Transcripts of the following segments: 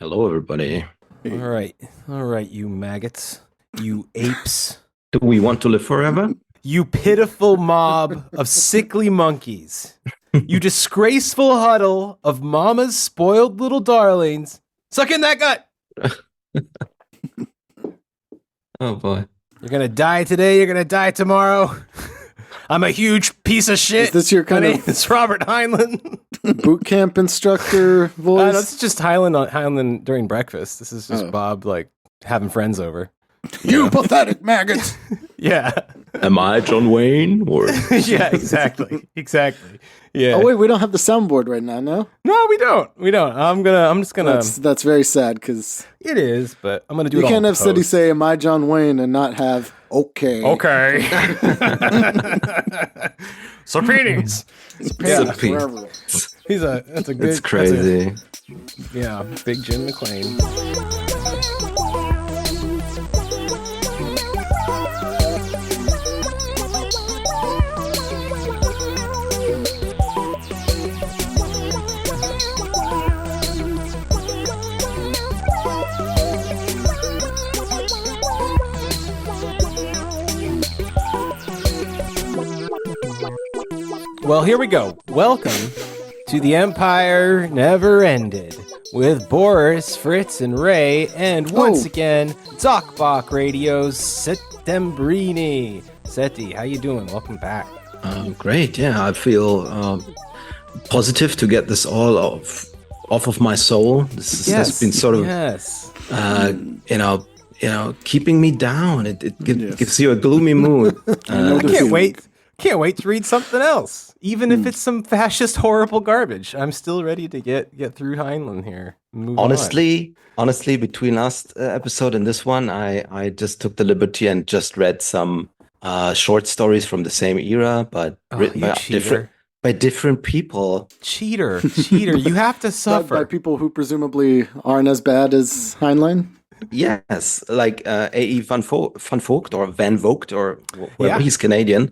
Hello, everybody. All right, you maggots, you apes, Do we want to live forever? you pitiful mob of sickly monkeys, you disgraceful huddle of mama's spoiled little darlings. Suck in that gut. Oh boy. You're gonna die today. You're gonna die tomorrow. I'm a huge piece of shit. Is this your kind of It's Robert Heinlein. boot camp instructor voice? No, it's just Heinlein during breakfast. This is just Bob like having friends over. You pathetic maggots! Yeah. Am I John Wayne? Or Yeah, exactly. Yeah. Oh wait, we don't have the soundboard right now. No, No, we don't. I'm just gonna. that's very sad because It is, but I'm gonna do you it. can't all have Setti say "Am I John Wayne" and not have "Okay." Okay. Serpines. Yeah, Serpines. forever. That's a good. it's crazy. Yeah, Big Jim McLean. Well, here we go. Welcome to The Empire Never Ended with Boris, Fritz, and Ray, and once again, zock-bock-radio's Settembrini. Setti, how you doing? Welcome back. Great. Yeah, I feel positive to get this all off of my soul. This has been sort of, keeping me down. It gives you a gloomy mood. I can't wait. Can't wait to read something else, even if it's some fascist, horrible garbage. I'm still ready to get through Heinlein here. Honestly, between last episode and this one, I just took the liberty and just read some short stories from the same era, but written by different people. Cheater! You have to suffer. By people who presumably aren't as bad as Heinlein. Yes, like A.E. Van Vogt or Van Vogt or whatever. He's Canadian.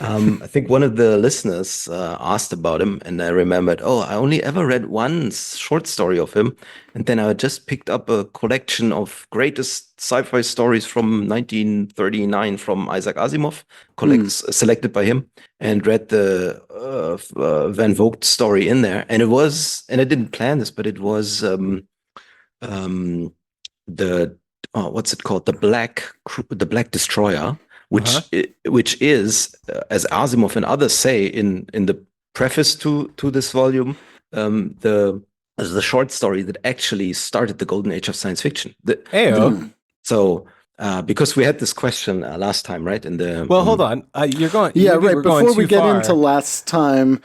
I think one of the listeners asked about him, and I remembered, I only ever read one short story of him, and then I just picked up a collection of greatest sci-fi stories from 1939 from Isaac Asimov, selected by him, and read the Van Vogt story in there, and I didn't plan this, but it was the what's it called, the Black Destroyer, which is, as Asimov and others say in the preface to this volume, the short story that actually started the golden age of science fiction. So because we had this question last time, right? Hold on, you're going. Yeah, right. Before we get far into last time,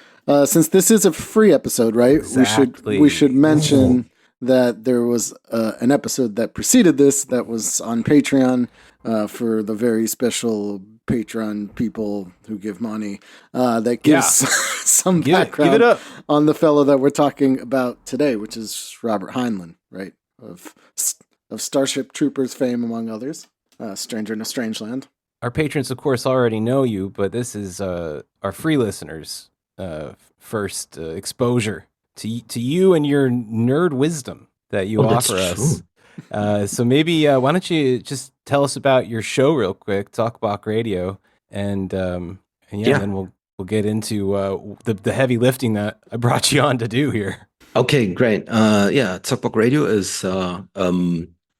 since this is a free episode, right? Exactly. We should mention that there was an episode that preceded this that was on Patreon for the very special Patreon people who give money that gives some background on the fellow that we're talking about today, which is Robert Heinlein, right? Of Starship Troopers fame, among others. Stranger in a Strange Land. Our patrons, of course, already know you, but this is our free listeners' first exposure to you and your nerd wisdom that you offer us. So maybe why don't you just tell us about your show real quick, Zock-bock Radio, and then we'll get into the heavy lifting that I brought you on to do here. Okay, great. Zock-bock Radio is a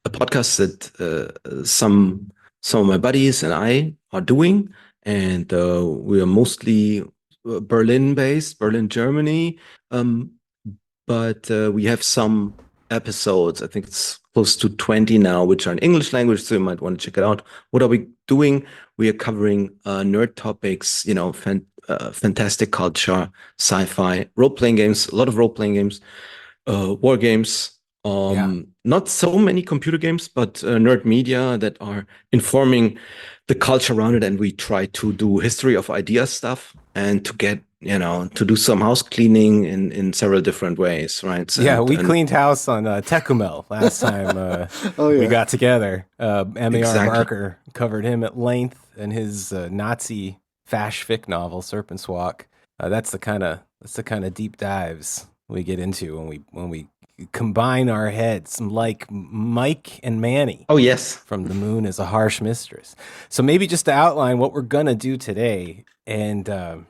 podcast that some of my buddies and I are doing, and we are mostly Berlin-based, Berlin, Germany. But we have some episodes, I think it's close to 20 now, which are in English language, so you might want to check it out. What are we doing? We are covering nerd topics, fantastic culture, sci-fi, role-playing games, a lot of role-playing games, war games, not so many computer games, but nerd media that are informing the culture around it, and we try to do history of idea stuff and to get to do some house cleaning in several different ways, right? We cleaned house on Tecumel last time we got together. M.A.R. Barker covered him at length in his Nazi fash fic novel Serpent's Walk. That's the kind of deep dives we get into when we combine our heads, like Mike and Manny. Oh, yes. From the moon is a harsh mistress. So maybe just to outline what we're gonna do today, and a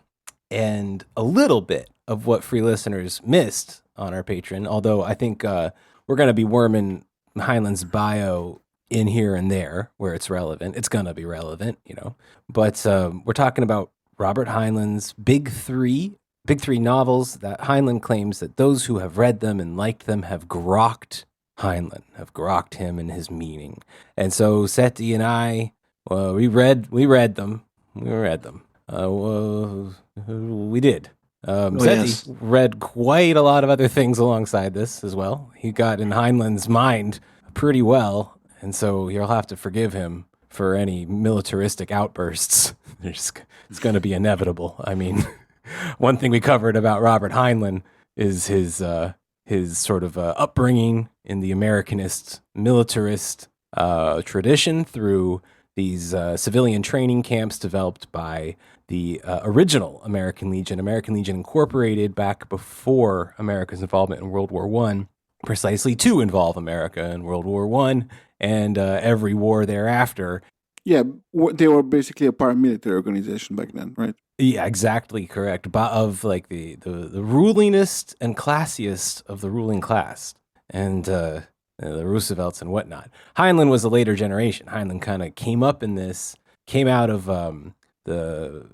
little bit of what free listeners missed on our Patreon. Although I think we're gonna be worming Heinlein's bio in here and there where it's relevant. It's gonna be relevant, you know. But we're talking about Robert Heinlein's big three novels that Heinlein claims that those who have read them and liked them have grokked Heinlein, have grokked him and his meaning. And so Setti and I, we read them. We did. Setti read quite a lot of other things alongside this as well. He got in Heinlein's mind pretty well, and so you'll have to forgive him for any militaristic outbursts. It's going to be inevitable. I mean, one thing we covered about Robert Heinlein is his sort of upbringing in the Americanist militarist tradition through these civilian training camps developed by the original American Legion Incorporated back before America's involvement in World War I, precisely to involve America in World War I and every war thereafter. Yeah, they were basically a paramilitary organization back then, right? Yeah, exactly correct. But of like the rulingest and classiest of the ruling class, and the Roosevelts and whatnot. Heinlein was a later generation. Heinlein kind of came up in this, came out of the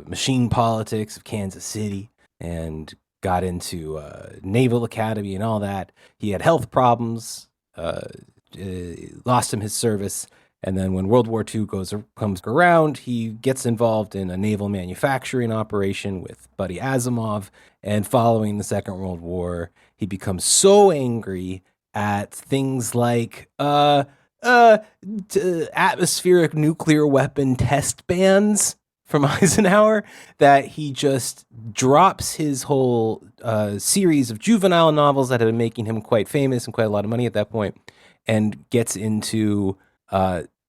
machine politics of Kansas City and got into Naval Academy and all that. He had health problems, lost him his service. And then when World War II comes around, he gets involved in a naval manufacturing operation with Buddy Asimov. And following the Second World War, he becomes so angry at things like atmospheric nuclear weapon test bans from Eisenhower that he just drops his whole series of juvenile novels that had been making him quite famous and quite a lot of money at that point, and gets into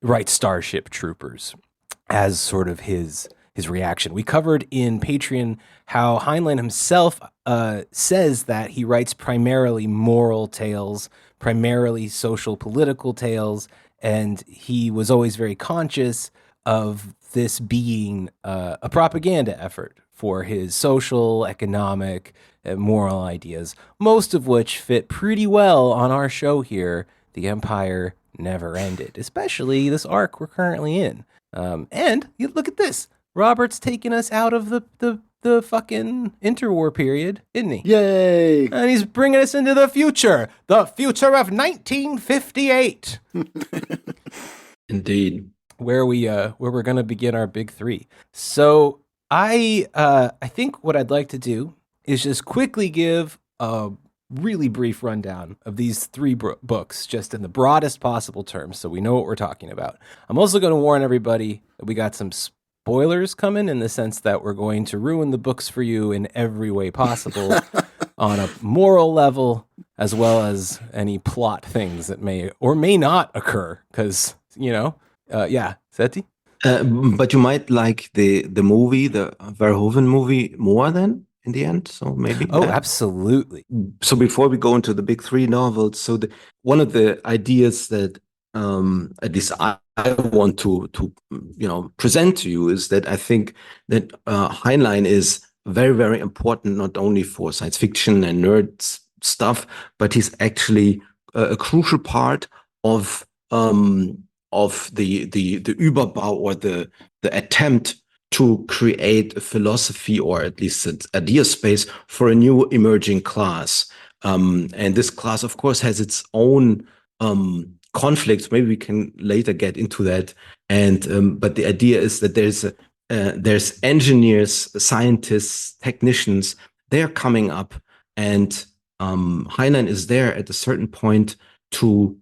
write Starship Troopers as sort of his reaction. We covered in Patreon how Heinlein himself says that he writes primarily moral tales, primarily social political tales, and he was always very conscious of this being a propaganda effort for his social, economic, moral ideas, most of which fit pretty well on our show here, The Empire Never Ended, especially this arc we're currently in. And you look at this. Robert's taking us out of the fucking interwar period, isn't he? Yay! And he's bringing us into the future of 1958. Indeed. Where we're going to begin our big three. So I think what I'd like to do is just quickly give a really brief rundown of these three books, just in the broadest possible terms, so we know what we're talking about. I'm also going to warn everybody that we got some spoilers coming, in the sense that we're going to ruin the books for you in every way possible on a moral level, as well as any plot things that may or may not occur, because, yeah, Setti? But you might like the movie, the Verhoeven movie, more than in the end, so maybe. Oh, absolutely. So before we go into the big three novels, so one of the ideas that at least I want to present to you is that I think that Heinlein is very, very important, not only for science fiction and nerd stuff, but he's actually a crucial part of the Überbau, or the attempt to create a philosophy, or at least an idea space for a new emerging class. And this class, of course, has its own conflicts. Maybe we can later get into that. And but the idea is that there's engineers, scientists, technicians. They are coming up, and Heinlein is there at a certain point to,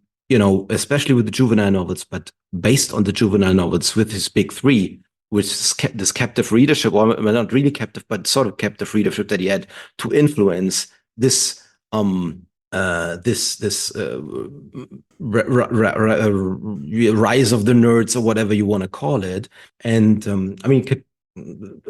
especially with the juvenile novels, but based on the juvenile novels, with his big three, which is this captive readership, or well, not really captive, but sort of captive readership that he had to influence this rise of the nerds, or whatever you want to call it. And I mean,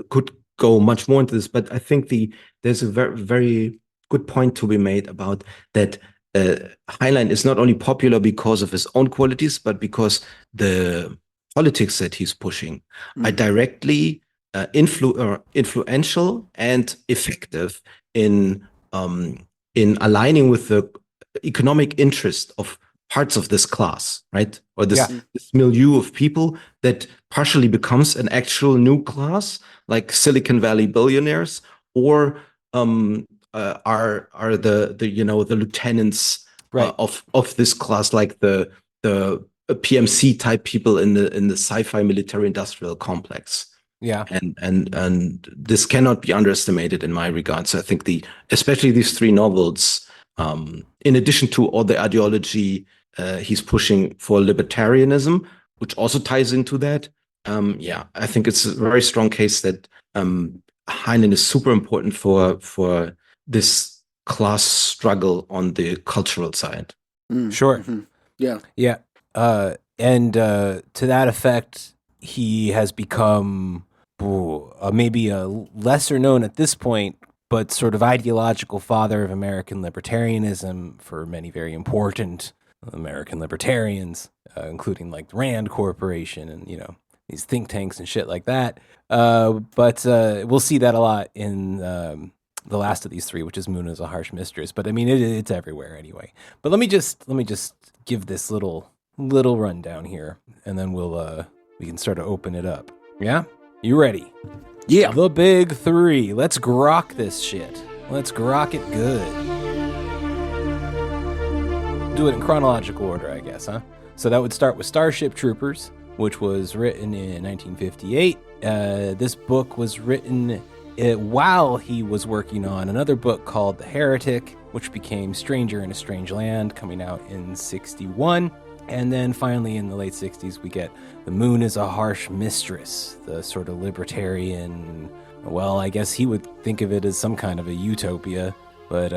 could go much more into this, but I think there's a very, very good point to be made about that. Heinlein is not only popular because of his own qualities, but because the politics that he's pushing are directly influential and effective in aligning with the economic interest of parts of this class, right? Or this milieu of people that partially becomes an actual new class, like Silicon Valley billionaires, or are the lieutenants of this class, like the PMC type people in the sci-fi military industrial complex. Yeah, and this cannot be underestimated in my regard. So I think especially these three novels, in addition to all the ideology he's pushing for libertarianism, which also ties into that. I think it's a very strong case that Heinlein is super important for this class struggle on the cultural side. Sure. Mm-hmm. Yeah. And to that effect, he has become maybe a lesser known at this point, but sort of ideological father of American libertarianism for many very important American libertarians, including like the Rand Corporation and, these think tanks and shit like that. But we'll see that a lot in the last of these three, which is Moon is a Harsh Mistress. But I mean, it's everywhere anyway. But let me just give this little rundown here, and then we can start to open it up. Yeah? You ready? Yeah. The big three. Let's grok this shit. Let's grok it good. Do it in chronological order, I guess, huh? So that would start with Starship Troopers, which was written in 1958. This book was written while he was working on another book called The Heretic, which became Stranger in a Strange Land, coming out in 61. And then finally in the late 60s, we get The Moon is a Harsh Mistress, the sort of libertarian, well, I guess he would think of it as some kind of a utopia, but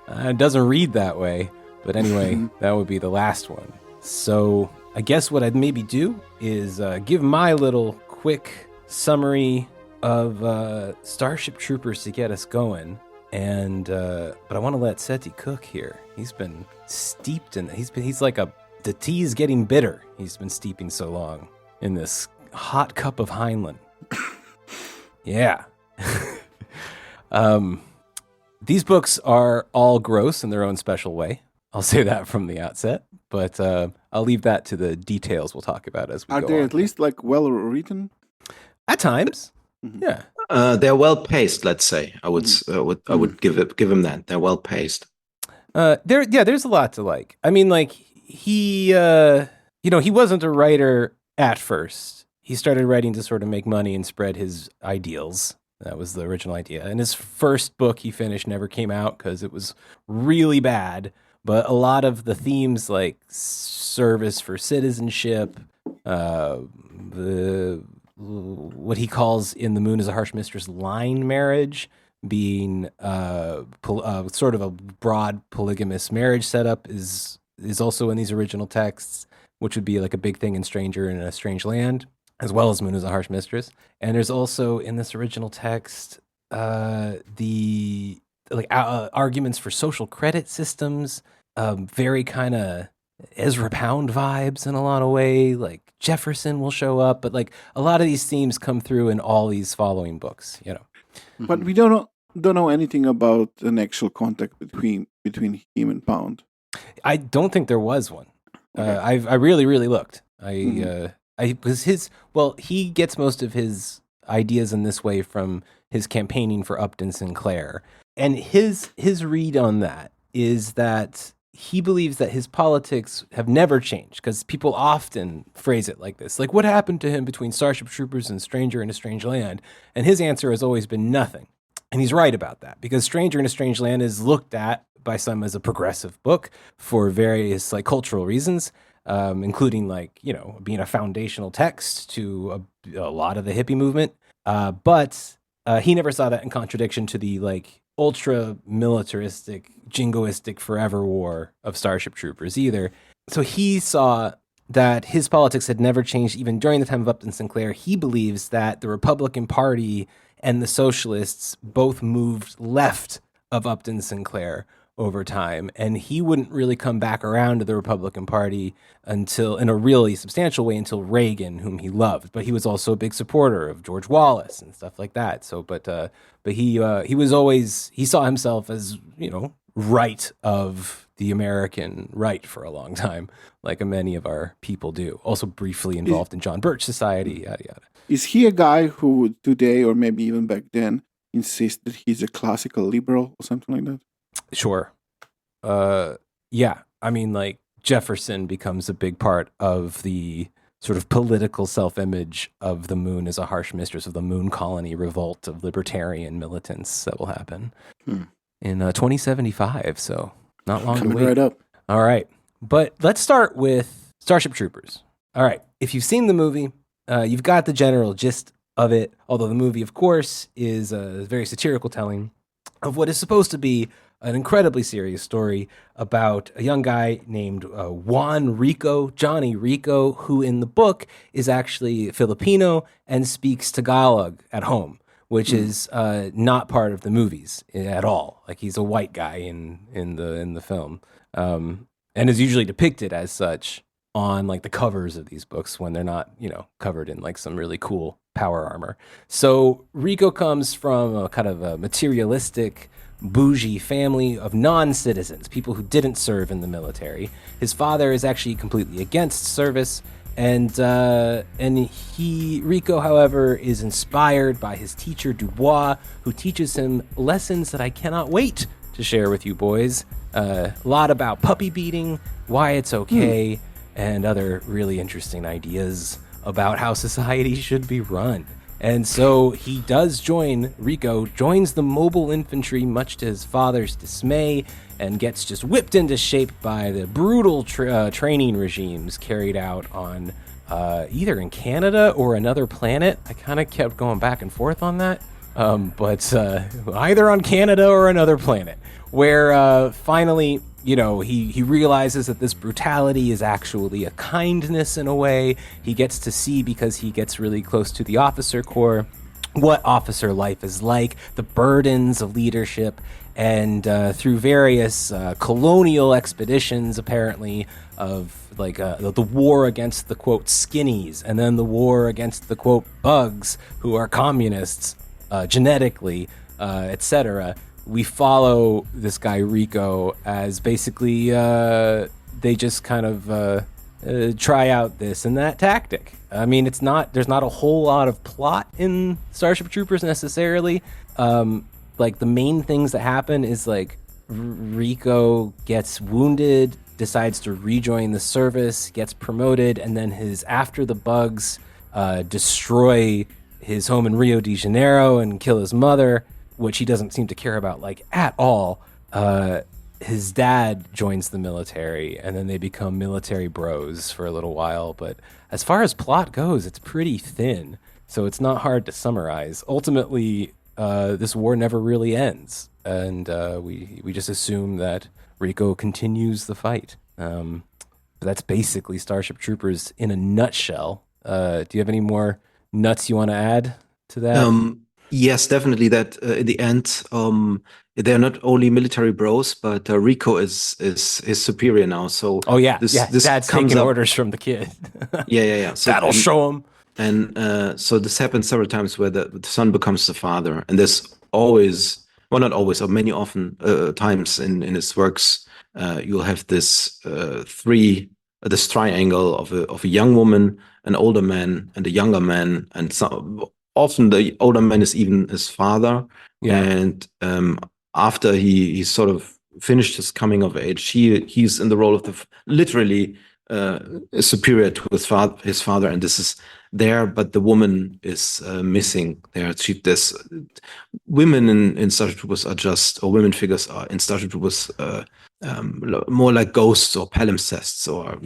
it doesn't read that way. But anyway, that would be the last one. So I guess what I'd maybe do is give my little quick summary of Starship Troopers to get us going. And but I want to let Setti cook here. He's been steeped in he's like the tea's getting bitter. He's been steeping so long in this hot cup of Heinlein. Yeah. These books are all gross in their own special way. I'll say that from the outset, but I'll leave that to the details we'll talk about as we go on. Are they at least like well written? At times, yeah. They're well paced. Let's say I would give him that. They're well paced. There's a lot to like. I mean, like he wasn't a writer at first. He started writing to sort of make money and spread his ideals. That was the original idea. And his first book he finished never came out because it was really bad. But a lot of the themes, like service for citizenship, what he calls in The Moon is a Harsh Mistress line marriage, being sort of a broad polygamous marriage setup, is also in these original texts, which would be like a big thing in Stranger in a Strange Land, as well as Moon is a Harsh Mistress. And there's also in this original text the arguments for social credit systems, very kind of Ezra Pound vibes in a lot of way. Like Jefferson will show up, but like a lot of these themes come through in all these following books, But we don't know anything about an actual contact between him and Pound. I don't think there was one. I really, really looked. He gets most of his ideas in this way from his campaigning for Upton Sinclair. And his read on that is that he believes that his politics have never changed, because people often phrase it like this, like, what happened to him between Starship Troopers and Stranger in a Strange Land? And his answer has always been nothing. And he's right about that, because Stranger in a Strange Land is looked at by some as a progressive book for various like cultural reasons, including like, being a foundational text to a lot of the hippie movement. But he never saw that in contradiction to the like ultra militaristic, jingoistic forever war of Starship Troopers either. So he saw that his politics had never changed even during the time of Upton Sinclair. He believes that the Republican Party and the socialists both moved left of Upton Sinclair over time, and he wouldn't really come back around to the Republican Party until, in a really substantial way, until Reagan, whom he loved. But he was also a big supporter of George Wallace and stuff like that. So, but he was always, he saw himself as, you know, right of the American right for a long time, like many of our people do. Also briefly involved in John Birch Society, yada yada. Is he a guy who would today, or maybe even back then, insist that he's a classical liberal or something like that? Sure. Yeah. I mean, like, Jefferson becomes a big part of the sort of political self-image of the Moon as a harsh mistress, of the Moon colony revolt of libertarian militants that will happen in 2075. So not long to wait. Right up. All right. But let's start with Starship Troopers. All right. If you've seen the movie, you've got the general gist of it, although the movie, of course, is a very satirical telling of what is supposed to be an incredibly serious story about a young guy named Johnny Rico, who in the book is actually Filipino and speaks Tagalog at home, which is not part of the movies at all. Like, he's a white guy in the film, and is usually depicted as such on like the covers of these books when they're not, you know, covered in like some really cool power armor. So Rico comes from a kind of a materialistic, bougie family of non-citizens, people who didn't serve in the military. His father is actually completely against service, and Rico, however, is inspired by his teacher Dubois, who teaches him lessons that I cannot wait to share with you boys. A lot about puppy beating, why it's okay, and other really interesting ideas about how society should be run. And so Rico joins the mobile infantry, much to his father's dismay, and gets just whipped into shape by the brutal training regimes carried out on either in Canada or another planet. I kind of kept going back and forth on that, but either on Canada or another planet, where finally, you know, he realizes that this brutality is actually a kindness in a way. He gets to see, because he gets really close to the officer corps, what officer life is like, the burdens of leadership, and through various colonial expeditions, apparently, of like the war against the, quote, skinnies, and then the war against the, quote, bugs, who are communists genetically, etc., we follow this guy Rico as basically they just kind of try out this and that tactic. I mean, there's not a whole lot of plot in Starship Troopers necessarily. Like, the main things that happen is like Rico gets wounded, decides to rejoin the service, gets promoted, and then after the bugs destroy his home in Rio de Janeiro and kill his mother, which he doesn't seem to care about like at all, his dad joins the military, and then they become military bros for a little while. But as far as plot goes, it's pretty thin, so it's not hard to summarize. Ultimately, this war never really ends, and we just assume that Rico continues the fight. But that's basically Starship Troopers in a nutshell. Do you have any more nuts you want to add to that? Yes, definitely. That in the end, they're not only military bros, but Rico is superior now. So this Dad's taking orders from the kid. yeah. So, that'll show him. And so this happens several times where the son becomes the father, and there's always, well, not always, or many often times in his works, you'll have this this triangle of a young woman, an older man, and a younger man, and often the older man is even his father. Yeah. And after he sort of finished his coming of age, he's in the role of literally superior to his father, and this is there, but the woman is missing there. There's women in Starship Troopers are just, or women figures are in Starship Troopers more like ghosts or palimpsests, or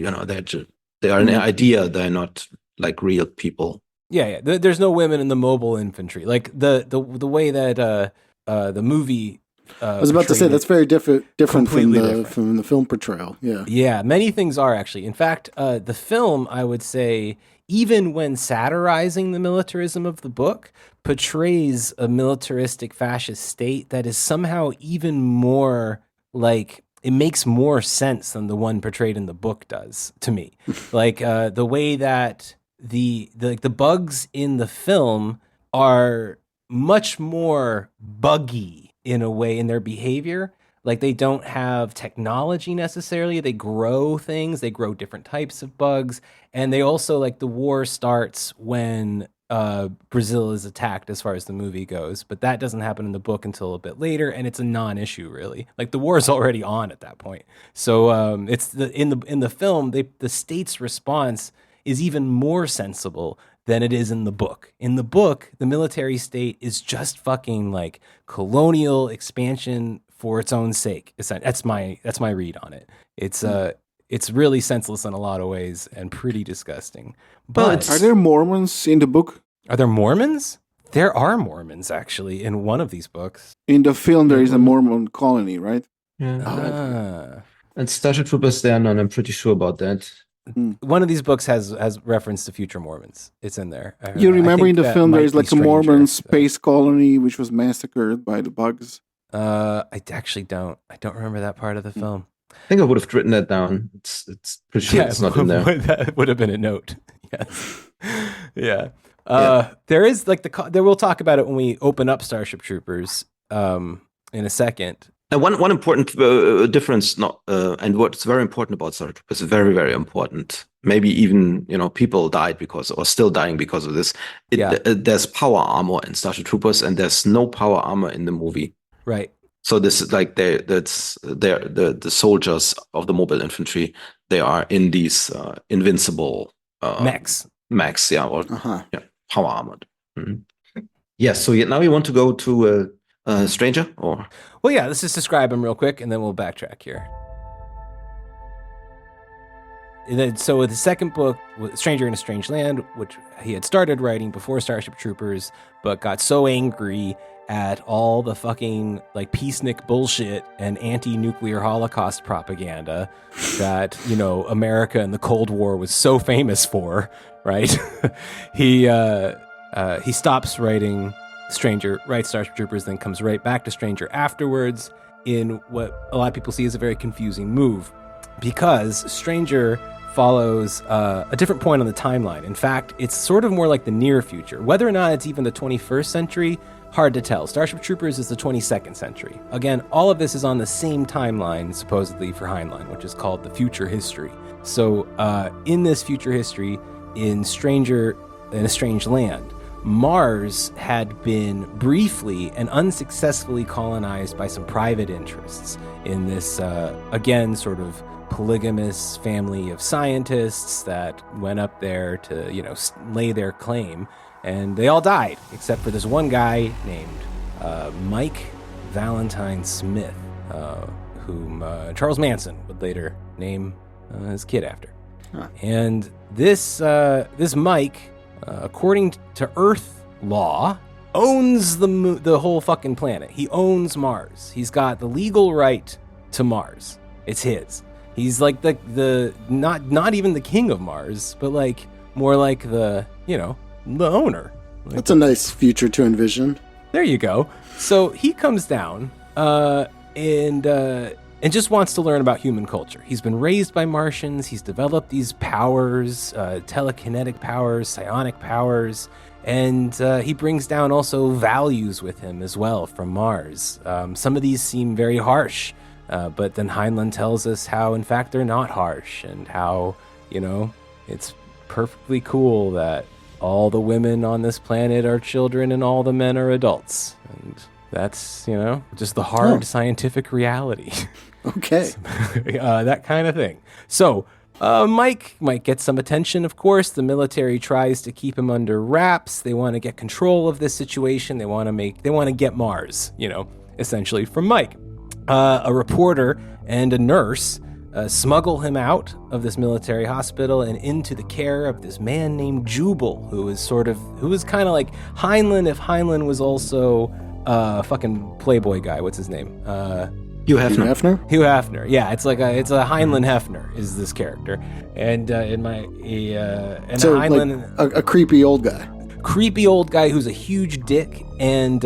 they are an idea. They're not like real people. Yeah. There's no women in the mobile infantry. Like the way that the movie. I was about to say that's very different from the film portrayal. Yeah. Yeah. Many things are actually. In fact, the film, I would say, even when satirizing the militarism of the book, portrays a militaristic fascist state that is somehow even more like, it makes more sense than the one portrayed in the book does to me. Like the way that the bugs in the film are much more buggy in a way in their behavior. Like they don't have technology necessarily. They grow things. They grow different types of bugs. And they also, like, the war starts when Brazil is attacked as far as the movie goes. But that doesn't happen in the book until a bit later. And it's a non-issue, really. Like the war is already on at that point. So it's in the film, the state's response is even more sensible than it is in the book. In the book, the military state is just fucking like colonial expansion for its own sake. That's my read on it. It's really senseless in a lot of ways and pretty disgusting. But are there Mormons in the book? Are there Mormons? There are Mormons actually in one of these books. In the film, there is a Mormon colony, right? Yeah. And Starship Troopers, they're not. I'm pretty sure about that. One of these books has reference to future Mormons. It's in there. You remember in the film there is like a Mormon space colony which was massacred by the bugs? I actually don't. I don't remember that part of the film. I think I would have written that down. It's pretty sure it's not in there. That would have been a note. Yes. Yeah. There is like there. We'll talk about it when we open up Starship Troopers in a second. And one important difference, and what's very important about Starship Troopers, very, very important. Maybe even, people died or still dying because of this. There's power armor in Starship Troopers, and there's no power armor in the movie. Right. So this is like the soldiers of the mobile infantry. They are in these invincible mechs, or power armored. Mm-hmm. Yeah. So now you want to go to Stranger, or? Well, yeah. Let's just describe him real quick, and then we'll backtrack here. So with the second book, Stranger in a Strange Land, which he had started writing before Starship Troopers, but got so angry at all the fucking like peacenik bullshit and anti-nuclear Holocaust propaganda that, America in the Cold War was so famous for, right? He stops writing Stranger, writes Starship Troopers, then comes right back to Stranger afterwards in what a lot of people see as a very confusing move, because Stranger follows a different point on the timeline. In fact, it's sort of more like the near future. Whether or not it's even the 21st century, hard to tell. Starship Troopers is the 22nd century. Again, all of this is on the same timeline, supposedly, for Heinlein, which is called the future history. So in this future history, in Stranger in a Strange Land, Mars had been briefly and unsuccessfully colonized by some private interests in this, again, sort of polygamous family of scientists that went up there to, lay their claim. And they all died, except for this one guy named Mike Valentine Smith, whom Charles Manson would later name his kid after. Huh. And this Mike, according to Earth law, owns the whole fucking planet. He owns Mars. He's got the legal right to Mars. It's his. He's like the not even the king of Mars, but like more like the owner. Like, that's a nice future to envision. There you go. So he comes down and just wants to learn about human culture. He's been raised by Martians. He's developed these powers, telekinetic powers, psionic powers, and he brings down also values with him as well from Mars. Some of these seem very harsh, but then Heinlein tells us how, in fact, they're not harsh, and how, it's perfectly cool that all the women on this planet are children and all the men are adults. And that's, just the hard scientific reality. Okay. That kind of thing. So Mike might get some attention, of course. The military tries to keep him under wraps. They want to get control of this situation. They want to get Mars, essentially from Mike. A reporter and a nurse smuggle him out of this military hospital and into the care of this man named Jubal, who is kind of like Heinlein if Heinlein was also a fucking Playboy guy. What's his name? Hugh Hefner. Hugh Hefner. Yeah, it's a Heinlein Hefner is this character, and Heinlein, like a creepy old guy. creepy old guy who's a huge dick and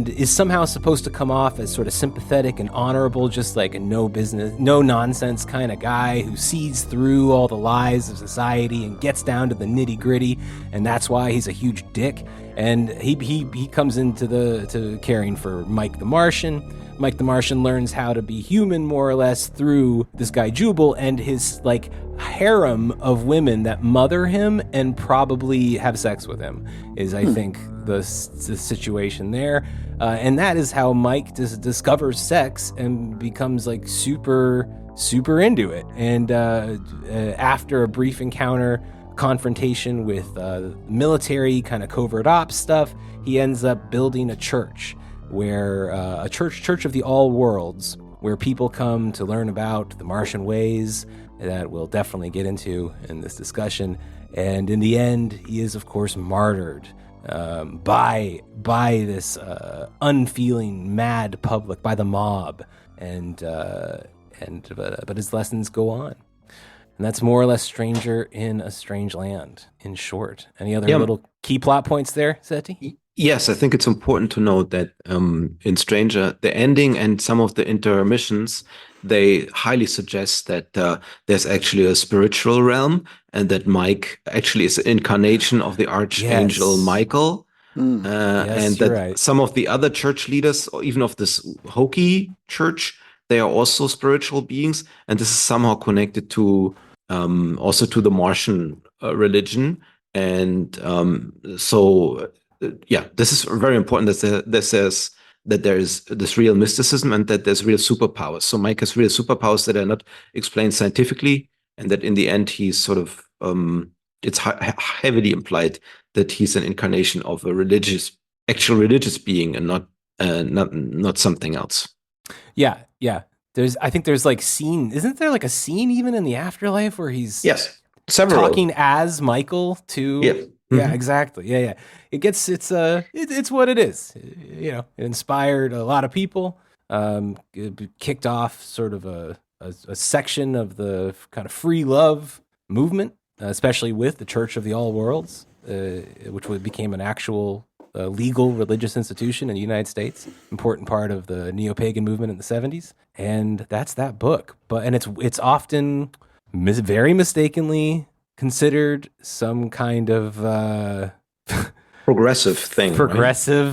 is somehow supposed to come off as sort of sympathetic and honorable, just like a no business, no nonsense kind of guy who sees through all the lies of society and gets down to the nitty gritty, and that's why he's a huge dick. And he comes to caring for Mike the Martian. Mike the Martian learns how to be human more or less through this guy Jubal and his like harem of women that mother him and probably have sex with him is I think the situation there. And that is how Mike discovers sex and becomes like super into it. And after a brief encounter, confrontation with military kind of covert ops stuff, he ends up building a church where a church of the all worlds, where people come to learn about the Martian ways that we'll definitely get into in this discussion. And in the end, he is of course martyred by this unfeeling mad public, by the mob, but his lessons go on. And that's more or less Stranger in a Strange Land, in short. Any other little key plot points there, Setti? Yes, I think it's important to note that in Stranger, the ending and some of the intermissions, they highly suggest that there's actually a spiritual realm and that Mike actually is an incarnation of the Archangel Michael. And that some of the other church leaders, or even of this hokey church, they are also spiritual beings. And this is somehow connected to also to the Martian religion. And this is very important that says that there is this real mysticism and that there's real superpowers. So Mike has real superpowers that are not explained scientifically, and that in the end he's sort of it's heavily implied that he's an incarnation of a actual religious being and not something else. Yeah. I think there's like isn't there like a scene even in the afterlife where he's several talking as Michael to Yeah, exactly. Yeah. It's what it is. You know, it inspired a lot of people. It kicked off sort of a section of the kind of free love movement, especially with the Church of the All Worlds, which became an actual legal religious institution in the United States, important part of the neo-pagan movement in the 70s. And that's that book. And it's often very mistakenly considered some kind of progressive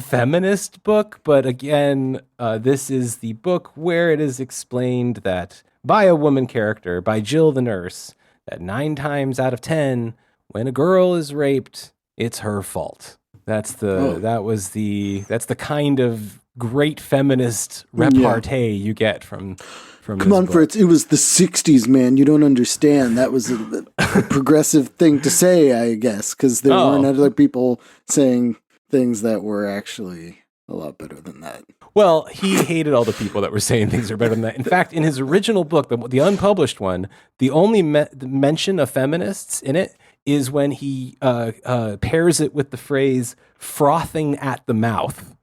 feminist book. But again, this is the book where it is explained that by a woman character, by Jill the nurse, that 9 times out of 10, when a girl is raped, it's her fault. That's the kind of great feminist repartee you get from Come on, Fritz. It was the 60s, man. You don't understand. That was a progressive thing to say, I guess, because there weren't other people saying things that were actually a lot better than that. Well, he hated all the people that were saying things are better than that. In fact, in his original book, the unpublished one, the only mention of feminists in it is when he pairs it with the phrase "frothing at the mouth."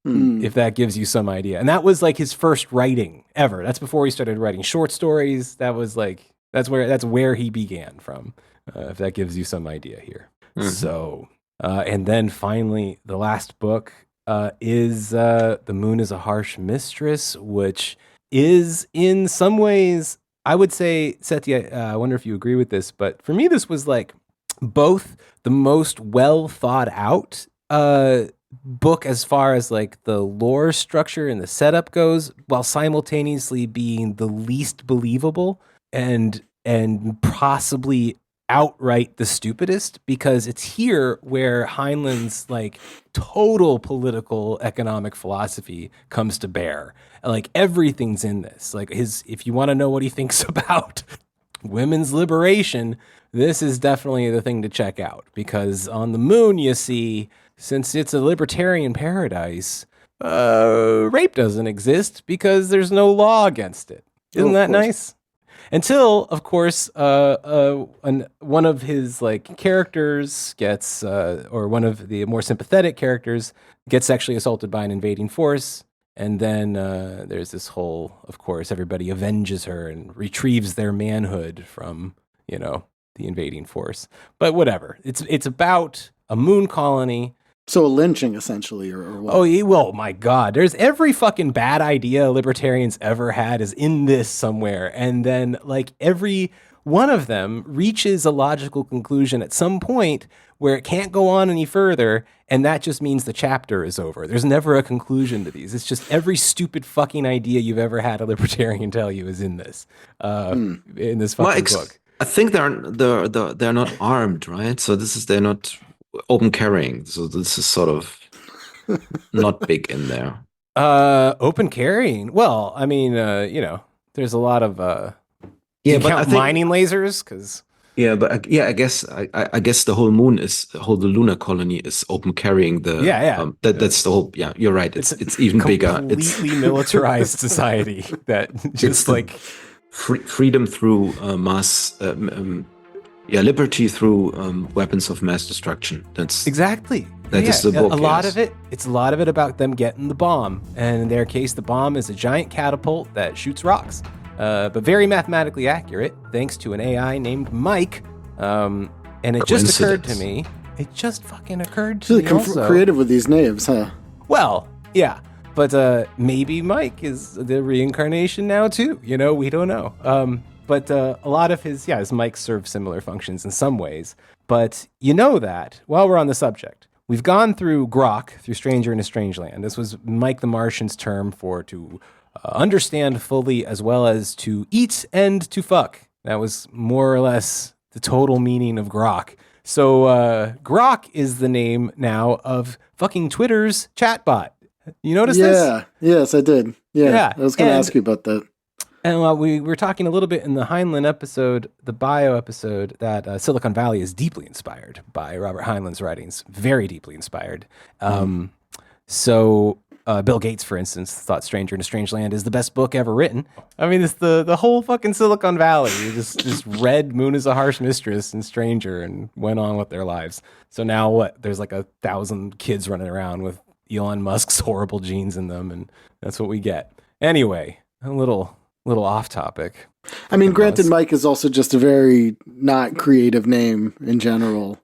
If that gives you some idea. And that was like his first writing ever. That's before he started writing short stories. That's where he began from. If that gives you some idea here. So, and then finally, the last book is The Moon is a Harsh Mistress, which is in some ways, I would say, Setti, I wonder if you agree with this, but for me, this was like both the most well thought out book as far as like the lore structure and the setup goes, while simultaneously being the least believable and possibly outright the stupidest, because it's here where Heinlein's like total political economic philosophy comes to bear. Like everything's in this. Like if you want to know what he thinks about women's liberation, this is definitely the thing to check out, because on the moon, you see, since it's a libertarian paradise, rape doesn't exist because there's no law against it. Isn't that nice? Until, of course, one of his like characters gets, or one of the more sympathetic characters gets sexually assaulted by an invading force, and then there's this whole, of course, everybody avenges her and retrieves their manhood from, the invading force. But whatever, it's about a moon colony. So a lynching, essentially, or what? Oh, well, my God. There's every fucking bad idea libertarians ever had is in this somewhere. And then, like, every one of them reaches a logical conclusion at some point where it can't go on any further, and that just means the chapter is over. There's never a conclusion to these. It's just every stupid fucking idea you've ever had a libertarian tell you is in this fucking book. I think they're not armed, right? So they're not open carrying. So this is sort of not big in there. Open carrying. Well, I mean, there's a lot of but I think mining lasers because. Yeah, but I guess the whole the lunar colony is open carrying the. That's the whole. Yeah, you're right. It's even bigger. It's completely militarized society that just like freedom through mass. Liberty through weapons of mass destruction. That's exactly. That is the book. A lot of it. It's a lot of it about them getting the bomb, and in their case, the bomb is a giant catapult that shoots rocks. But very mathematically accurate, thanks to an AI named Mike. And it just occurred to me. It just fucking occurred to me also. Creative with these names, huh? Well, yeah. But maybe Mike is the reincarnation now, too. We don't know. But a lot of his mics serve similar functions in some ways. But that, while we're on the subject, we've gone through Grok, through Stranger in a Strange Land. This was Mike the Martian's term for to understand fully as well as to eat and to fuck. That was more or less the total meaning of Grok. So Grok is the name now of fucking Twitter's chatbot. You notice this? Yeah, yes, I did. Yeah. I was going to ask you about that. And we were talking a little bit in the Heinlein episode, the bio episode, that Silicon Valley is deeply inspired by Robert Heinlein's writings, very deeply inspired. So Bill Gates, for instance, thought Stranger in a Strange Land is the best book ever written. I mean, it's the whole fucking Silicon Valley. You just read Moon is a Harsh Mistress and Stranger and went on with their lives. So now what? There's like 1,000 kids running around with Elon Musk's horrible genes in them, and that's what we get. Anyway, a little off topic. I mean, granted, Mike is also just a very not creative name in general.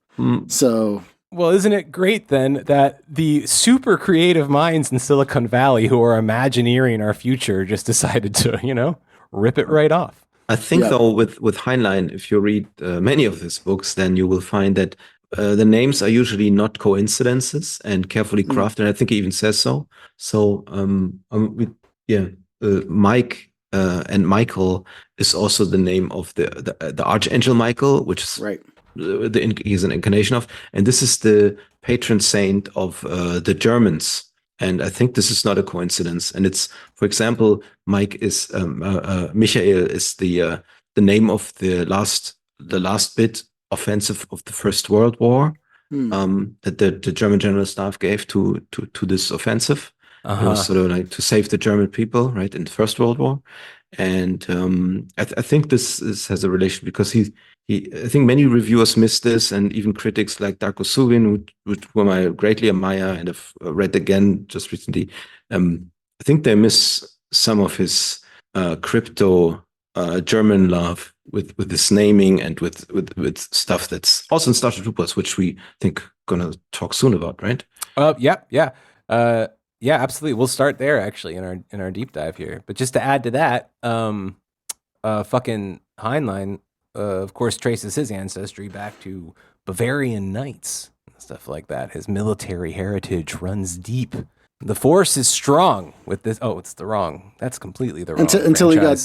So, well, isn't it great then that the super creative minds in Silicon Valley who are imagineering our future just decided to, rip it right off? I think though, with Heinlein, if you read many of his books, then you will find that the names are usually not coincidences and carefully crafted. I think he even says so. So, Mike. And Michael is also the name of the Archangel Michael, which is right. He's an incarnation of, and this is the patron saint of the Germans. And I think this is not a coincidence. And it's, for example, Mike is Michael is the name of the last bit offensive of the First World War that the German General Staff gave to this offensive. It was sort of like to save the German people, right, in the First World War. And I think this has a relation because I think many reviewers missed this, and even critics like Darko Suvin, whom I greatly admire and have read again just recently. I think they miss some of his crypto German love with this naming and with stuff that's also in Starship Troopers, which we think gonna talk soon about, right? Yeah, absolutely. We'll start there actually in our deep dive here. But just to add to that, fucking Heinlein, of course, traces his ancestry back to Bavarian knights and stuff like that. His military heritage runs deep. The force is strong with this. Oh, it's the wrong. That's completely the wrong. Until he got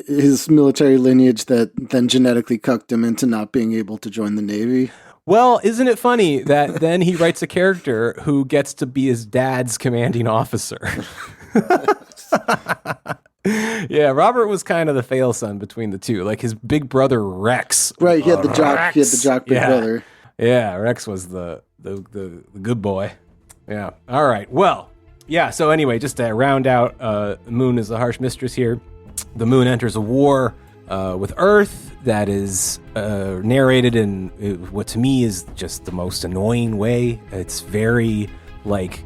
his military lineage that then genetically cucked him into not being able to join the Navy. Well, isn't it funny that then he writes a character who gets to be his dad's commanding officer? Yeah, Robert was kind of the fail son between the two, like his big brother Rex. Right, he had the jock. He had the jock big brother. Yeah, Rex was the good boy. Yeah. All right. Well, yeah. So anyway, just to round out, Moon is the Harsh Mistress here. The Moon enters a war with Earth that is narrated in what to me is just the most annoying way. It's very like,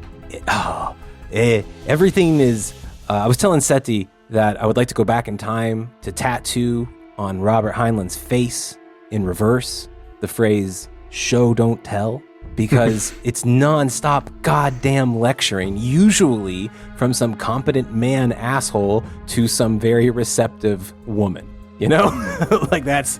everything is. I was telling Setti that I would like to go back in time to tattoo on Robert Heinlein's face in reverse the phrase "show don't tell." because it's nonstop goddamn lecturing, usually from some competent man asshole to some very receptive woman. You know, like that's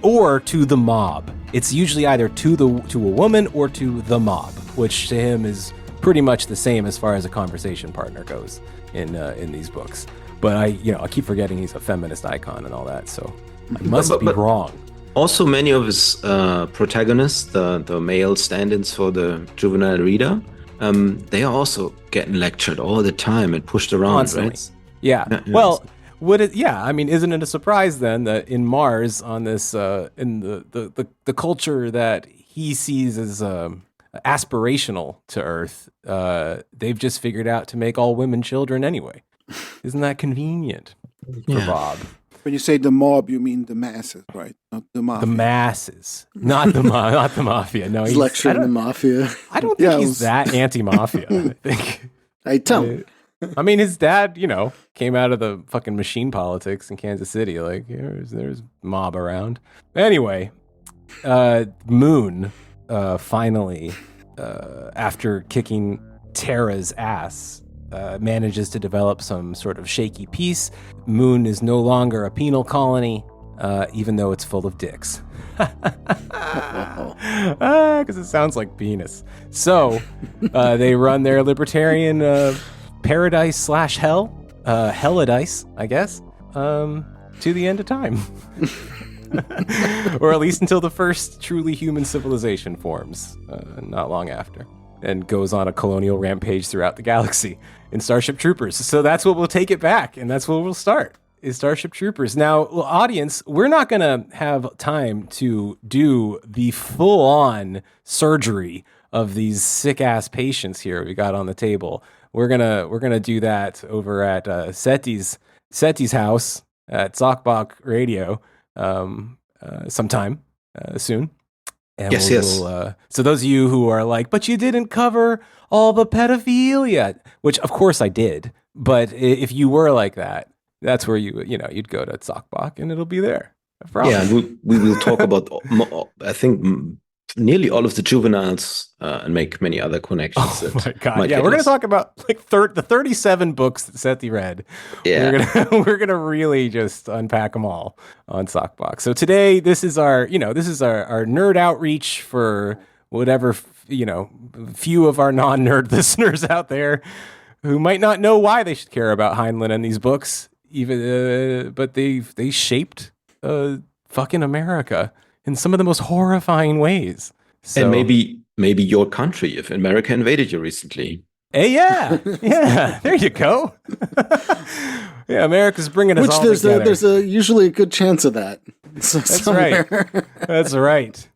or to the mob. It's usually either to a woman or to the mob, which to him is pretty much the same as far as a conversation partner goes in these books. But I keep forgetting he's a feminist icon and all that, so I must be wrong. Also, many of his protagonists, the male stand-ins for the juvenile reader, they are also getting lectured all the time and pushed around, constantly. Right? Yeah. Well, I mean, isn't it a surprise then that in Mars, on this, in the culture that he sees as aspirational to Earth, they've just figured out to make all women children anyway. Isn't that convenient for Bob? When you say the mob, you mean the masses, right? Not the mafia. The masses, not the mafia. No, he's lecturing the mafia. I don't think he's that anti-mafia. I think. I tell him. I mean, his dad, came out of the fucking machine politics in Kansas City. Like, there's mob around. Anyway, Moon finally, after kicking Terra's ass, manages to develop some sort of shaky peace. Moon is no longer a penal colony, even though it's full of dicks. Because it sounds like penis. So they run their libertarian paradise/hell, helladice, I guess, to the end of time. Or at least until the first truly human civilization forms, not long after, and goes on a colonial rampage throughout the galaxy in Starship Troopers. So that's what we'll take it back, and that's where we'll start, is Starship Troopers. Now, audience, we're not going to have time to do the full-on surgery of these sick-ass patients here we got on the table. We're gonna do that over at Setti's house at zock-bock-radio sometime soon. And yes. So those of you who are like, but you didn't cover all the pedophilia, which of course I did. But if you were like that, that's where you'd go to Zock-bock and it'll be there. Yeah, and we will talk about, I think, nearly all of the juveniles and make many other connections. Oh my God. Yeah, we're going to talk about like the 37 books that Setti read. Yeah. We're going to really just unpack them all on Zock-bock. So today, this is our nerd outreach for whatever, few of our non-nerd listeners out there who might not know why they should care about Heinlein and these books, even, but they shaped fucking America in some of the most horrifying ways. So, and maybe your country, if America invaded you recently. Hey, yeah, there you go. Yeah, America's bringing us all together. There's usually a good chance of that. That's right. That's right.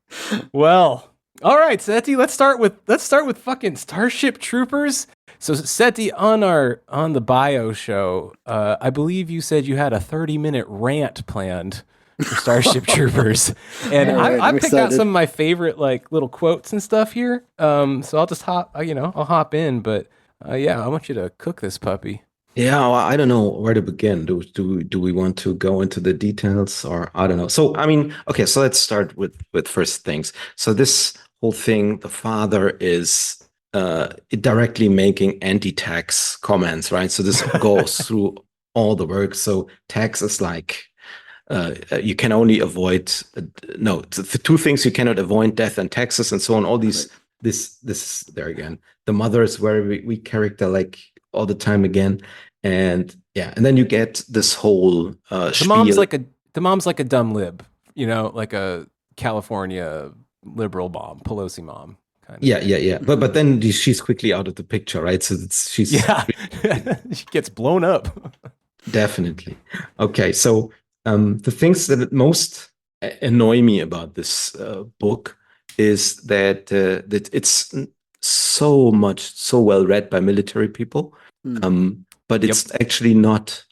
Well, all right, Setti, let's start with fucking Starship Troopers. So Setti, on the bio show, I believe you said you had a 30-minute rant planned for Starship Troopers, and I picked out some of my favorite like little quotes and stuff here. So I'll just I'll hop in, but I want you to cook this puppy. Yeah, well, I don't know where to begin. Do we want to go into the details, or I don't know. So I mean, okay, so let's start with first things. So this whole thing, the father is directly making anti-tax comments, right? So this goes through all the work. So tax is like. You can only avoid the two things you cannot avoid: death and taxes, and so on. All these, this there again. The mother is very weak character, like all the time again, and then you get this whole the mom's like a dumb lib, like a California liberal mom, Pelosi mom. Kind of. Yeah. But then she's quickly out of the picture, right? So she's she gets blown up. Definitely. Okay, so. The things that most annoy me about this book is that it's so well read by military people, but it's actually not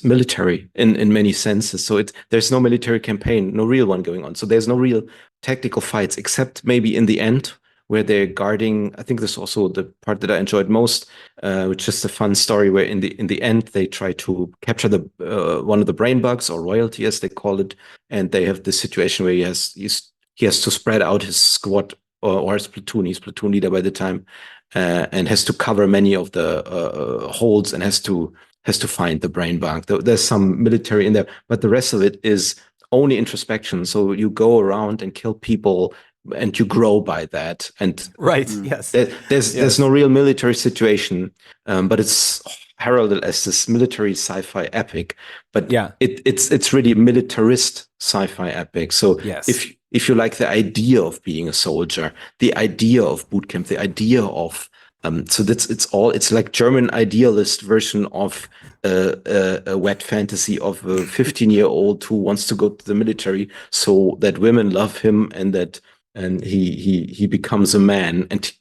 military in many senses. So there's no military campaign, no real one going on. So there's no real tactical fights, except maybe in the end, where they're guarding. I think this is also the part that I enjoyed most, which is a fun story where in the end they try to capture the one of the brain bugs, or royalty as they call it, and they have this situation where he's he has to spread out his squad or his platoon. He's platoon leader by the time, and has to cover many of the holes and has to find the brain bug. There's some military in there, but the rest of it is only introspection. So you go around and kill people, and you grow by that. And right, yes, there's no real military situation, but it's heralded as this military sci-fi epic. But it's really a militarist sci-fi epic. So if you like the idea of being a soldier, the idea of boot camp, the idea of it's like German idealist version of a wet fantasy of a 15-year-old who wants to go to the military so that women love him and he becomes a man. And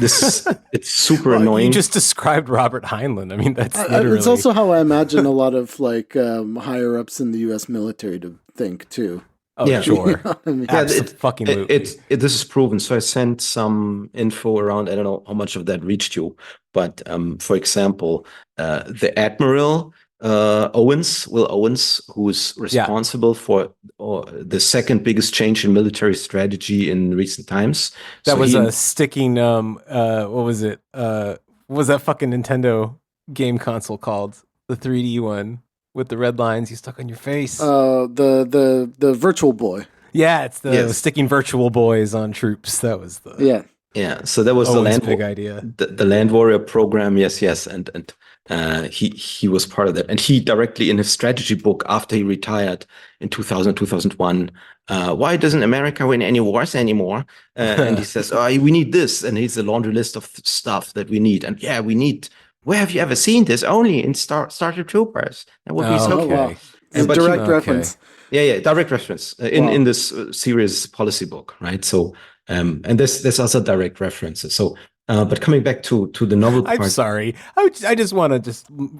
it's super annoying. You just described Robert Heinlein. I mean, that's literally... It's also how I imagine a lot of like higher ups in the U.S. military to think too. Oh, yeah, sure. You know what I mean? This is proven. So I sent some info around. I don't know how much of that reached you, but for example, the Admiral Will Owens, who's responsible for the second biggest change in military strategy in recent times. That was a sticking. What was it? What was that fucking Nintendo game console called? The 3D one. With the red lines you stuck on your face. The Virtual Boy. Yeah, it's the sticking Virtual Boys on troops. That was the yeah. So that was Owen's big idea. The Land Warrior program. Yes, and he was part of that. And he directly in his strategy book after he retired in 2001. Why doesn't America win any wars anymore? And he says, we need this, and he's a laundry list of stuff that we need. And we need. Where have you ever seen this? Only in Starship Troopers. That would be so cool. And direct reference. Yeah, direct reference in this serious policy book, right? So, and there's also direct references. So, but coming back to the novel part. I'm sorry. I just want to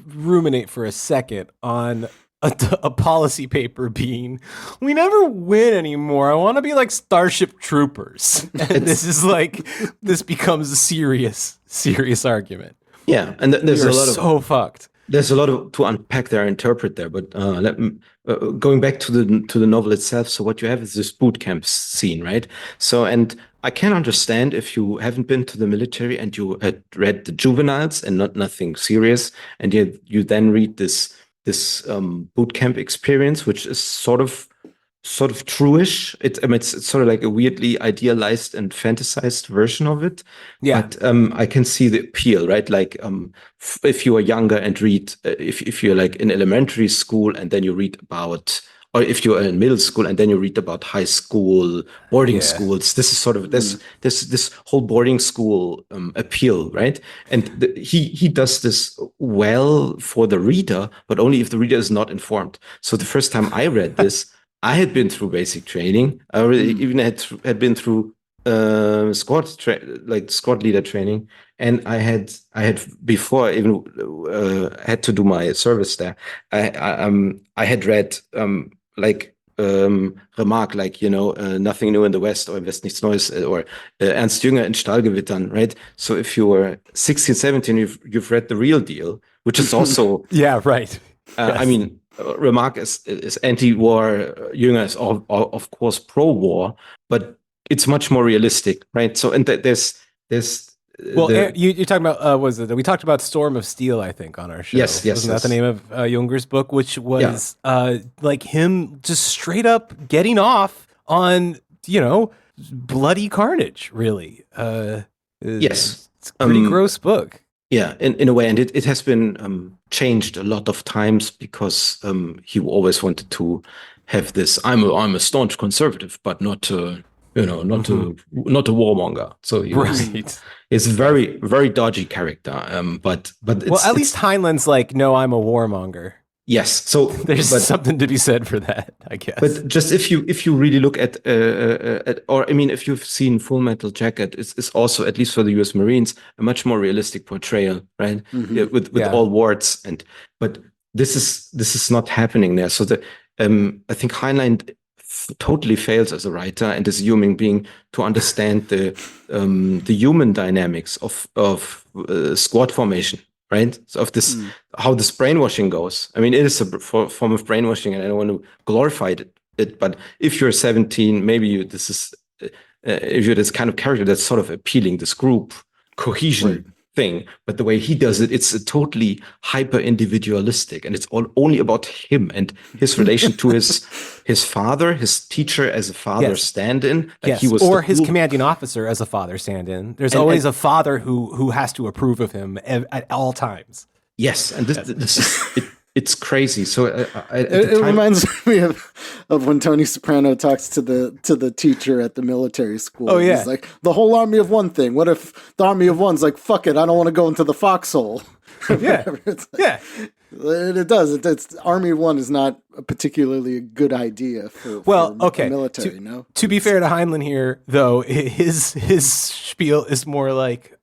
ruminate for a second on a policy paper being, we never win anymore. I want to be like Starship Troopers. And this becomes a serious argument. Yeah, and there's a lot of fucked. There's a lot to unpack there, interpret there. But going back to the novel itself, so what you have is this boot camp scene, right? So, and I can understand if you haven't been to the military and you had read the Juveniles and nothing serious, and you then read this boot camp experience, which is sort of true-ish. It's sort of like a weirdly idealized and fantasized version of it. Yeah. But I can see the appeal, right? Like if you are younger and read, if you're like in elementary school and then you read about, or if you're in middle school and then you read about high school, boarding schools, this is sort of this whole boarding school appeal, right? And he does this well for the reader, but only if the reader is not informed. So the first time I read this, I had been through basic training. I already even had been through squad leader training, and I had before I even had to do my service there. I had read Remark, like, Nothing New in the West, or Im West nichts Neues, or Ernst Jünger in Stahlgewittern, right? So if you were 16, 17, you've read the real deal, which is also right. I mean. Remark is anti-war, Jünger is of course pro-war, but it's much more realistic, right? So, and there's you're talking about we talked about Storm of Steel, I think, on our show. Yes. Wasn't that the name of Junger's book, which was like him just straight up getting off on bloody carnage, really. Yes, it's a pretty gross book. Yeah, in a way, and it has been changed a lot of times because he always wanted to have this. I'm a staunch conservative, but not a warmonger. So he's a very, very dodgy character. But at least Heinlein's like, no, I'm a warmonger. Yes, so there's something to be said for that, I guess. But just if you really look at or I mean, if you've seen Full Metal Jacket, it's also, at least for the U.S. Marines, a much more realistic portrayal, right? Mm-hmm. With all warts, but this is not happening there. So I think Heinlein totally fails as a writer and as a human being to understand the human dynamics of squad formation. Right? So of this, how this brainwashing goes. I mean, it is a form of brainwashing, and I don't want to glorify it it. But if you're 17, maybe if you're this kind of character that's sort of appealing, this group cohesion thing. But the way he does it, it's a totally hyper individualistic, and it's only about him and his relation to his father, his teacher as a father stand-in. Yes, or his commanding officer as a father stand-in. There's always a father who has to approve of him at all times. Yes, and this is it's crazy. So it reminds me of when Tony Soprano talks to the teacher at the military school. Oh yeah, he's like, the whole army of one thing. What if the army of one's like, fuck it, I don't want to go into the foxhole? Yeah, yeah. It does. It's army of one is not a particularly good idea for the military. To be fair to Heinlein here, though, his spiel is more like,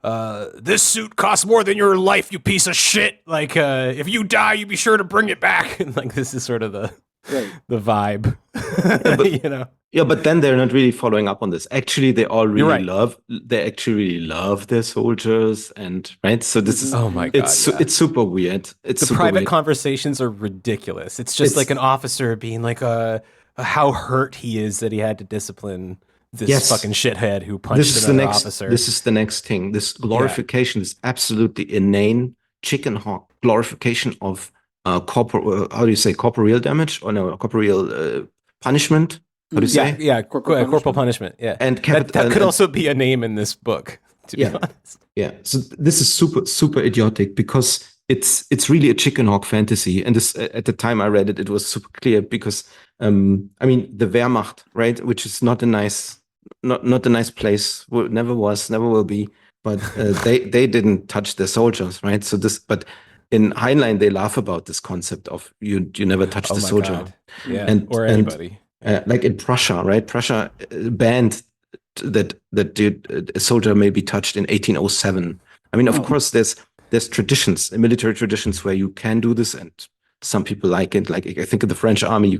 this suit costs more than your life, you piece of shit. Like, if you die, you be sure to bring it back. Like, this is sort of the vibe, Yeah, but then they're not really following up on this. Actually, they all really love their soldiers, and so this is it's super weird. It's the private conversations are ridiculous. It's just like an officer being like, how hurt he is that he had to discipline this fucking shithead who punched another officer. This is the next thing. This glorification is absolutely inane chicken hawk glorification of corporeal damage, or no, corporeal punishment. How do you say? Yeah, corporal punishment. Yeah, and that could also be a name in this book. To be honest. Yeah. So this is super idiotic because it's really a chicken hawk fantasy. And this at the time I read it, it was super clear because the Wehrmacht, right, which is not a nice place. Never was, never will be. But they didn't touch their soldiers, right? So but in Heinlein they laugh about this concept of you never touch the soldier. God. Yeah, or anybody. Like in Prussia, right? Prussia banned that a soldier may be touched in 1807. I mean, of course, there's traditions, military traditions, where you can do this, and some people like it. Like I think in the French army,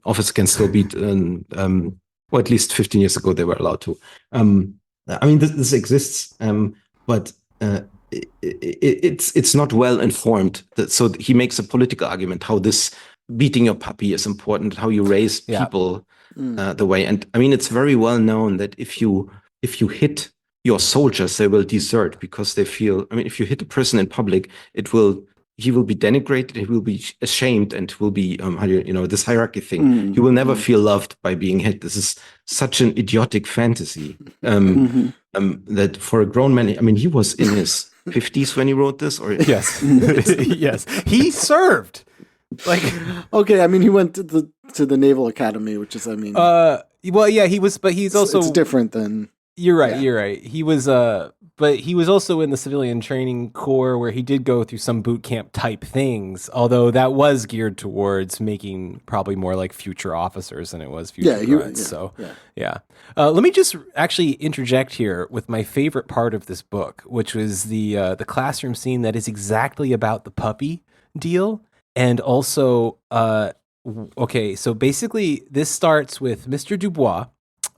officers can still beat. At least 15 years ago, they were allowed to. This exists, but it's not well informed. So he makes a political argument how this beating your puppy is important, how you raise people the way. And I mean, it's very well known that if you hit your soldiers, they will desert because they feel. I mean, if you hit a person in public, he will be denigrated, he will be ashamed, and will be this hierarchy thing. You will never feel loved by being hit. This is such an idiotic fantasy that for a grown man. I mean, he was in his 50s when he wrote this, or yes, yes, he served. Like, okay, I mean, he went to the Naval Academy, which is, he was, but he's also it's different than. You're right. He was, but he was also in the civilian training corps, where he did go through some boot camp type things. Although that was geared towards making probably more like future officers than it was future grunts. Let me just actually interject here with my favorite part of this book, which was the classroom scene that is exactly about the puppy deal. And also, so basically this starts with Mr. Dubois,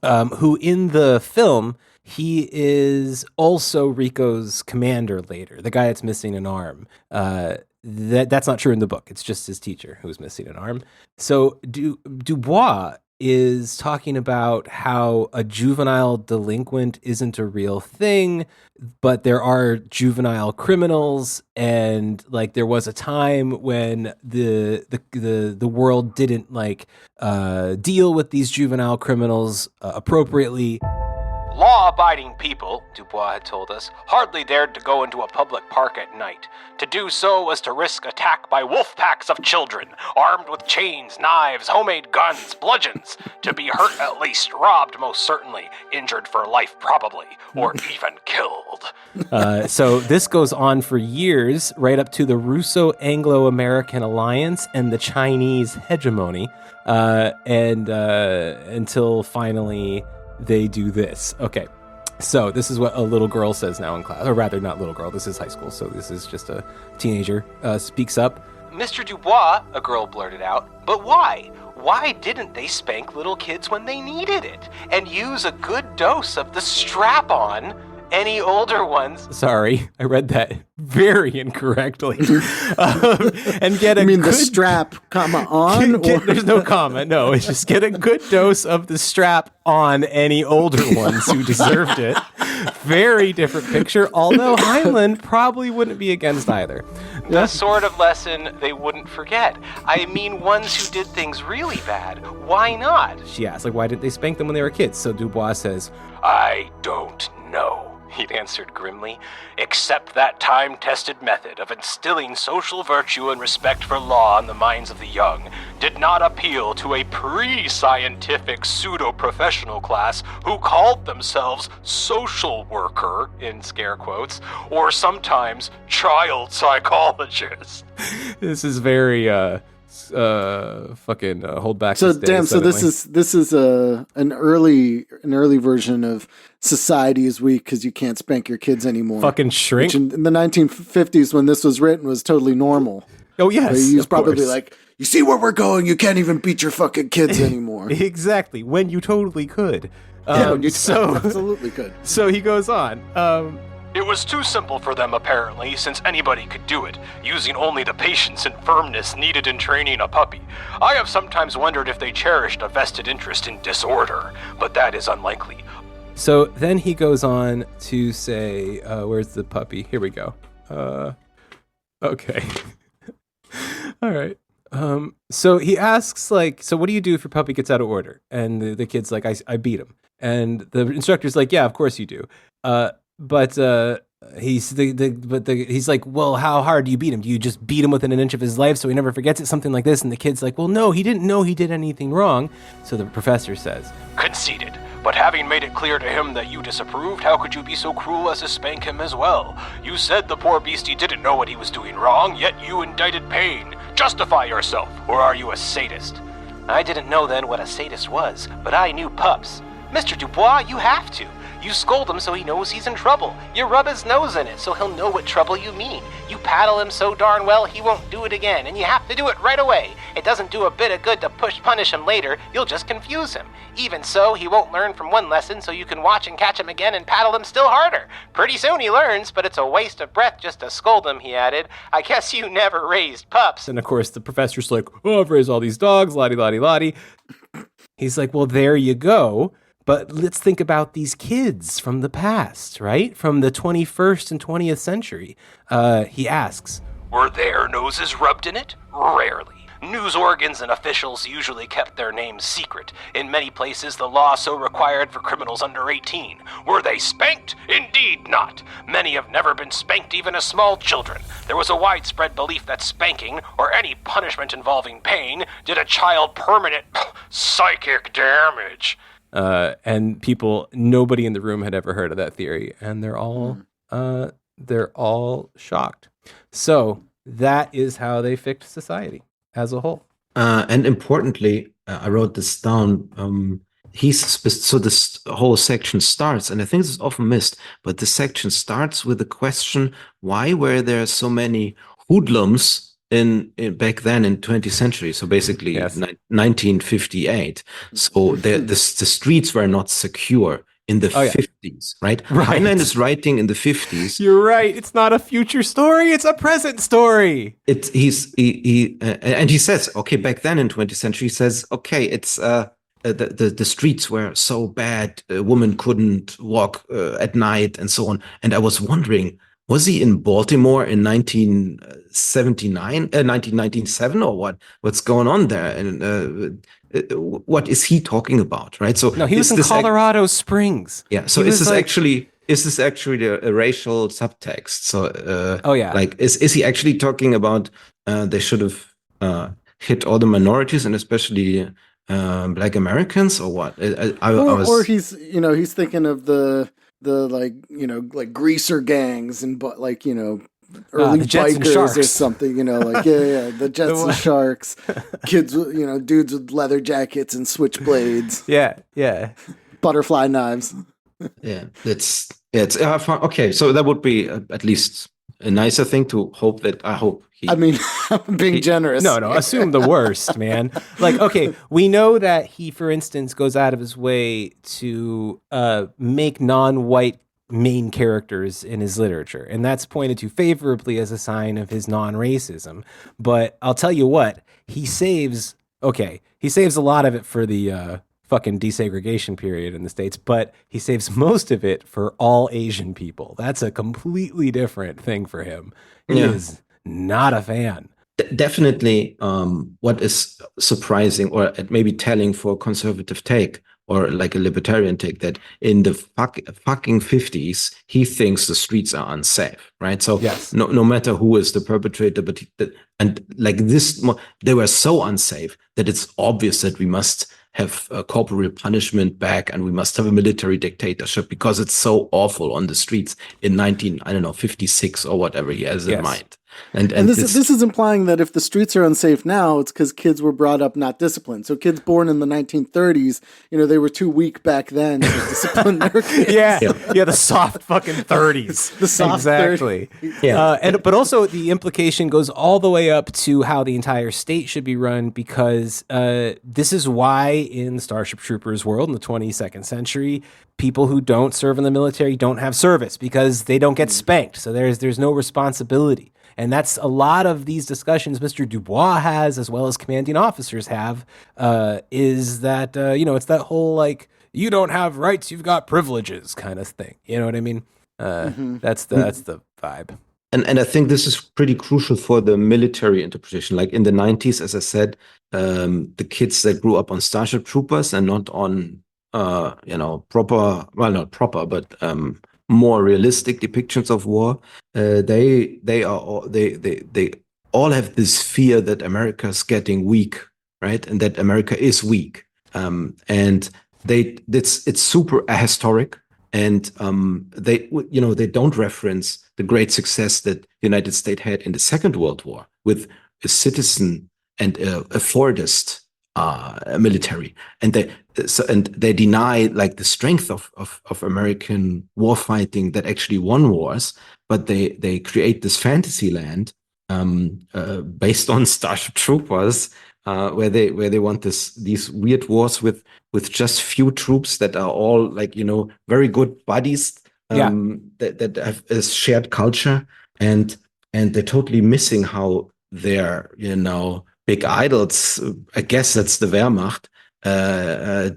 who in the film, he is also Rico's commander later, the guy that's missing an arm. That's not true in the book. It's just his teacher who's missing an arm. So Dubois is talking about how a juvenile delinquent isn't a real thing, but there are juvenile criminals, and like there was a time when the world didn't deal with these juvenile criminals appropriately. Law-abiding people, Dubois had told us, hardly dared to go into a public park at night. To do so was to risk attack by wolf packs of children, armed with chains, knives, homemade guns, bludgeons. To be hurt at least, robbed most certainly, injured for life probably, or even killed. So this goes on for years, right up to the Russo-Anglo-American alliance and the Chinese hegemony, and until finally they do this. Okay, so this is what a little girl says now in class, or rather not little girl, this is high school, so this is just a teenager, speaks up. Mr. Dubois, a girl blurted out, but why? Why didn't they spank little kids when they needed it, and use a good dose of the strap-on any older ones. Sorry, I read that very incorrectly. And get a You mean good, the strap, comma, on? there's no comma. No, it's just get a good dose of the strap on any older ones who deserved it. Very different picture, although Heinlein probably wouldn't be against either. The sort of lesson they wouldn't forget. I mean, ones who did things really bad. Why not? She asked, like, why didn't they spank them when they were kids? So Dubois says, I don't know. He'd answered grimly, except that time-tested method of instilling social virtue and respect for law in the minds of the young did not appeal to a pre-scientific pseudo-professional class who called themselves social worker, in scare quotes, or sometimes child psychologist. This is very, hold back. So this day, damn. So this is an early version of Society is Weak because you can't spank your kids anymore. Fucking shrink. Which in the 1950s, when this was written, was totally normal. Oh yes, he was probably like, "You see where we're going? You can't even beat your fucking kids anymore." Exactly. When you totally could. You absolutely could. So he goes on. It was too simple for them, apparently, since anybody could do it, using only the patience and firmness needed in training a puppy. I have sometimes wondered if they cherished a vested interest in disorder, but that is unlikely. So then he goes on to say, where's the puppy? Here we go. Okay. All right. So he asks, like, so what do you do if your puppy gets out of order? And the kid's like, I beat him. And the instructor's like, yeah, of course you do. But he's like, well, how hard do you beat him? Do you just beat him within an inch of his life so he never forgets it? Something like this. And the kid's like, well, no, he didn't know he did anything wrong. So the professor says, conceded. But having made it clear to him that you disapproved, how could you be so cruel as to spank him as well? You said the poor beastie didn't know what he was doing wrong, yet you indicted pain. Justify yourself, or are you a sadist? I didn't know then what a sadist was, but I knew pups. Mr. Dubois, you have to. You scold him so he knows he's in trouble. You rub his nose in it so he'll know what trouble you mean. You paddle him so darn well he won't do it again, and you have to do it right away. It doesn't do a bit of good to punish him later. You'll just confuse him. Even so, he won't learn from one lesson, so you can watch and catch him again and paddle him still harder. Pretty soon he learns, but it's a waste of breath just to scold him, he added. I guess you never raised pups. And of course the professor's like, oh, I've raised all these dogs, lottie. He's like, well, there you go. But let's think about these kids from the past, right? From the 21st and 20th century. He asks, were their noses rubbed in it? Rarely. News organs and officials usually kept their names secret. In many places, the law so required for criminals under 18. Were they spanked? Indeed not. Many have never been spanked even as small children. There was a widespread belief that spanking, or any punishment involving pain, did a child permanent psychic damage. And nobody in the room had ever heard of that theory, and they're all shocked. So that is how they fixed society as a whole. And importantly, I wrote this down. So this whole section starts, and I think this is often missed, but the section starts with the question: why were there so many hoodlums in back then in 20th century? So basically, yes. 1958. So the streets were not secure in the 50s, right? Heinlein is writing in the 50s. You're right. It's not a future story. It's a present story. And he says, okay, back then in 20th century, he says, okay, it's the streets were so bad, a woman couldn't walk at night and so on. And I was wondering, was he in Baltimore in 1997 or what? What's going on there? And what is he talking about, right? So no, he was in Colorado Springs. Yeah. So is this actually a racial subtext? So like is he actually talking about they should have hit all the minorities and especially Black Americans or what? Or he's thinking of the like greaser gangs and early bikers or something, the Jets and Sharks, kids, dudes with leather jackets and switchblades. Yeah. Butterfly knives. Yeah, it's okay. So that would be at least a nicer thing to hope that I'm being generous. No, assume the worst, man. Like, okay, we know that he, for instance, goes out of his way to make non-white main characters in his literature, and that's pointed to favorably as a sign of his non-racism. But I'll tell you what, he saves a lot of it for the fucking desegregation period in the States, but he saves most of it for all Asian people. That's a completely different thing for him. He is not a fan. Definitely, what is surprising or maybe telling for a conservative take or like a libertarian take, that in the fucking 50s, he thinks the streets are unsafe, right? So no matter who is the perpetrator, but they were so unsafe that it's obvious that we must have corporal punishment back and we must have a military dictatorship because it's so awful on the streets in 56 or whatever he has in mind. And this is implying that if the streets are unsafe now, it's because kids were brought up not disciplined. So kids born in the 1930s, they were too weak back then to discipline their kids. The soft fucking 30s. The soft exactly. 30s. Yeah. But also the implication goes all the way up to how the entire state should be run, because this is why in Starship Troopers world in the 22nd century, people who don't serve in the military don't have service because they don't get spanked. So there's no responsibility. And that's a lot of these discussions Mr. Dubois has, as well as commanding officers have, is that, it's that whole, like, you don't have rights, you've got privileges kind of thing. You know what I mean? That's the vibe. And I think this is pretty crucial for the military interpretation. Like in the 90s, as I said, the kids that grew up on Starship Troopers and not on, not proper, but more realistic depictions of war, they all have this fear that America's getting weak, right? And that America is weak. And it's super ahistoric. And they don't reference the great success that the United States had in the Second World War with a citizen and a Fordist military, and they deny like the strength of American war fighting that actually won wars, but they create this fantasy land based on Starship Troopers, where they want these weird wars with just few troops that are all like very good buddies that have a shared culture, and they're totally missing how their big idols, I guess that's the Wehrmacht,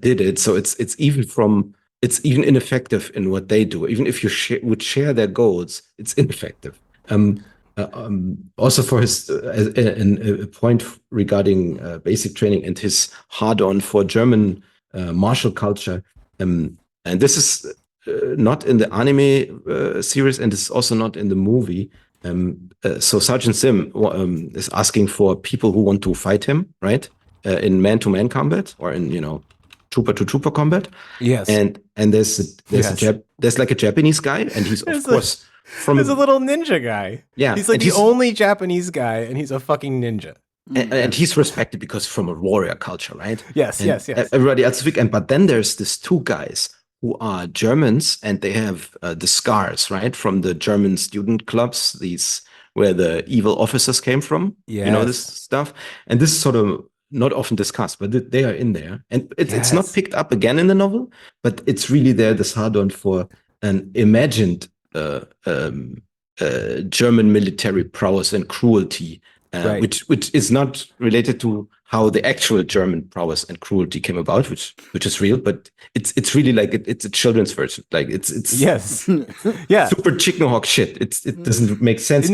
did it. So it's even ineffective in what they do. Even if you would share their goals, it's ineffective. Also for his a point regarding basic training and his hard-on for German martial culture, and this is not in the anime series, and it's also not in the movie. So Sergeant Sim is asking for people who want to fight him, right? In man-to-man combat or in trooper-to-trooper combat. Yes. And there's like a Japanese guy, and he's of course there's a little ninja guy. Yeah, he's like the only Japanese guy, and he's a fucking ninja. And he's respected because from a warrior culture, right? Yes. Everybody else is weak, but then there's these two guys who are Germans, and they have the scars, right, from the German student clubs, these where the evil officers came from. Yes. This stuff. And this is sort of not often discussed, but they are in there. And it's not picked up again in the novel, but it's really there, this hard-on for an imagined German military prowess and cruelty, which is not related to how the actual German prowess and cruelty came about, which is real, but it's really like it's a children's version. Like it's super chicken hawk shit. It doesn't make sense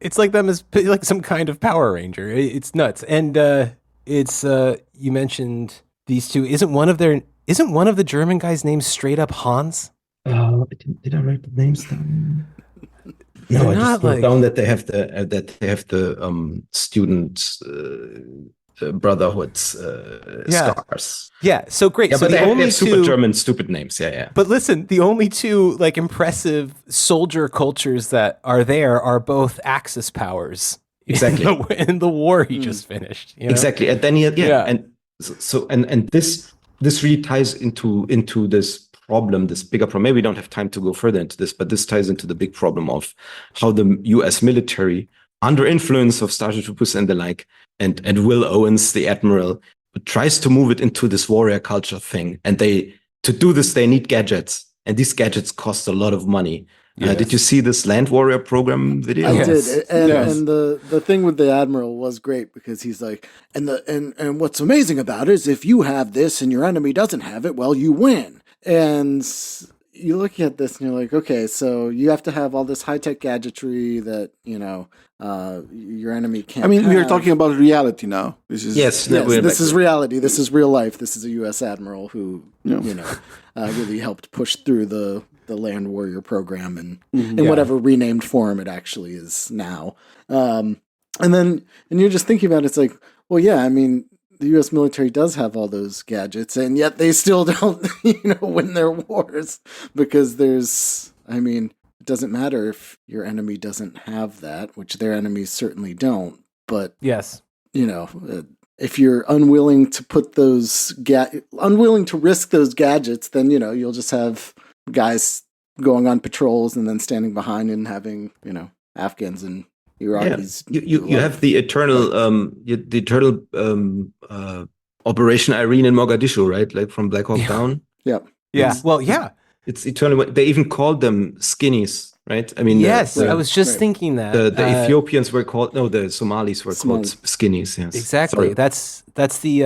It's like them as like some kind of Power Ranger. It's nuts. And it's you mentioned these two. Isn't one of the German guys named straight up Hans? Did I write the names down? No, I just wrote down that they have the student brotherhood's scars. Yeah, so great. Yeah, so but the they only have super German stupid names. Yeah. But listen, the only two like impressive soldier cultures that are there are both Axis powers. Exactly. In the war he just finished. Exactly, and then and this really ties into this problem, this bigger problem. Maybe we don't have time to go further into this, but this ties into the big problem of how the U.S. military, under influence of Starship Troopers and the like, and Will Owens, the admiral, tries to move it into this warrior culture thing. And to do this, they need gadgets. and these gadgets cost a lot of money. Yes. Did you see this Land Warrior program video? I Yes. did, and Yes. and the thing with the Admiral was great because he's like, and what's amazing about it is if you have this and your enemy doesn't have it, well, you win. And you look at this and you're like, okay, so you have to have all this high tech gadgetry that your enemy can't. I mean, we are have. talking about reality now. This is Yes, This is reality. This is real life. This is a U.S. Admiral who, really helped push through the Land Warrior program and in whatever renamed form it actually is now. And you're just thinking about it, it's like, well, yeah, I mean, the U.S. military does have all those gadgets, and yet they still don't, win their wars because it doesn't matter if your enemy doesn't have that, which their enemies certainly don't. But Yes. If you're unwilling to put unwilling to risk those gadgets, then you'll just have guys going on patrols and then standing behind and having Afghans and Iraqis. You have the eternal Operation Irene in Mogadishu, right? Like from Black Hawk Down. Yeah. Yeah. Well, yeah. It's eternal. They even called them skinnies, right? I mean, Yes, I was just thinking that the Ethiopians were called the Somalis were called skinnies. Yes, exactly. Sorry.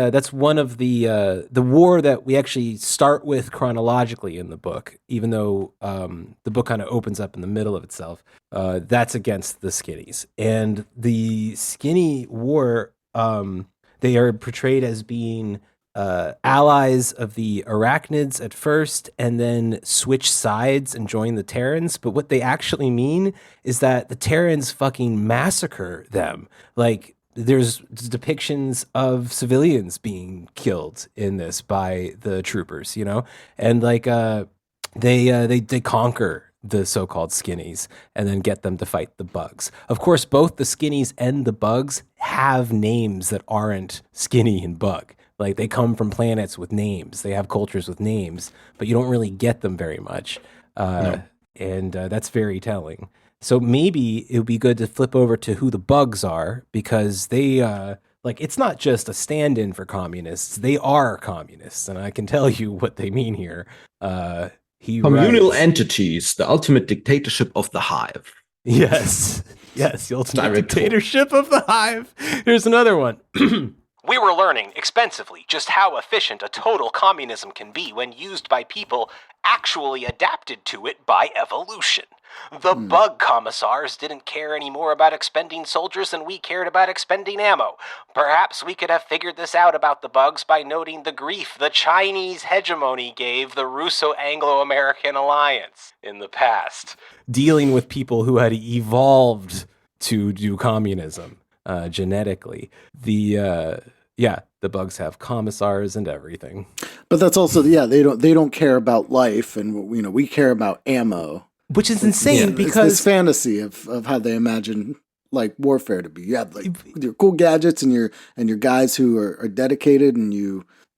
That's one of the war that we actually start with chronologically in the book, even though the book kind of opens up in the middle of itself. That's against the skinnies, and the skinny war. They are portrayed as being allies of the arachnids at first and then switch sides and join the Terrans. But what they actually mean is that the Terrans fucking massacre them. Like, there's depictions of civilians being killed in this by the troopers, and like they conquer the so-called skinnies and then get them to fight the bugs. Of course, both the skinnies and the bugs have names that aren't skinny and bug. Like, they come from planets with names. They have cultures with names, but you don't really get them very much. And that's very telling. So maybe it would be good to flip over to who the bugs are, because they, it's not just a stand-in for communists. They are communists, and I can tell you what they mean here. Communal entities, the ultimate dictatorship of the hive. Yes, the ultimate dictatorship of the hive. Here's another one. We were learning expensively just how efficient a total communism can be when used by people actually adapted to it by evolution. The bug commissars didn't care any more about expending soldiers than we cared about expending ammo. Perhaps we could have figured this out about the bugs by noting the grief the Chinese hegemony gave the Russo-Anglo-American alliance in the past. Dealing with people who had evolved to do communism genetically. The bugs have commissars and everything. But that's also they don't care about life, and we care about ammo. Which is insane because it's this fantasy of how they imagine like warfare to be. You have like your cool gadgets and your guys who are dedicated, and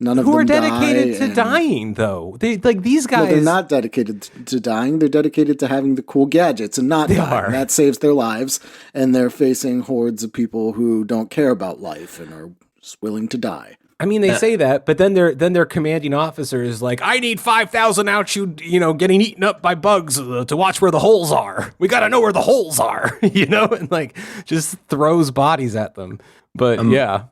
none of them who are dedicated die to dying though. They like these guys. No, they're not dedicated to dying. They're dedicated to having the cool gadgets and not dying. That saves their lives, and they're facing hordes of people who don't care about life and are just willing to die. I mean, they say that, but then their commanding officer is like, I need 5,000 out getting eaten up by bugs to watch where the holes are. We got to know where the holes are, and like just throws bodies at them. But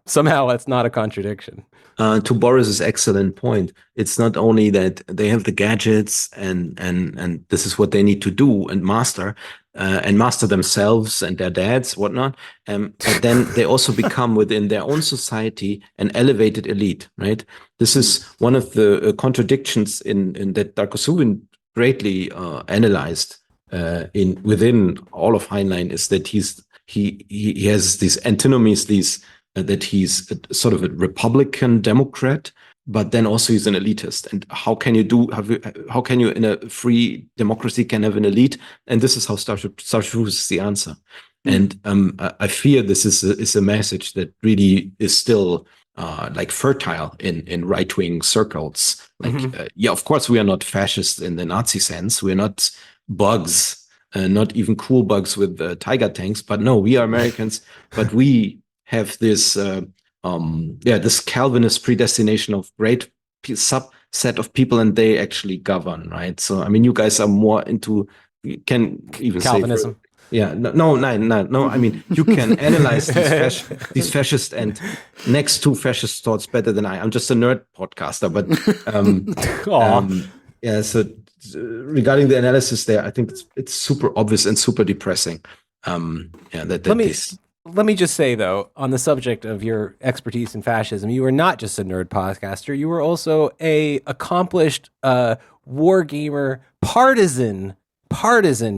somehow that's not a contradiction. To Boris's excellent point, it's not only that they have the gadgets and this is what they need to do and master themselves and their dads, whatnot. But then they also become within their own society an elevated elite, right? This is one of the contradictions in that Darkosurin greatly analyzed within all of Heinlein, is that he has these antinomies, that he's sort of a Republican Democrat, but then also he's an elitist. And how can you in a free democracy can have an elite? And this is how Starship Troopers is the answer. And I fear this is a message that really is still like fertile in right-wing circles. Like, of course we are not fascists in the Nazi sense. We're not bugs, not even cool bugs with tiger tanks. But no, we are Americans. But we have this this Calvinist predestination of great set of people and they actually govern, right? So, I mean, you guys are more into, you can even Calvinism. No. I mean, you can analyze these fascist and next to fascist thoughts better than I. I'm just a nerd podcaster, but yeah. So regarding the analysis there, I think it's super obvious and super depressing. Let me just say, though, on the subject of your expertise in fascism, you are not just a nerd podcaster. You are also a accomplished war gamer, partisan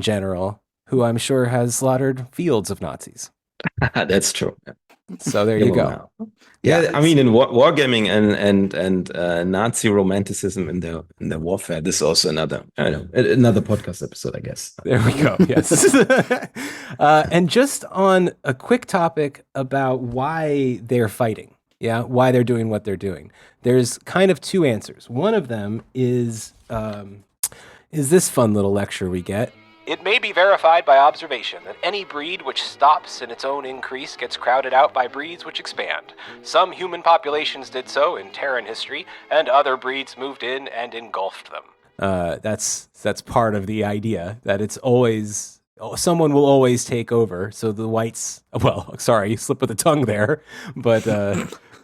general who I'm sure has slaughtered fields of Nazis. That's true. Yeah. So there you go. Yeah, I mean, in wargaming and Nazi romanticism in the warfare, this is also another podcast episode, I guess. There we go. Yes. And just on a quick topic about why they're fighting, why they're doing what they're doing. There's kind of two answers. One of them is this fun little lecture we get. It may be verified by observation that any breed which stops in its own increase gets crowded out by breeds which expand. Some human populations did so in Terran history, and other breeds moved in and engulfed them. That's part of the idea, that it's always, someone will always take over. So the whites, slip of the tongue there, but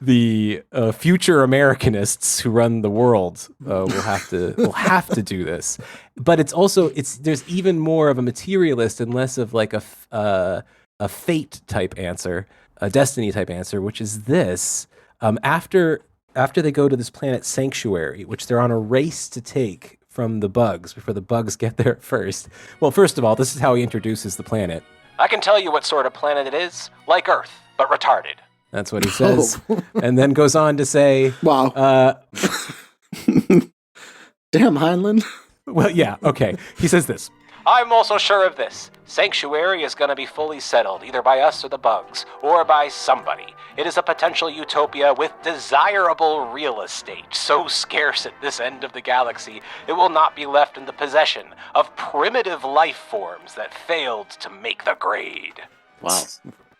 the future Americanists who run the world will have to do this. But there's even more of a materialist and less of like a fate type answer, a destiny type answer, which is this. After they go to this planet Sanctuary, which they're on a race to take from the bugs before the bugs get there first. Well, first of all, this is how he introduces the planet. I can tell you what sort of planet it is. Like Earth, but retarded. That's what he says. And then goes on to say... Wow. Damn, Heinlein. Well, yeah, okay. He says this. I'm also sure of this. Sanctuary is going to be fully settled, either by us or the bugs, or by somebody. It is a potential utopia with desirable real estate, so scarce at this end of the galaxy, it will not be left in the possession of primitive life forms that failed to make the grade. Wow.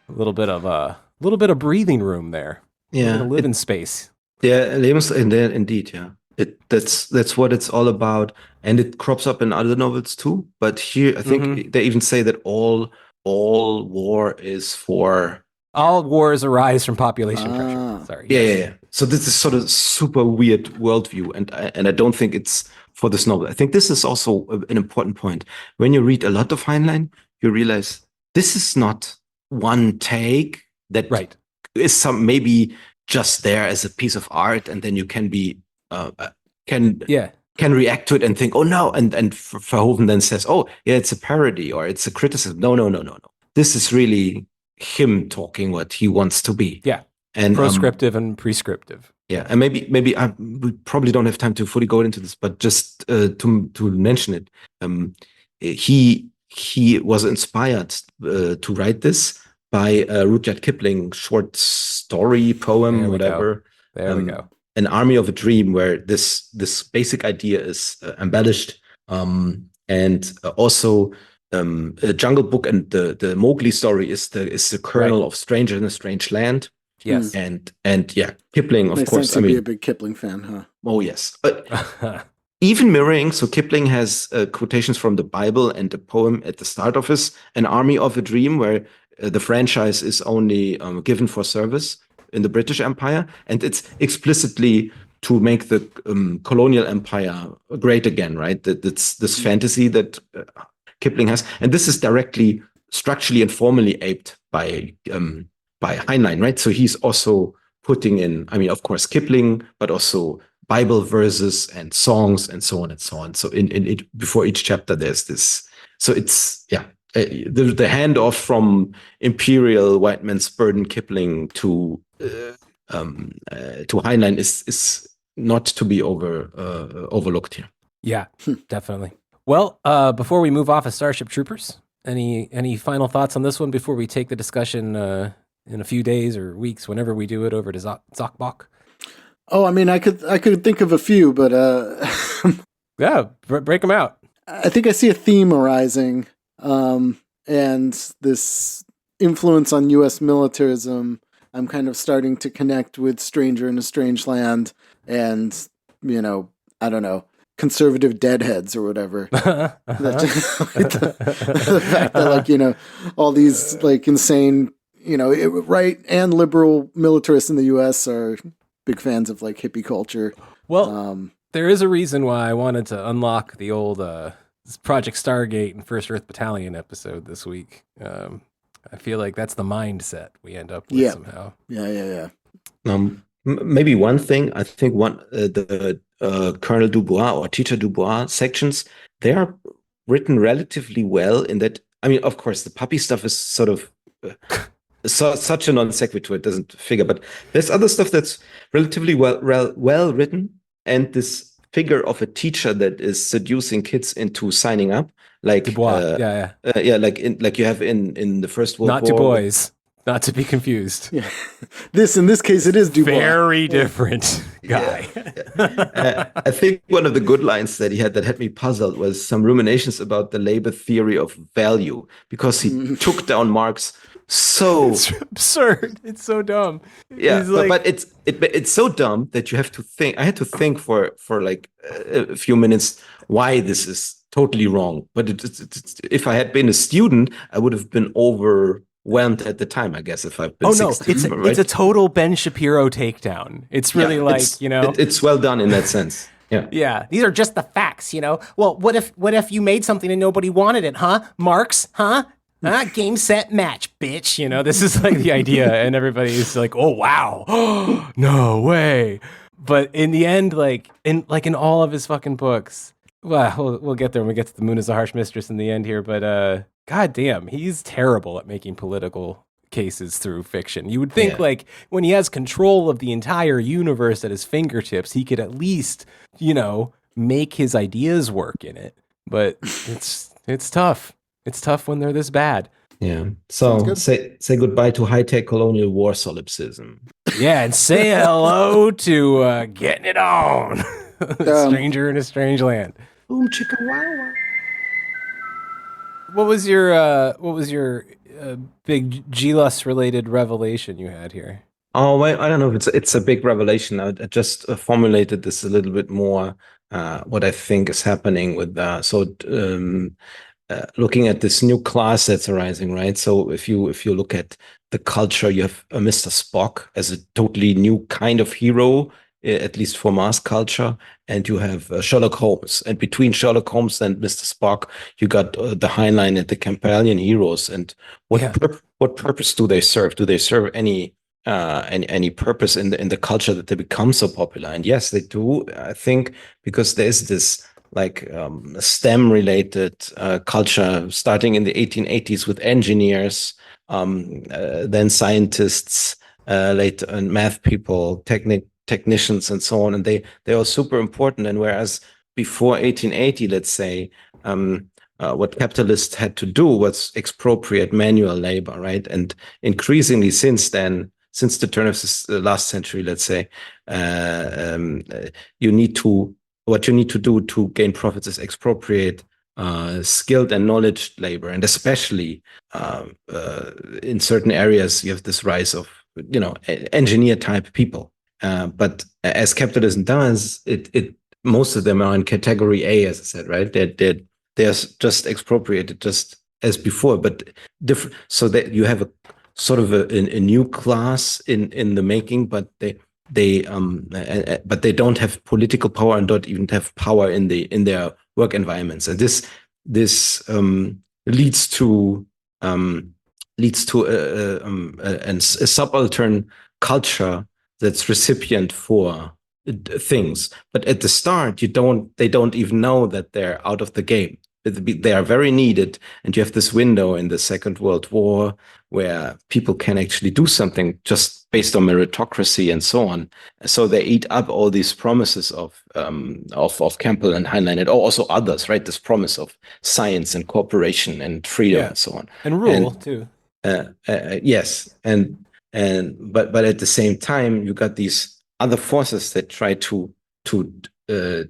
A little bit of breathing room there. Yeah. Living space. Yeah, indeed, yeah. That's what it's all about, and it crops up in other novels too. But here, I think they even say that all wars arise from population pressure. Sorry. Yeah. So this is sort of super weird worldview, and I don't think it's for this novel. I think this is also an important point. When you read a lot of Heinlein, you realize this is not one take that is some maybe just there as a piece of art, and then you can be can react to it and think, oh no, and Verhoeven then says, oh yeah, it's a parody or it's a criticism. No. This is really him talking what he wants to be. Yeah, and proscriptive and prescriptive. Yeah, and maybe we probably don't have time to fully go into this, but just to mention it, he was inspired to write this by Rudyard Kipling short story poem, whatever. There we go. An Army of a Dream, where this basic idea is embellished, and also a Jungle Book and the Mowgli story is the kernel of Stranger in a Strange Land. Yes, and yeah, Kipling, of course. Be a big Kipling fan, huh? Oh yes, even mirroring. So Kipling has quotations from the Bible and a poem at the start of his An Army of a Dream, where the franchise is only given for service in the British Empire, and it's explicitly to make the colonial empire great again, right? That's this fantasy that Kipling has, and this is directly, structurally and formally aped by Heinlein, right? So he's also putting in, I mean, of course, Kipling, but also Bible verses and songs and so on and so on. So in before each chapter, there's this. So it's the handoff from imperial white man's burden Kipling to Heinlein is not to be overlooked here. Yeah, definitely. Well, before we move off of Starship Troopers, any final thoughts on this one before we take the discussion in a few days or weeks, whenever we do it, over to zock-bock? Oh, I mean, I could think of a few, but yeah, break them out. I think I see a theme arising, and this influence on U.S. militarism. I'm kind of starting to connect with Stranger in a Strange Land, and I don't know, conservative deadheads or whatever. The fact that, like, you know, all these like insane, you know, right and liberal militarists in the U.S. are big fans of like hippie culture. Well, there is a reason why I wanted to unlock the old Project Stargate and First Earth Battalion episode this week. I feel like that's the mindset we end up with somehow. Yeah. Maybe one thing, I think the Colonel Dubois or Teacher Dubois sections, they are written relatively well in that. I mean, of course, the puppy stuff is sort of such a non sequitur, it doesn't figure, but there's other stuff that's relatively well written, and this figure of a teacher that is seducing kids into signing up, like Dubois, like you have in the First World War. Not Dubois, not to be confused. Yeah. In this case, it is Dubois. Very different guy. I think one of the good lines that he had that had me puzzled was some ruminations about the labor theory of value, because he took down Marx. It's absurd. It's so dumb. Yeah, but it's so dumb that you have to think. I had to think for like a few minutes why this is totally wrong. But if I had been a student, I would have been overwhelmed at the time, I guess. If I've been 16, right? It's a total Ben Shapiro takedown. It's really it's well done in that sense. Yeah. Yeah. These are just the facts, you know. Well, what if you made something and nobody wanted it, huh? Marx, huh? Game, set, match, bitch. You know, this is like the idea, and everybody's like, "Oh wow, no way!" But in the end, like in all of his fucking books, well, we'll get there when we get to The Moon is a Harsh Mistress in the end here. But goddamn, he's terrible at making political cases through fiction. You would think like when he has control of the entire universe at his fingertips, he could at least, you know, make his ideas work in it. But it's tough. It's tough when they're this bad. Yeah. So say goodbye to high-tech colonial war solipsism. Yeah, and say hello to getting it on. Stranger in a strange land. Boom chicka wow. What was your big G-Lus related revelation you had here? Oh, well, I don't know if it's a big revelation. I just formulated this a little bit more. What I think is happening with looking at this new class that's arising, right? So if you look at the culture, you have Mr. Spock as a totally new kind of hero, at least for mass culture, and you have Sherlock Holmes. And between Sherlock Holmes and Mr. Spock, you got the Heinlein and the Campbellian heroes. And what purpose do they serve? Do they serve any purpose in the culture that they become so popular? And yes, they do. I think because there's this like STEM related culture starting in the 1880s with engineers, then scientists, later and math people, technicians and so on, and they are super important. And whereas before 1880, let's say, what capitalists had to do was expropriate manual labor, right? And increasingly since then, since the turn of the last century, let's say, what you need to do to gain profits is expropriate skilled and knowledge labor, and especially in certain areas, you have this rise of engineer type people. But as capitalism does, it most of them are in category A, as I said, right? They're just expropriated just as before, but different. So that you have a sort of a new class in the making, but they don't have political power and don't even have power in their work environments. And this leads to a subaltern culture that's recipient for things. But at the start, they don't even know that they're out of the game. They are very needed, and you have this window in the Second World War where people can actually do something just based on meritocracy and so on. So they eat up all these promises of Campbell and Heinlein and also others, right? This promise of science and cooperation and freedom and so on, and rule too. Yes, but at the same time, you got these other forces that try to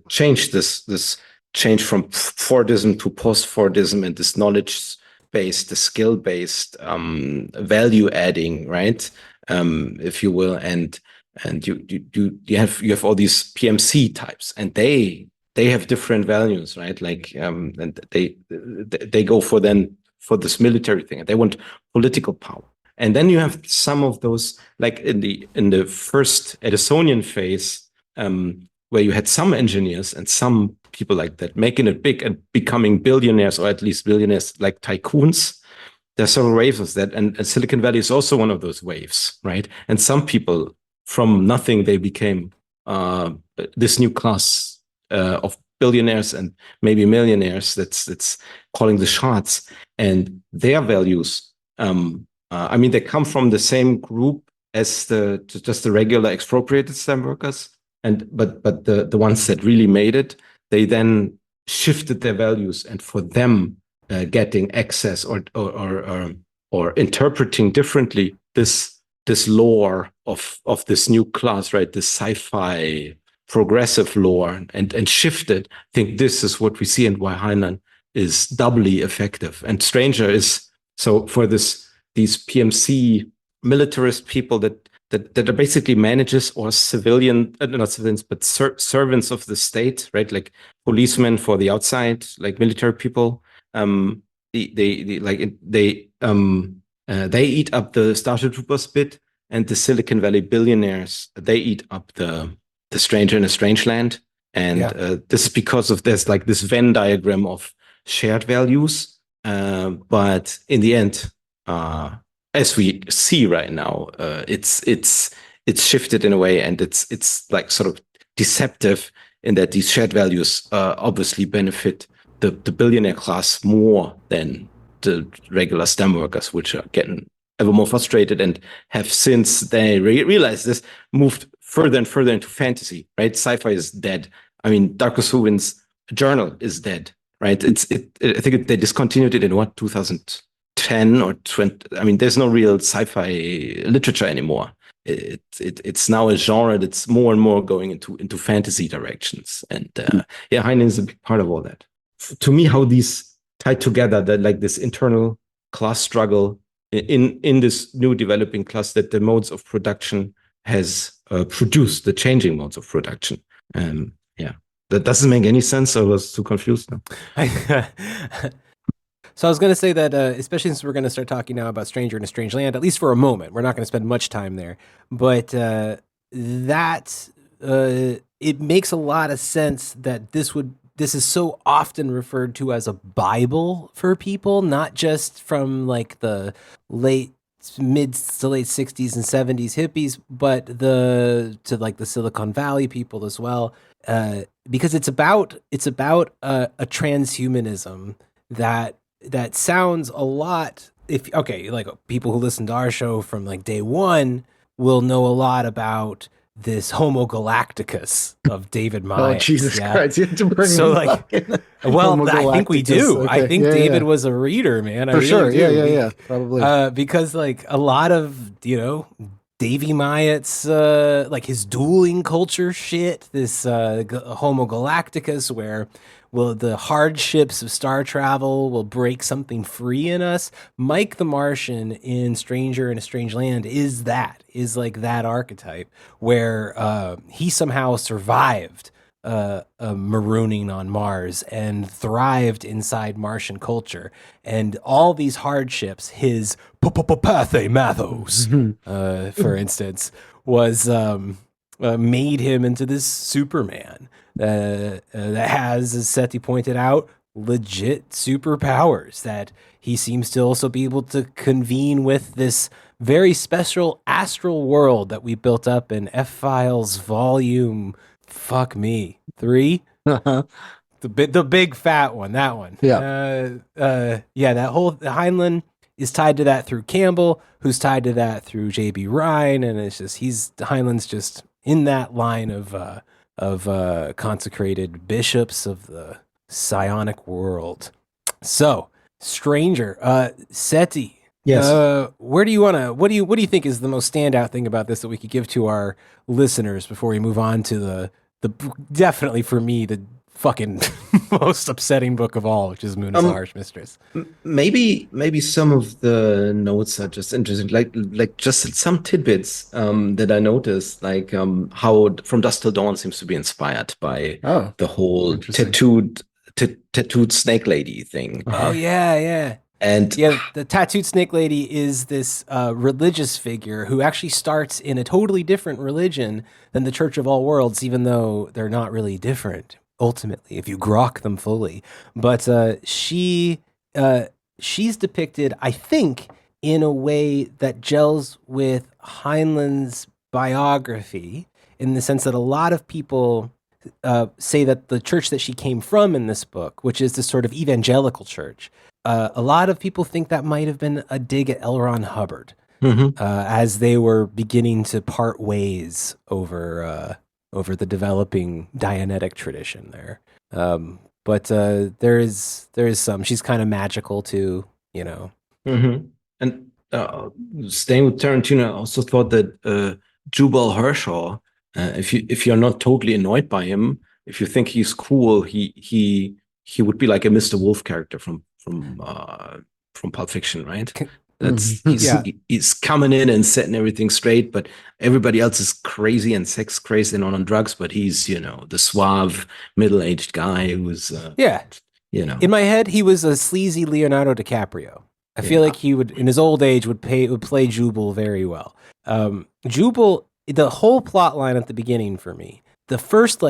change this. Change from Fordism to post-Fordism and this knowledge-based, the skill-based, value-adding, right? If you will, and and you have all these PMC types, and they have different values, right? Like and they go for this military thing, and they want political power. And then you have some of those, like in the first Edisonian phase, where you had some engineers and some people like that making it big and becoming billionaires, or at least billionaires, like tycoons. There are several waves of that, and Silicon Valley is also one of those waves, right? And some people, from nothing, they became this new class of billionaires and maybe millionaires that's calling the shots, and their values. I mean, they come from the same group as just the regular expropriated STEM workers, but the ones that really made it, they then shifted their values, and for them, getting access or interpreting differently this lore of this new class, right? This sci-fi progressive lore, and shifted. I think this is what we see, and why Heinlein is doubly effective. And Stranger is so for these PMC militarist people that are basically managers or civilian, not civilians, but servants of the state, right? Like policemen for the outside, like military people. They eat up the Starship Troopers bit, and the Silicon Valley billionaires, they eat up the Stranger in a Strange Land. And this is because of there's like this Venn diagram of shared values. But in the end, as we see right now, it's shifted in a way, and it's like sort of deceptive in that these shared values obviously benefit the billionaire class more than the regular STEM workers, which are getting ever more frustrated and have, since they realized this, moved further and further into fantasy, right? Sci-fi is dead. I mean, Darko Suvin's journal is dead, right? I think they discontinued it in 2010 or 20. I mean, there's no real sci-fi literature anymore. It's now a genre that's more and more going into fantasy directions. And Heinlein is a big part of all that. To me, how these tie together, that like this internal class struggle in this new developing class, that the modes of production has produced the changing modes of production. That doesn't make any sense. I was too confused now. So I was going to say that, especially since we're going to start talking now about Stranger in a Strange Land, at least for a moment, we're not going to spend much time there, but it makes a lot of sense that this is so often referred to as a Bible for people, not just from like the mid to late 60s and 70s hippies, but to like the Silicon Valley people as well, because it's about a transhumanism that sounds a lot. Like people who listen to our show from like day one will know a lot about this Homo Galacticus of David Myers. Oh, Jesus Christ. You have to bring so like, well, I think we do. Okay. I think David was a reader, man. For sure. Yeah. Probably. Because like a lot of, Davy Myatt's, like his dueling culture shit, this Homo Galacticus, where the hardships of star travel will break something free in us. Mike the Martian in Stranger in a Strange Land is like that archetype, where he somehow survived marooning on Mars and thrived inside Martian culture. And all these hardships, his pathe-mathos, for instance, was made him into this Superman that has, as Setti pointed out, legit superpowers, that he seems to also be able to convene with this very special astral world that we built up in F-Files volume, 3. The big fat one, that one. That whole Heinlein is tied to that through Campbell, who's tied to that through J.B. Ryan, and it's just Heinlein's just in that line of consecrated bishops of the psionic world. So, Stranger, Setti. Yes. What do you think is the most standout thing about this that we could give to our listeners before we move on to the definitely for me the fucking most upsetting book of all, which is Moon is a Harsh Mistress. Maybe some of the notes are just interesting, like just some tidbits that I noticed, like how From Dusk Till Dawn seems to be inspired by the whole tattooed snake lady thing. Oh yeah. And the tattooed snake lady is this religious figure who actually starts in a totally different religion than the Church of All Worlds, even though they're not really different ultimately if you grok them fully. But she's depicted, I think, in a way that gels with Heinlein's biography, in the sense that a lot of people say that the church that she came from in this book, which is this sort of evangelical church, a lot of people think that might have been a dig at L. Ron Hubbard, as they were beginning to part ways over the developing Dianetic tradition there. But there is some. She's kind of magical too, you know. And staying with Tarantino, I also thought that Jubal Hershaw, if you're not totally annoyed by him, if you think he's cool, he would be like a Mr. Wolf character from Pulp Fiction, right? He's coming in and setting everything straight, but everybody else is crazy and sex crazy and on drugs, but he's, the suave middle-aged guy who's in my head he was a sleazy Leonardo DiCaprio. I feel like he would, in his old age, would play Jubal very well. Jubal, the whole plot line at the beginning for me, the first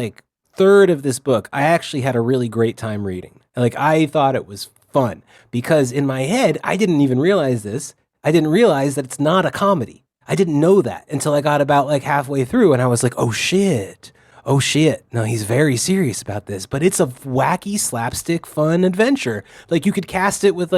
third of this book, I actually had a really great time reading. I thought it was fun because in my head, I didn't even realize this. I didn't realize that it's not a comedy. I didn't know that until I got about halfway through and I was like, oh shit. No, he's very serious about this, but it's a wacky slapstick fun adventure. You could cast it with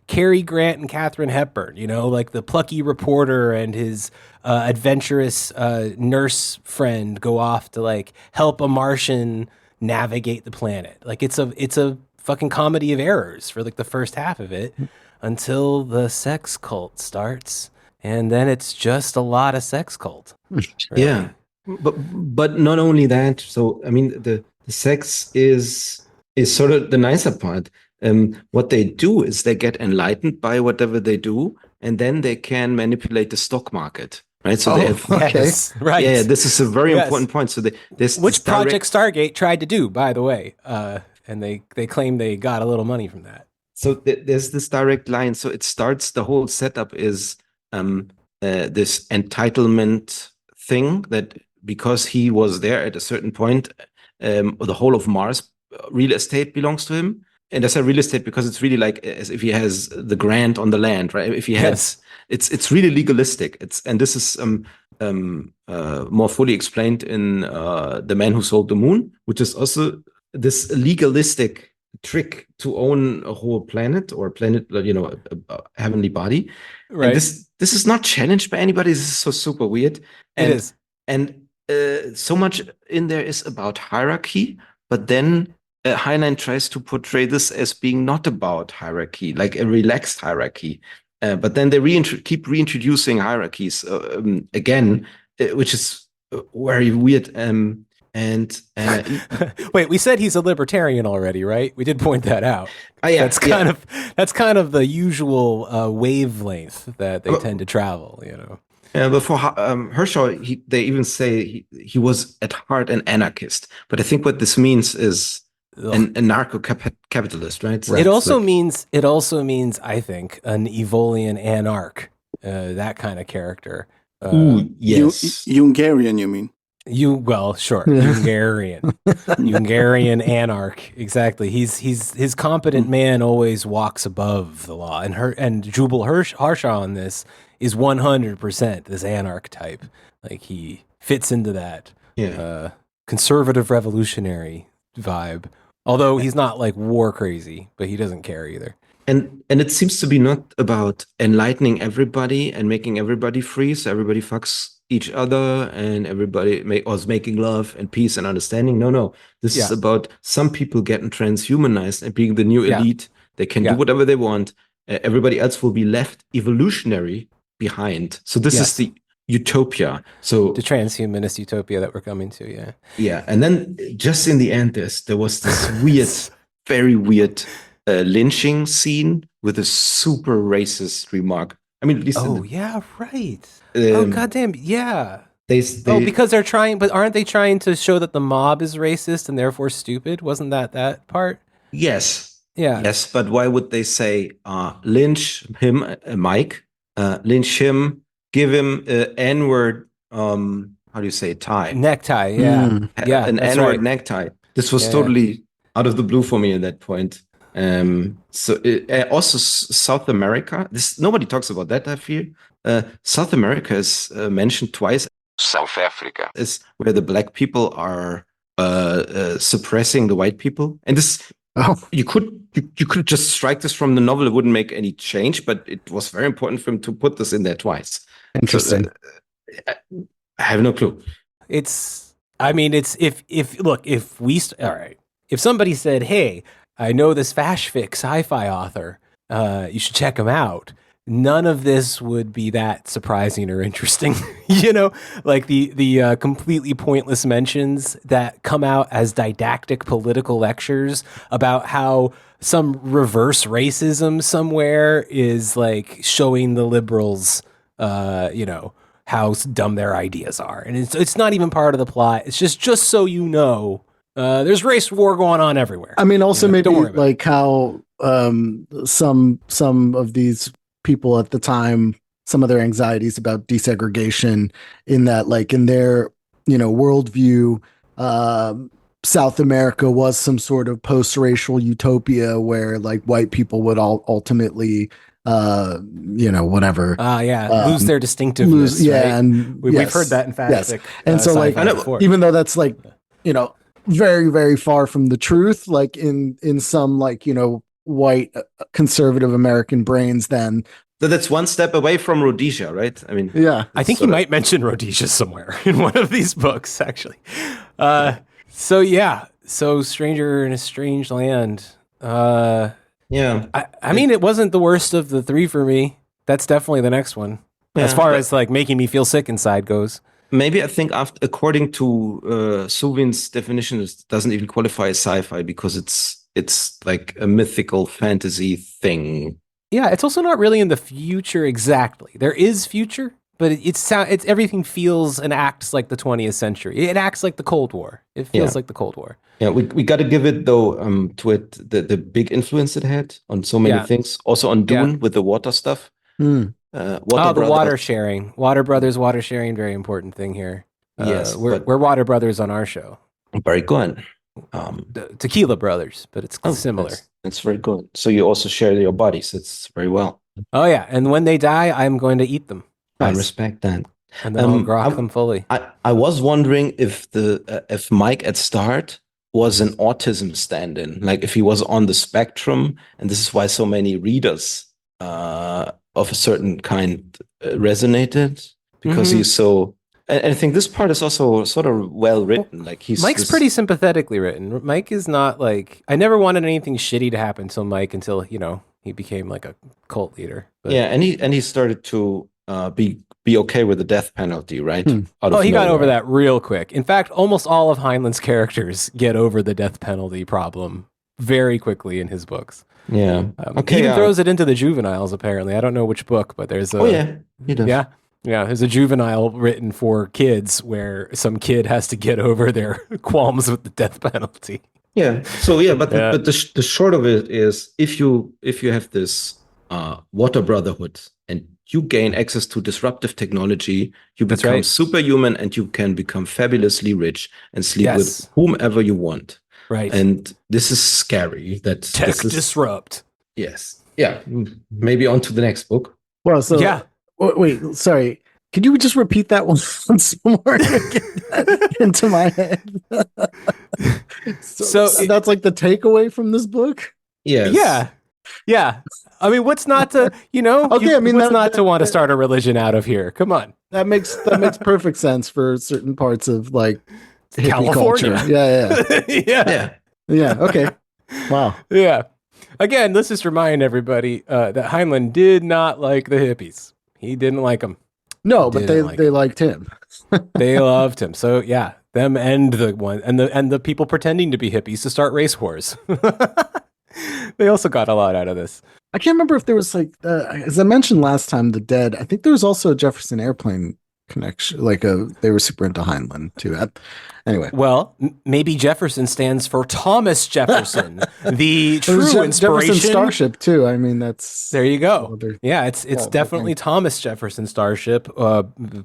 Cary Grant and Katharine Hepburn, the plucky reporter and his adventurous nurse friend go off to help a Martian navigate the planet. It's a fucking comedy of errors for the first half of it until the sex cult starts, and then it's just a lot of sex cult. Really. Yeah. But not only that. So I mean, the sex is sort of the nicer part. What they do is they get enlightened by whatever they do, and then they can manipulate the stock market, right? So they have right. Yeah, this is a very important point. So which Project Stargate tried to do, by the way, and they claim they got a little money from that. So there's this direct line. So it starts. The whole setup is this entitlement thing that, because he was there at a certain point, the whole of Mars real estate belongs to him. And I say real estate because it's really as if he has the grant on the land, right? If he has, it's really legalistic. And this is more fully explained in The Man Who Sold the Moon, which is also this legalistic trick to own a whole planet or a heavenly body. Right. And this is not challenged by anybody. This is so super weird. And, it is. And so much in there is about hierarchy, but then Heinlein tries to portray this as being not about hierarchy, like a relaxed hierarchy. But then they keep reintroducing hierarchies again, which is very weird. Wait, we said he's a libertarian already, right? We did point that out. That's kind of the usual wavelength that they tend to travel, But for Hershaw, they even say he was at heart an anarchist. But I think what this means is a narco-capitalist, right? So it also means, I think, an Evolian anarch, that kind of character. Yes. Hungarian, you mean? Sure. Hungarian anarch. Exactly. His competent man always walks above the law. And Jubal Harshaw on this is 100% this anarch type. He fits into that conservative revolutionary vibe. Although he's not war crazy, but he doesn't care either. And it seems to be not about enlightening everybody and making everybody free, so everybody fucks each other and everybody was making love and peace and understanding. No. This is about some people getting transhumanized and being the new elite. They can do whatever they want. Everybody else will be left evolutionary behind. So this is utopia. So The transhumanist utopia that we're coming to, yeah. yeah, and then just in the end, there was this weird, very weird lynching scene with a super racist remark. I mean, at least yeah, right. Goddamn, yeah. They because they're trying, but aren't they trying to show that the mob is racist and therefore stupid? Wasn't that part? Yes. Yeah. Yes, but why would they say lynch him, Mike? Lynch him, give him an N-word, how do you say, tie? Necktie, yeah. Yeah, an N-word necktie. This was totally out of the blue for me at that point. Also South America, nobody talks about that, I feel. South America is mentioned twice. South Africa is where the black people are suppressing the white people. And this, you could just strike this from the novel. It wouldn't make any change, but it was very important for him to put this in there twice. Interesting. So, I have no clue. If somebody said, hey, I know this fash-fic sci-fi author, you should check him out, none of this would be that surprising or interesting. Like the completely pointless mentions that come out as didactic political lectures about how some reverse racism somewhere is like showing the liberals, how dumb their ideas are. And it's not even part of the plot. It's just so you know, there's race war going on everywhere. I mean, also maybe like how some of these people at the time, some of their anxieties about desegregation in that, like in their, worldview, South America was some sort of post-racial utopia where like white people would all ultimately whatever. Lose their distinctiveness. Right? And we've heard that in fact. Yes. And so like, even though that's like, very, very far from the truth, like in some like, white conservative American brains, then. So that's one step away from Rhodesia, right? I mean, yeah, I think he might mention Rhodesia somewhere in one of these books, actually. So Stranger in a Strange Land. Yeah. I mean, it wasn't the worst of the three for me. That's definitely the next one. As far as like making me feel sick inside goes. Maybe I think according to Suvin's definition, it doesn't even qualify as sci-fi because it's like a mythical fantasy thing. Yeah, it's also not really in the future exactly. There is future, but it's everything feels and acts like the 20th century. It acts like the Cold War. It feels like the Cold War. Yeah, we got to give it though to it the big influence it had on so many things. Also on Dune with the water stuff. The water sharing, Water Brothers, water sharing, very important thing here. Yes, we're Water Brothers on our show. Very good. Tequila Brothers, but it's similar. It's very good. So you also share your bodies. It's very well. Oh yeah, and when they die, I'm going to eat them. I respect that. And then I'll grok them fully. I was wondering if if Mike at start was an autism stand-in, like if he was on the spectrum, and this is why so many readers of a certain kind resonated, because he's so. And I think this part is also sort of well written. Like Mike's pretty sympathetically written. Mike is not like, I never wanted anything shitty to happen to Mike until he became like a cult leader. But, yeah, and he started to be okay with the death penalty, right? He got over that real quick. In fact, almost all of Heinlein's characters get over the death penalty problem very quickly in his books. Yeah. He even throws it into the juveniles, apparently. I don't know which book, but there's a... he does. Yeah, there's a juvenile written for kids where some kid has to get over their qualms with the death penalty. Yeah. So but the short of it is, if you have this water brotherhood and you gain access to disruptive technology, you become superhuman and you can become fabulously rich and sleep with whomever you want. Right. And this is scary. That tech disrupt. Yes. Yeah. Maybe on to the next book. Well, so wait, sorry. Could you just repeat that once more to get that into my head? so that's like the takeaway from this book? Yes. Yeah. I mean, what's not to, what's not to want to start a religion out of here? Come on. That makes perfect sense for certain parts of like California. Culture. Yeah. Okay. Wow. Yeah. Again, let's just remind everybody that Heinlein did not like the hippies. He didn't like them. No, but they Didn't like him. liked him. They loved him. So yeah, them and the people pretending to be hippies to start race wars. They also got a lot out of this. I can't remember if there was like, as I mentioned last time, the Dead. I think there was also a Jefferson Airplane connection. They were super into Heinlein too. Anyway, Well, maybe Jefferson stands for Thomas Jefferson, the true inspiration. Jefferson Starship too. I mean, that's there you go. Yeah, it's definitely Thomas Jefferson Starship,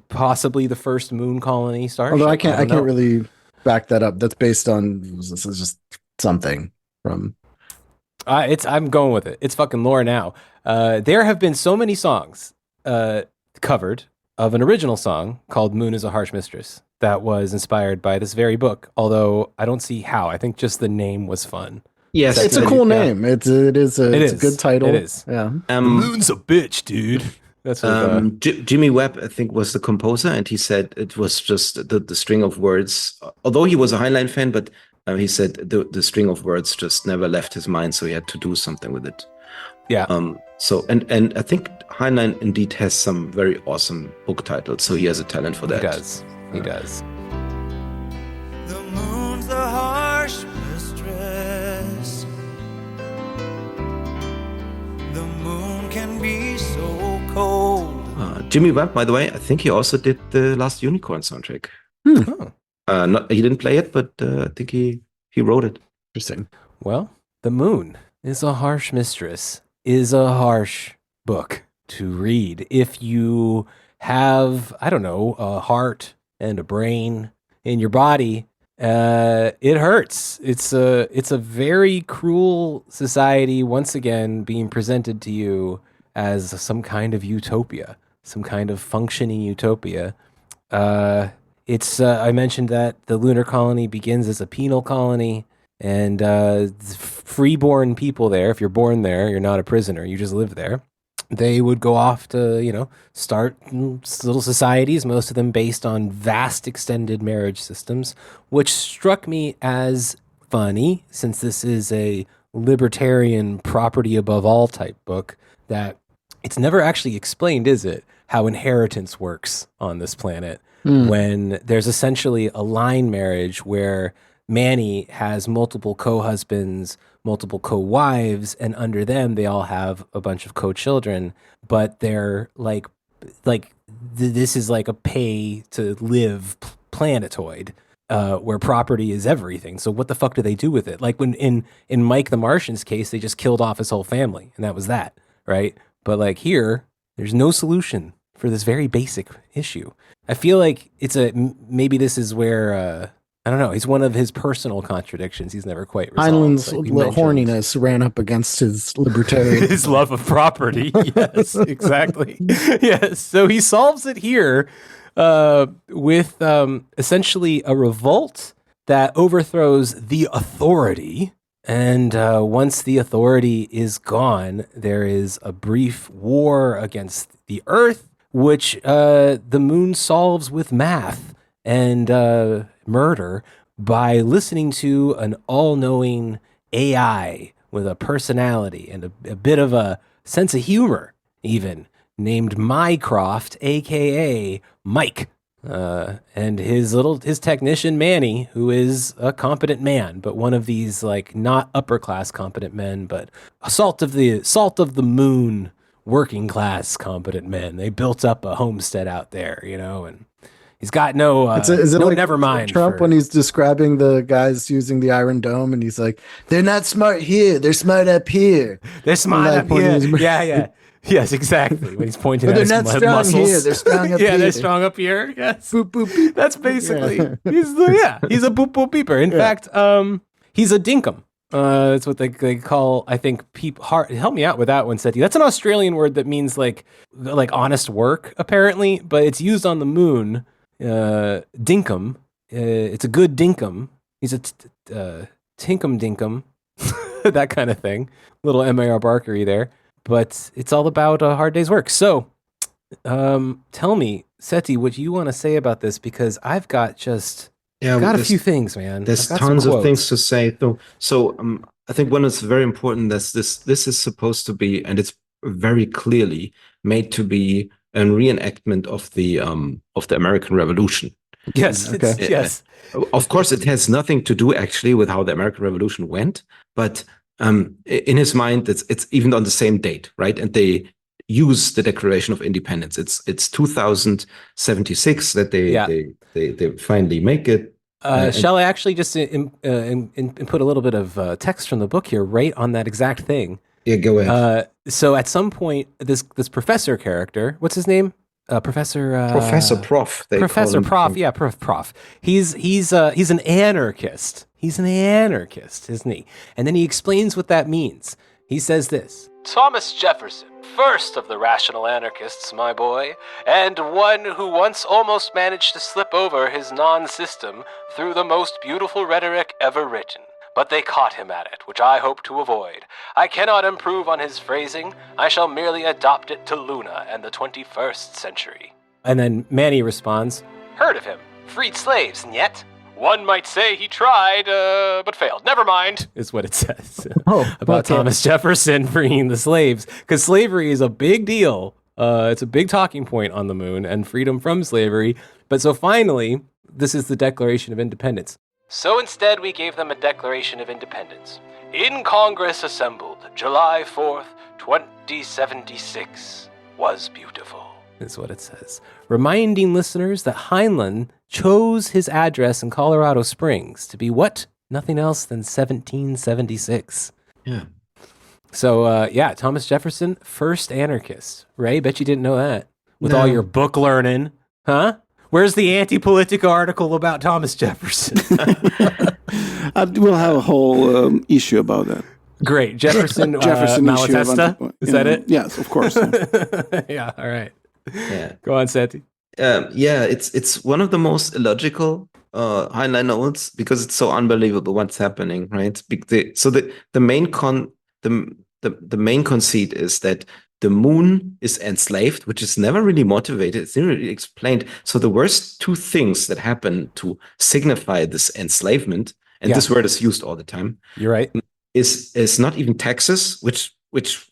possibly the first moon colony starship. Although I can't really back that up. That's based on this is just something from. I'm going with it. It's fucking lore now. There have been so many songs covered of an original song called "Moon is a Harsh Mistress" that was inspired by this very book. Although I don't see how. I think just the name was fun. Yes, it's a cool name. It is a good title. It is. Yeah. The moon's a bitch, dude. That's what, Jimmy Webb, I think, was the composer, and he said it was just the string of words. Although he was a Heinlein fan, but he said the string of words just never left his mind, so he had to do something with it. Yeah. So and I think Heinlein indeed has some very awesome book titles, so he has a talent for that. He does. The moon's a harsh mistress. The moon can be so cold. Jimmy Webb, by the way, I think he also did the Last Unicorn soundtrack. Oh. He didn't play it, but I think he wrote it. Interesting. Well, The Moon is a Harsh Mistress is a harsh book to read. If you have, I don't know, a heart and a brain in your body, it hurts. It's a very cruel society, once again, being presented to you as some kind of utopia, some kind of functioning utopia. I mentioned that the lunar colony begins as a penal colony, and freeborn people there, if you're born there, you're not a prisoner, you just live there. They would go off to, start little societies, most of them based on vast extended marriage systems, which struck me as funny, since this is a libertarian property above all type book, that it's never actually explained, is it, how inheritance works on this planet. When there's essentially a line marriage where Manny has multiple co-husbands, multiple co-wives, and under them they all have a bunch of co-children, but they're this is like a pay-to-live planetoid where property is everything. So what the fuck do they do with it? Like when in Mike the Martian's case, they just killed off his whole family, and that was that, right? But like here, there's no solution for this very basic issue. I feel like maybe this is where I don't know. He's one of his personal contradictions. He's never quite resolved. Heinlein's horniness ran up against his libertarian. His love of property. Yes, exactly. Yes. So he solves it here with essentially a revolt that overthrows the authority. And once the authority is gone, there is a brief war against the Earth, which the moon solves with math and murder by listening to an all-knowing AI with a personality and a bit of a sense of humor, even, named Mycroft, aka Mike, and his technician Manny, who is a competent man, but one of these like not upper class competent men, but salt of the moon working class competent men. They built up a homestead out there, and he's got no. Is it no, like never mind. Trump when he's describing the guys using the Iron Dome, and he's like, "They're not smart here. They're smart up here. They're smart up here." Yeah. Yes, exactly. When he's pointing at his muscles. They're not strong here. They're strong up here. Yeah, they're strong up here. Yes. Boop, boop, beep. That's basically, he's a boop, boop, beeper. In fact, he's a dinkum. That's what they call, I think, help me out with that one, Setti. That's an Australian word that means like honest work, apparently, but it's used on the moon. Dinkum. It's a good dinkum. He's a tinkum dinkum. That kind of thing. Little M.A.R. Barkery there. But it's all about a hard day's work. So, tell me, Setti, what you want to say about this, because I've got a few things, man. There's tons of things to say. So, I think one is very important. This is supposed to be, and it's very clearly made to be reenactment of the American Revolution. Yes, Okay. yes. Of course, it has nothing to do actually with how the American Revolution went, but in his mind, it's even on the same date, right? And they use the Declaration of Independence. It's 2076 that they finally make it. Shall I actually just put a little bit of text from the book here, right on that exact thing? Yeah, go ahead. So at some point, this professor character, what's his name? Professor Prof. Professor Prof. Yeah, Prof. He's an anarchist. He's an anarchist, isn't he? And then he explains what that means. He says this: Thomas Jefferson, first of the rational anarchists, my boy, and one who once almost managed to slip over his non-system through the most beautiful rhetoric ever written. But they caught him at it, which I hope to avoid. I cannot improve on his phrasing. I shall merely adopt it to Luna and the 21st century. And then Manny responds, heard of him. Freed slaves, and yet? One might say he tried, but failed. Never mind, is what it says about Thomas Jefferson freeing the slaves. Because slavery is a big deal. It's a big talking point on the moon, and freedom from slavery. But so finally, this is the Declaration of Independence. So instead, we gave them a Declaration of Independence. In Congress assembled, July 4th, 2076, was beautiful, is what it says. Reminding listeners that Heinlein chose his address in Colorado Springs to be what? Nothing else than 1776. Yeah. So, Thomas Jefferson, first anarchist. Ray, bet you didn't know that. With all your book learning. Huh? Where's the Anti-Politica article about Thomas Jefferson? We'll have a whole issue about that. Great. Jefferson Malatesta? Is that it? Yes, of course. Yeah, all right. Yeah. Go on, Setti. It's one of the most illogical Heinlein notes because it's so unbelievable what's happening, right? The main conceit is that the moon is enslaved, which is never really motivated. It's never really explained. So the worst two things that happen to signify this enslavement, and this word is used all the time. You're right. Is not even taxes, which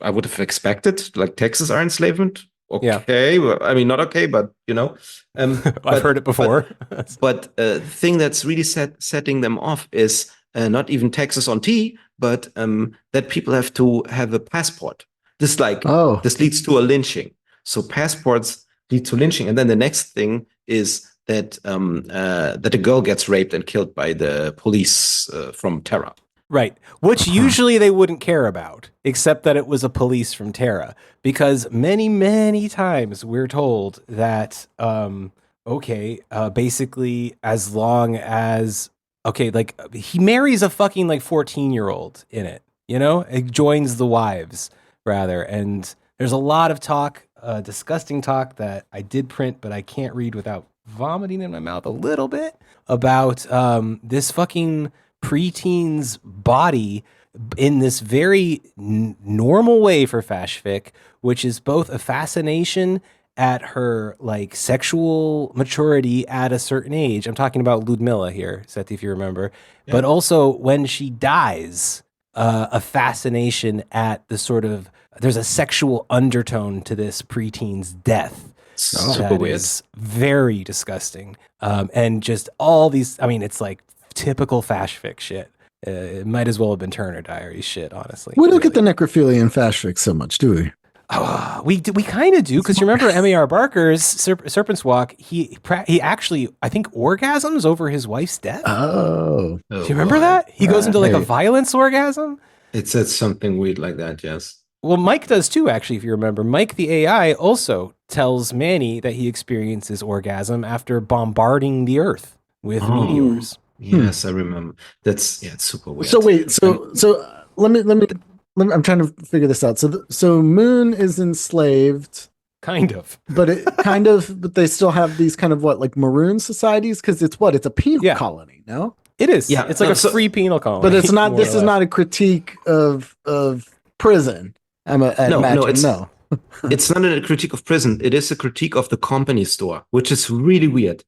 I would have expected. Like taxes are enslavement. Okay, well, I mean not okay, but you know, I've heard it before. But the thing that's really setting them off is not even taxes on tea, but that people have to have a passport. This leads to a lynching. So passports lead to lynching, and then the next thing is that that a girl gets raped and killed by the police from Terra. Right, which usually they wouldn't care about, except that it was a police from Terra, because many, many times we're told that basically as long as he marries a fucking 14-year-old in it, you know, it joins the wives. Rather, and there's a lot of talk, disgusting talk that I did print, but I can't read without vomiting in my mouth a little bit about this fucking preteen's body in this very normal way for Fashfic, which is both a fascination at her sexual maturity at a certain age. I'm talking about Ludmilla here, Setti, if you remember, but also when she dies. A fascination at the sort of, there's a sexual undertone to this preteen's death. Super weird. Is very disgusting. And just all these, I mean, it's like typical Fashfic shit. It might as well have been Turner Diaries shit, honestly. We don't get the necrophilia in Fashfic so much, do we? We kind of do, because you remember M.A.R. Barker's Serpent's Walk, he actually, I think, orgasms over his wife's death. Oh. Do you remember that? He goes into a violence orgasm? It says something weird like that, yes. Well, Mike does too, actually, if you remember. Mike, the AI, also tells Manny that he experiences orgasm after bombarding the Earth with meteors. Yes, I remember. It's super weird. So wait, let me I'm trying to figure this out. So Moon is enslaved, kind of, but but they still have these kind of maroon societies, because it's a penal colony. No, it is. Yeah, it's like a free penal colony. But it's not. This is not a critique of prison. No. It's not a critique of prison. It is a critique of the company store, which is really weird.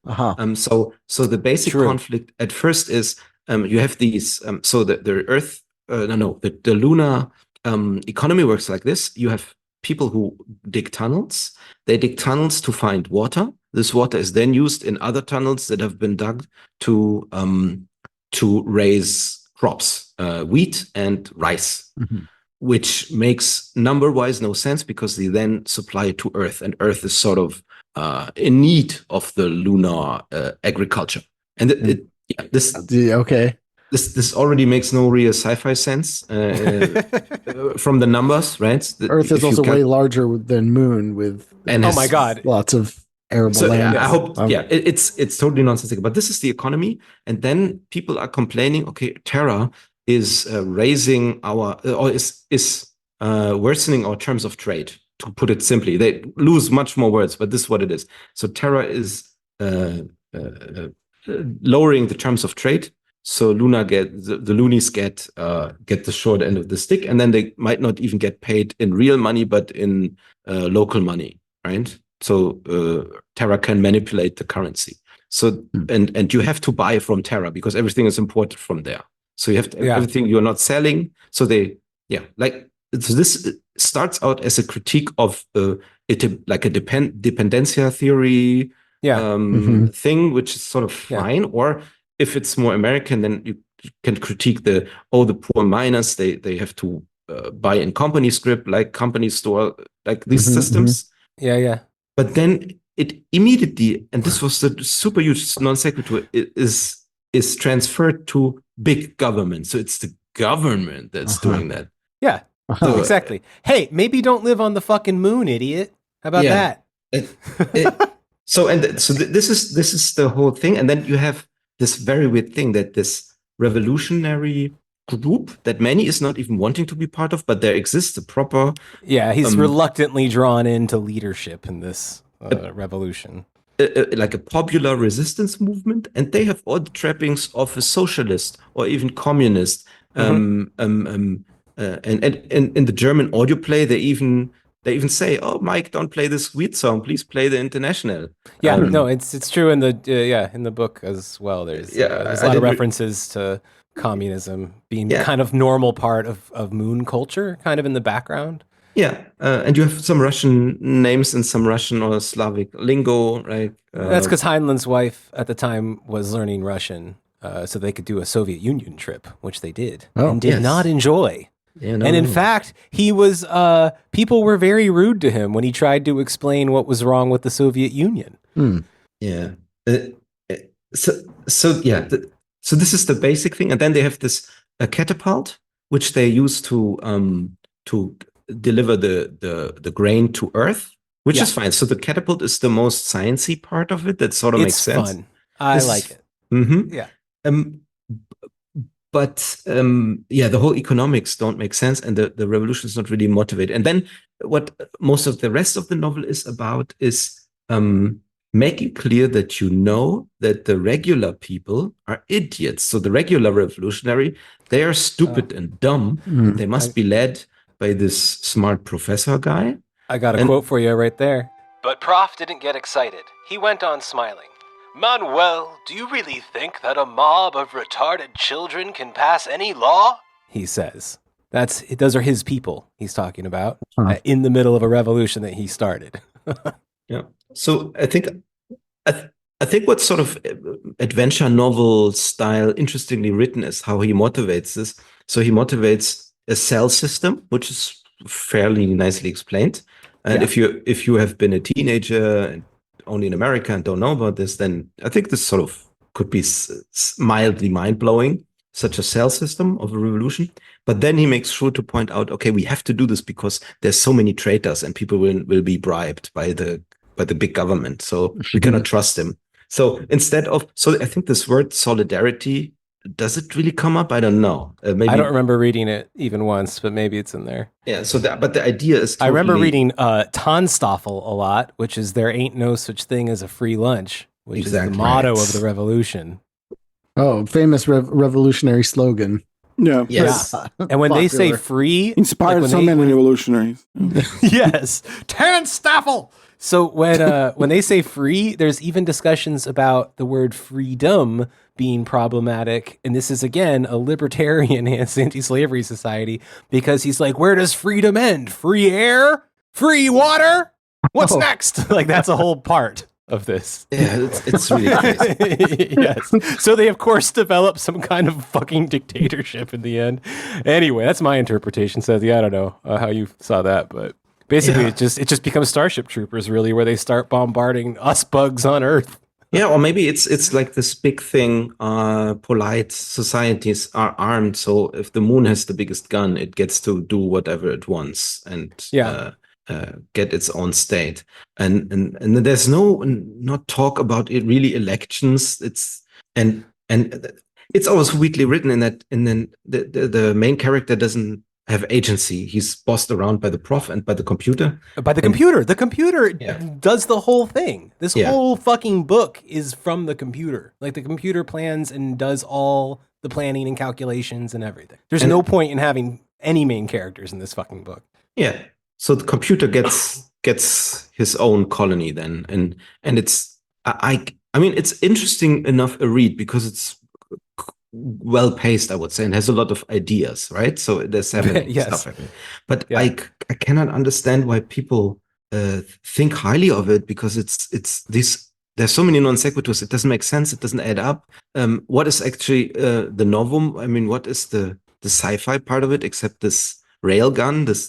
So the basic conflict at first is you have these. So the Earth. The lunar economy works like this. You have people who dig tunnels. They dig tunnels to find water. This water is then used in other tunnels that have been dug to raise crops, wheat and rice, which makes number-wise no sense because they then supply it to Earth, and Earth is sort of in need of the lunar agriculture. And this already makes no real sci-fi sense from the numbers, right? Earth is also way larger than Moon oh my God, lots of arable land. I hope, it's totally nonsensical. But this is the economy, and then people are complaining. Okay, Terra is raising is worsening our terms of trade. To put it simply, they lose much more words, but this is what it is. So Terra is lowering the terms of trade. So the Loonies get the short end of the stick, and then they might not even get paid in real money, but in local money, right? So Terra can manipulate the currency. So and you have to buy from Terra because everything is imported from there. So you have to, everything you're not selling. So so this starts out as a critique of like a dependencia theory thing, which is sort of fine. Or if it's more American, then you can critique the poor miners, they have to buy in company script, like company store, like these systems. Yeah. But then it immediately, and this was the super huge non sequitur, is transferred to big government. So it's the government that's doing that. Yeah, exactly. Hey, maybe don't live on the fucking moon, idiot. How about that? So this is the whole thing. And then you have this very weird thing that this revolutionary group that Manny is not even wanting to be part of, but there exists a proper... Yeah, he's reluctantly drawn into leadership in this revolution. Like a popular resistance movement, and they have all the trappings of a socialist or even communist. And in the German audio play, they even say, "Oh, Mike, don't play this sweet song. Please play the International." Yeah, no, it's true in the in the book as well. There's a lot of references to communism being kind of normal part of moon culture, kind of in the background. Yeah, and you have some Russian names and some Russian or Slavic lingo, right? That's because Heinlein's wife at the time was learning Russian, so they could do a Soviet Union trip, which they did, and did not enjoy. Yeah, and in fact, he was. People were very rude to him when he tried to explain what was wrong with the Soviet Union. Yeah. So this is the basic thing, and then they have this catapult, which they use to deliver the grain to Earth, which is fine. So the catapult is the most sciencey part of it. That sort of makes sense. It's fun. I like it. Mm-hmm. Yeah. But the whole economics don't make sense, and the revolution is not really motivated. And then what most of the rest of the novel is about is making clear that that the regular people are idiots. So the regular revolutionary, they are stupid and dumb. And they must be led by this smart professor guy. I got a quote for you right there. But Prof didn't get excited. He went on smiling. "Manuel, do you really think that a mob of retarded children can pass any law?" He says. Those are his people he's talking about in the middle of a revolution that he started. Yeah. So I think what sort of adventure novel style interestingly written is how he motivates this. So he motivates a cell system, which is fairly nicely explained. And if you have been a teenager only in America and don't know about this, then I think this sort of could be mildly mind-blowing, such a cell system of a revolution. But then he makes sure to point out, okay, we have to do this because there's so many traitors and people will be bribed by the big government. So we cannot trust him. So I think this word solidarity, does it really come up? I don't know. Maybe I don't remember reading it even once, but maybe it's in there. Yeah. So but the idea is I remember reading Tonstoffel a lot, which is there ain't no such thing as a free lunch, which is the motto of the revolution. Oh, famous revolutionary slogan. Yeah. Yes. Yeah. And when they say free, inspired so many revolutionaries. Yes. Tonstoffel. So when they say free, there's even discussions about the word freedom being problematic. And this is, again, a libertarian anti-slavery society, because he's like, where does freedom end? Free air? free water. What's Oh. next? Like that's a whole part of this. Yeah, it's really crazy. Yes. So they of course develop some kind of fucking dictatorship in the end. Anyway, that's my interpretation. So yeah, I don't know how you saw that, but basically it just becomes Starship Troopers really, where they start bombarding us bugs on Earth. Yeah, or maybe it's like this big thing. Polite societies are armed, so if the moon has the biggest gun, it gets to do whatever it wants and get its own state. And there's not talk about it really elections. It's and it's always weakly written in that, and then the main character doesn't have agency. He's bossed around by the prof and by the computer. By the computer. The computer does the whole thing. This whole fucking book is from the computer. Like the computer plans and does all the planning and calculations and everything. There's no point in having any main characters in this fucking book. Yeah. So the computer gets his own colony then, and it's I mean it's interesting enough a read because it's well paced, I would say, and has a lot of ideas, right? So there's stuff happening. But I cannot understand why people think highly of it, because it's this. There's so many non sequiturs. It doesn't make sense. It doesn't add up. What is actually the novum? I mean, what is the sci-fi part of it except this railgun? This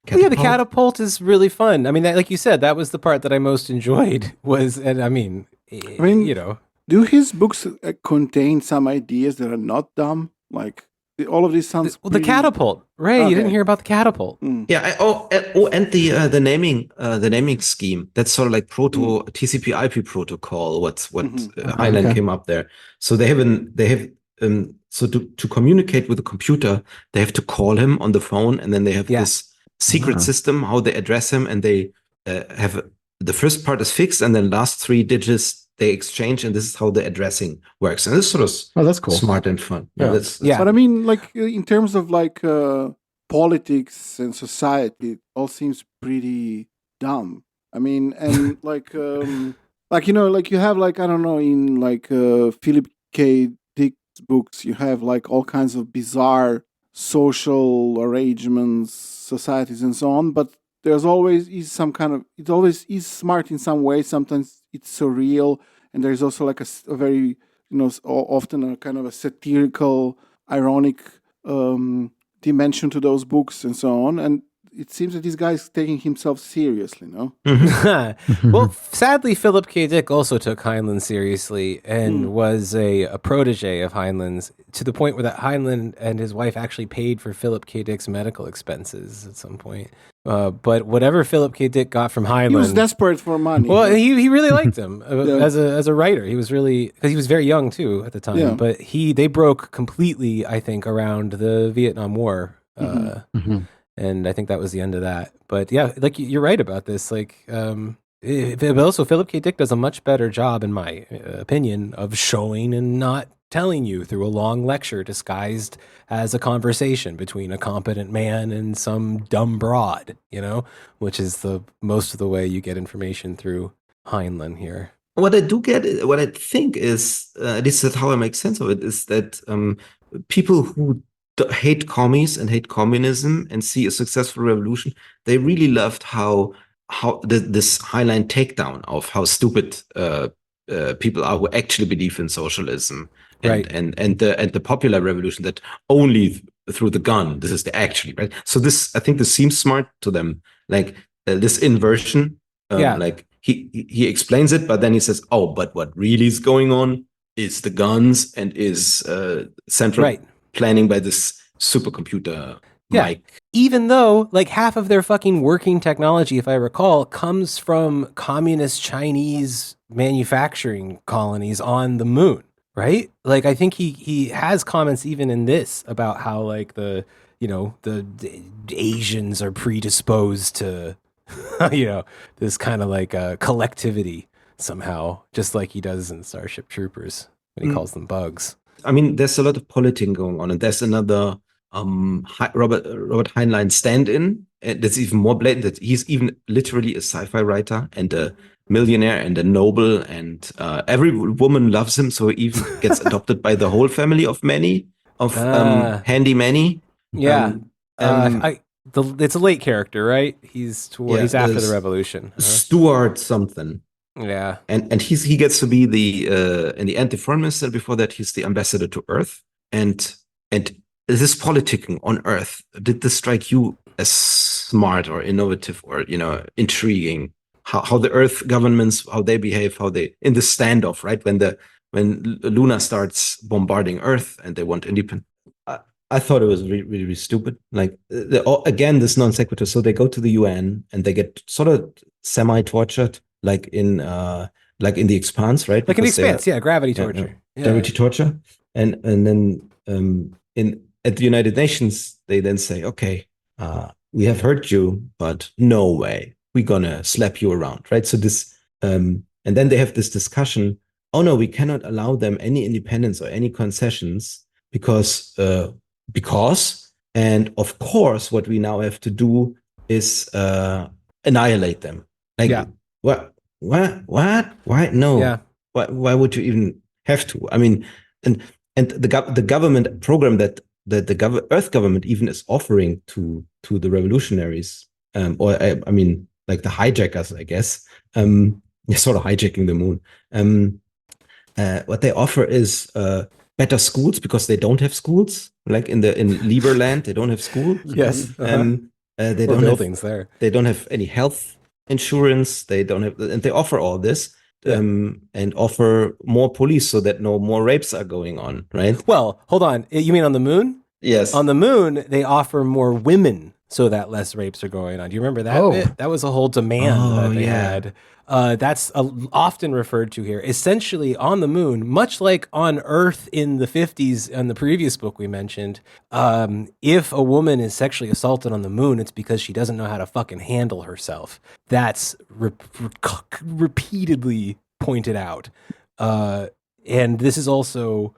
catapult? Yeah, the catapult is really fun. I mean, like you said, that was the part that I most enjoyed. I mean, you know. Do his books contain some ideas that are not dumb? Like all of this sounds. The catapult, Ray. Okay. You didn't hear about the catapult? Mm. Yeah. And the naming scheme. That's sort of like proto TCP/IP protocol. What Heinlein came up there. So they have so to communicate with the computer, they have to call him on the phone, and then they have this secret system how they address him, and they have the first part is fixed, and then last 3 digits they exchange, and this is how the addressing works. And this sort of that's cool, smart and fun. That's But I mean, like in terms of like politics and society, it all seems pretty dumb. I mean, and like you know, like you have like I don't know, in like Philip K. Dick's books, you have like all kinds of bizarre social arrangements, societies, and so on. But there's always is some kind of it always is smart in some way. Sometimes it's surreal, and there's also like a very, you know, often a kind of a satirical, ironic dimension to those books and so on. And it seems that this guy is taking himself seriously, no? Well, sadly, Philip K. Dick also took Heinlein seriously and was a protege of Heinlein's, to the point where that Heinlein and his wife actually paid for Philip K. Dick's medical expenses at some point. But whatever Philip K. Dick got from Heinlein, he was desperate for money. Well, he really liked him as a writer. He was really, because he was very young too at the time. Yeah. But they broke completely, I think, around the Vietnam War. And I think that was the end of that. But yeah, like you're right about this. Like, also Philip K. Dick does a much better job, in my opinion, of showing and not telling you through a long lecture disguised as a conversation between a competent man and some dumb broad, you know, which is the most of the way you get information through Heinlein here. What I think is, at least that's how I make sense of it, is that people who hate commies and hate communism and see a successful revolution, they really loved how this Heinlein takedown of how stupid people are who actually believe in socialism, and the popular revolution that only through the gun, this is the actually right. So I think this seems smart to them, like this inversion. Like he explains it, but then he says, "Oh, but what really is going on is the guns and is central planning by this supercomputer." Mike. Even though like half of their fucking working technology, if I recall, comes from communist Chinese manufacturing colonies on the moon, right? Like I think he has comments even in this about how like the Asians are predisposed to this kind of like collectivity somehow, just like he does in Starship Troopers when he calls them bugs. I mean, there's a lot of politicking going on, and there's another Robert Heinlein stand-in. That's even more blatant. That he's even literally a sci-fi writer and a millionaire and a noble, and every woman loves him. So he even gets adopted by the whole family of Handy Manny. Yeah. it's a late character, right? He's after the revolution. Stuart something. Yeah, and he gets to be the in the end the foreign minister. Before that, he's the ambassador to Earth, and this politicking on Earth, did this strike you as smart or innovative or intriguing? How the Earth governments, how they behave, how they in the standoff, right, when Luna starts bombarding Earth and they want independence. I thought it was really, really stupid. Like again, this non sequitur. So they go to the UN and they get sort of semi-tortured, like in The Expanse, right? Like in The Expanse, gravity torture, gravity torture, and then at the United Nations they then say, okay, we have hurt you, but no way, we're gonna slap you around, right? So this, and then they have this discussion. Oh no, we cannot allow them any independence or any concessions because. And of course, what we now have to do is annihilate them. Like, what? Why? No. Yeah. Why would you even have to? I mean, and the government program that the Earth government even is offering to the revolutionaries, or I mean, like the hijackers, I guess, sort of hijacking the moon. What they offer is better schools because they don't have schools. Like in Lieberland, they don't have schools. Yes. They don't buildings there. They don't have any health insurance. They don't have, and they offer all this, and offer more police so that no more rapes are going on. Right. Well, hold on. You mean on the moon? Yes. On the moon, they offer more women so that less rapes are going on. Do you remember that bit? That was a whole demand that they had. That's often referred to here. Essentially, on the moon, much like on Earth in the 50s in the previous book we mentioned, if a woman is sexually assaulted on the moon, it's because she doesn't know how to fucking handle herself. That's repeatedly pointed out. And this is also,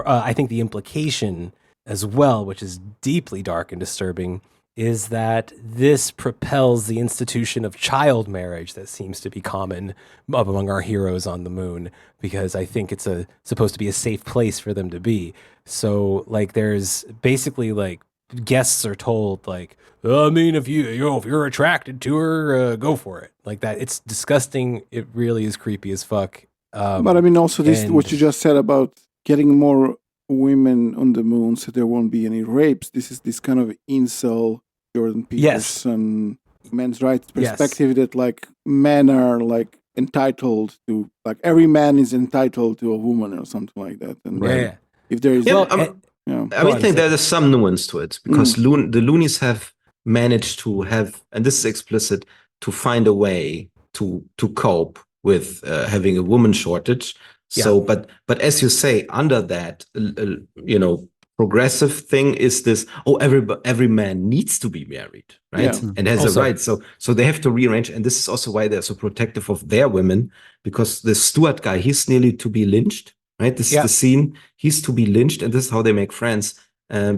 I think, the implication as well, which is deeply dark and disturbing, is that this propels the institution of child marriage that seems to be common among our heroes on the moon, because I think it's supposed to be a safe place for them to be. So, like, there's basically, like, guests are told, like, I mean, if you're attracted to her, go for it. Like that. It's disgusting. It really is creepy as fuck. But I mean, also what you just said about getting more women on the moon so there won't be any rapes. This is this kind of incel Jordan Peterson men's rights perspective that like men are like entitled to, like every man is entitled to a woman or something like that. And if there is, I think there's some nuance to it because the Loonies have managed to have, and this is explicit, to find a way to cope with having a woman shortage. So, but as you say, under that, progressive thing is this. Oh, every man needs to be married, right? And has a right. So they have to rearrange, and this is also why they're so protective of their women, because the Stuart guy, he's nearly to be lynched, right? This is the scene. He's to be lynched, and this is how they make friends,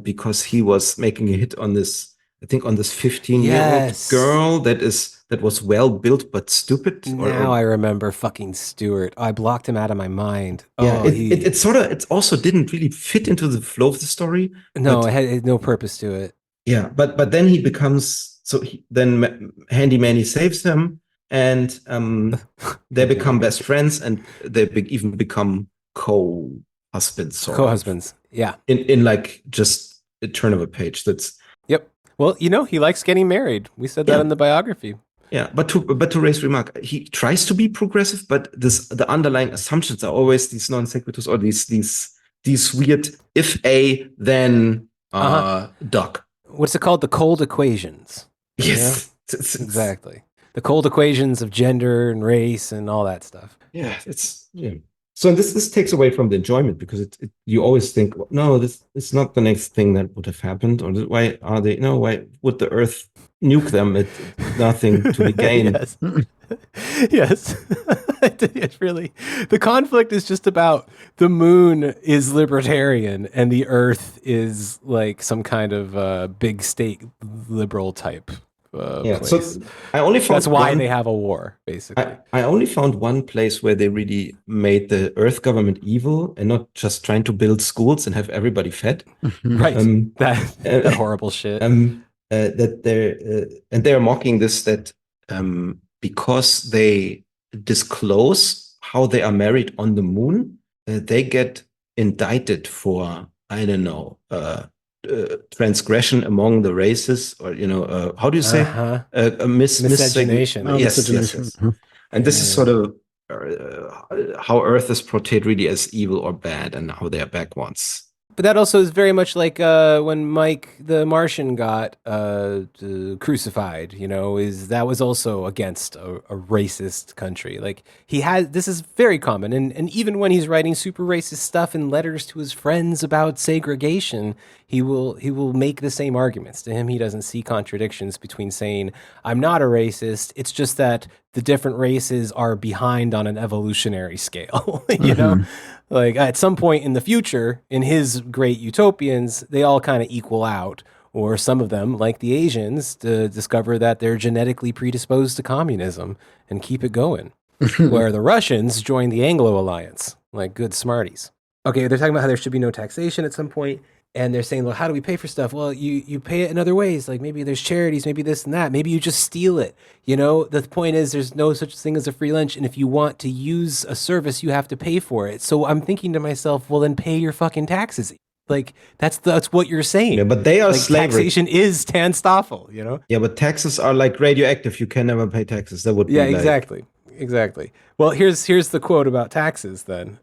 because he was making a hit on this. I think on this 15-year-old girl that was well built but stupid. Now I remember fucking Stewart. I blocked him out of my mind. Yeah, it also didn't really fit into the flow of the story. No, it had no purpose to it. Yeah, but then he becomes then Handy Manny saves him, and they become best friends, and they even become co-husbands. Co-husbands, yeah. In like just a turn of a page. That's Well, he likes getting married. We said that in the biography. Yeah, but to raise remark, he tries to be progressive, but the underlying assumptions are always these non sequiturs or these weird if A then duck. What's it called? The cold equations. Yes, exactly. The cold equations of gender and race and all that stuff. Yeah, So this takes away from the enjoyment, because you always think, no, this is not the next thing that would have happened, or why would the Earth nuke them? It's nothing to be gained. Yes. It's really, the conflict is just about the moon is libertarian and the Earth is like some kind of big state liberal type. Place. So I only found that's why they have a war, basically. I only found one place where they really made the Earth government evil and not just trying to build schools and have everybody fed. Right. That horrible shit. that they're mocking this, that because they disclose how they are married on the moon, they get indicted for, I don't know, transgression among the races, or how do you say, miscegenation? Miscegenation. Yes. And this is sort of how Earth is portrayed really as evil or bad, and how they are backwards. But that also is very much like when Mike the Martian got crucified, that was also against a racist country. Like this is very common. And even when he's writing super racist stuff in letters to his friends about segregation, he will make the same arguments. To him, he doesn't see contradictions between saying, I'm not a racist. It's just that the different races are behind on an evolutionary scale, Like at some point in the future, in his great utopians, they all kind of equal out. Or some of them, like the Asians, to discover that they're genetically predisposed to communism and keep it going. Where the Russians join the Anglo Alliance, like good smarties. Okay, they're talking about how there should be no taxation at some point. And they're saying, well, how do we pay for stuff? Well, you pay it in other ways. Like maybe there's charities, maybe this and that. Maybe you just steal it. The point is there's no such thing as a free lunch. And if you want to use a service, you have to pay for it. So I'm thinking to myself, well, then pay your fucking taxes. Like that's what you're saying. Yeah, but they are like, slavery. Taxation is Tanstoffel, Yeah, but taxes are like radioactive. You can never pay taxes. That would be Exactly. Well, here's the quote about taxes then.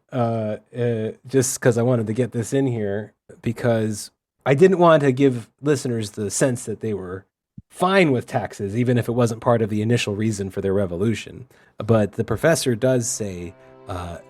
Just because I wanted to get this in here, because I didn't want to give listeners the sense that they were fine with taxes, even if it wasn't part of the initial reason for their revolution. But the professor does say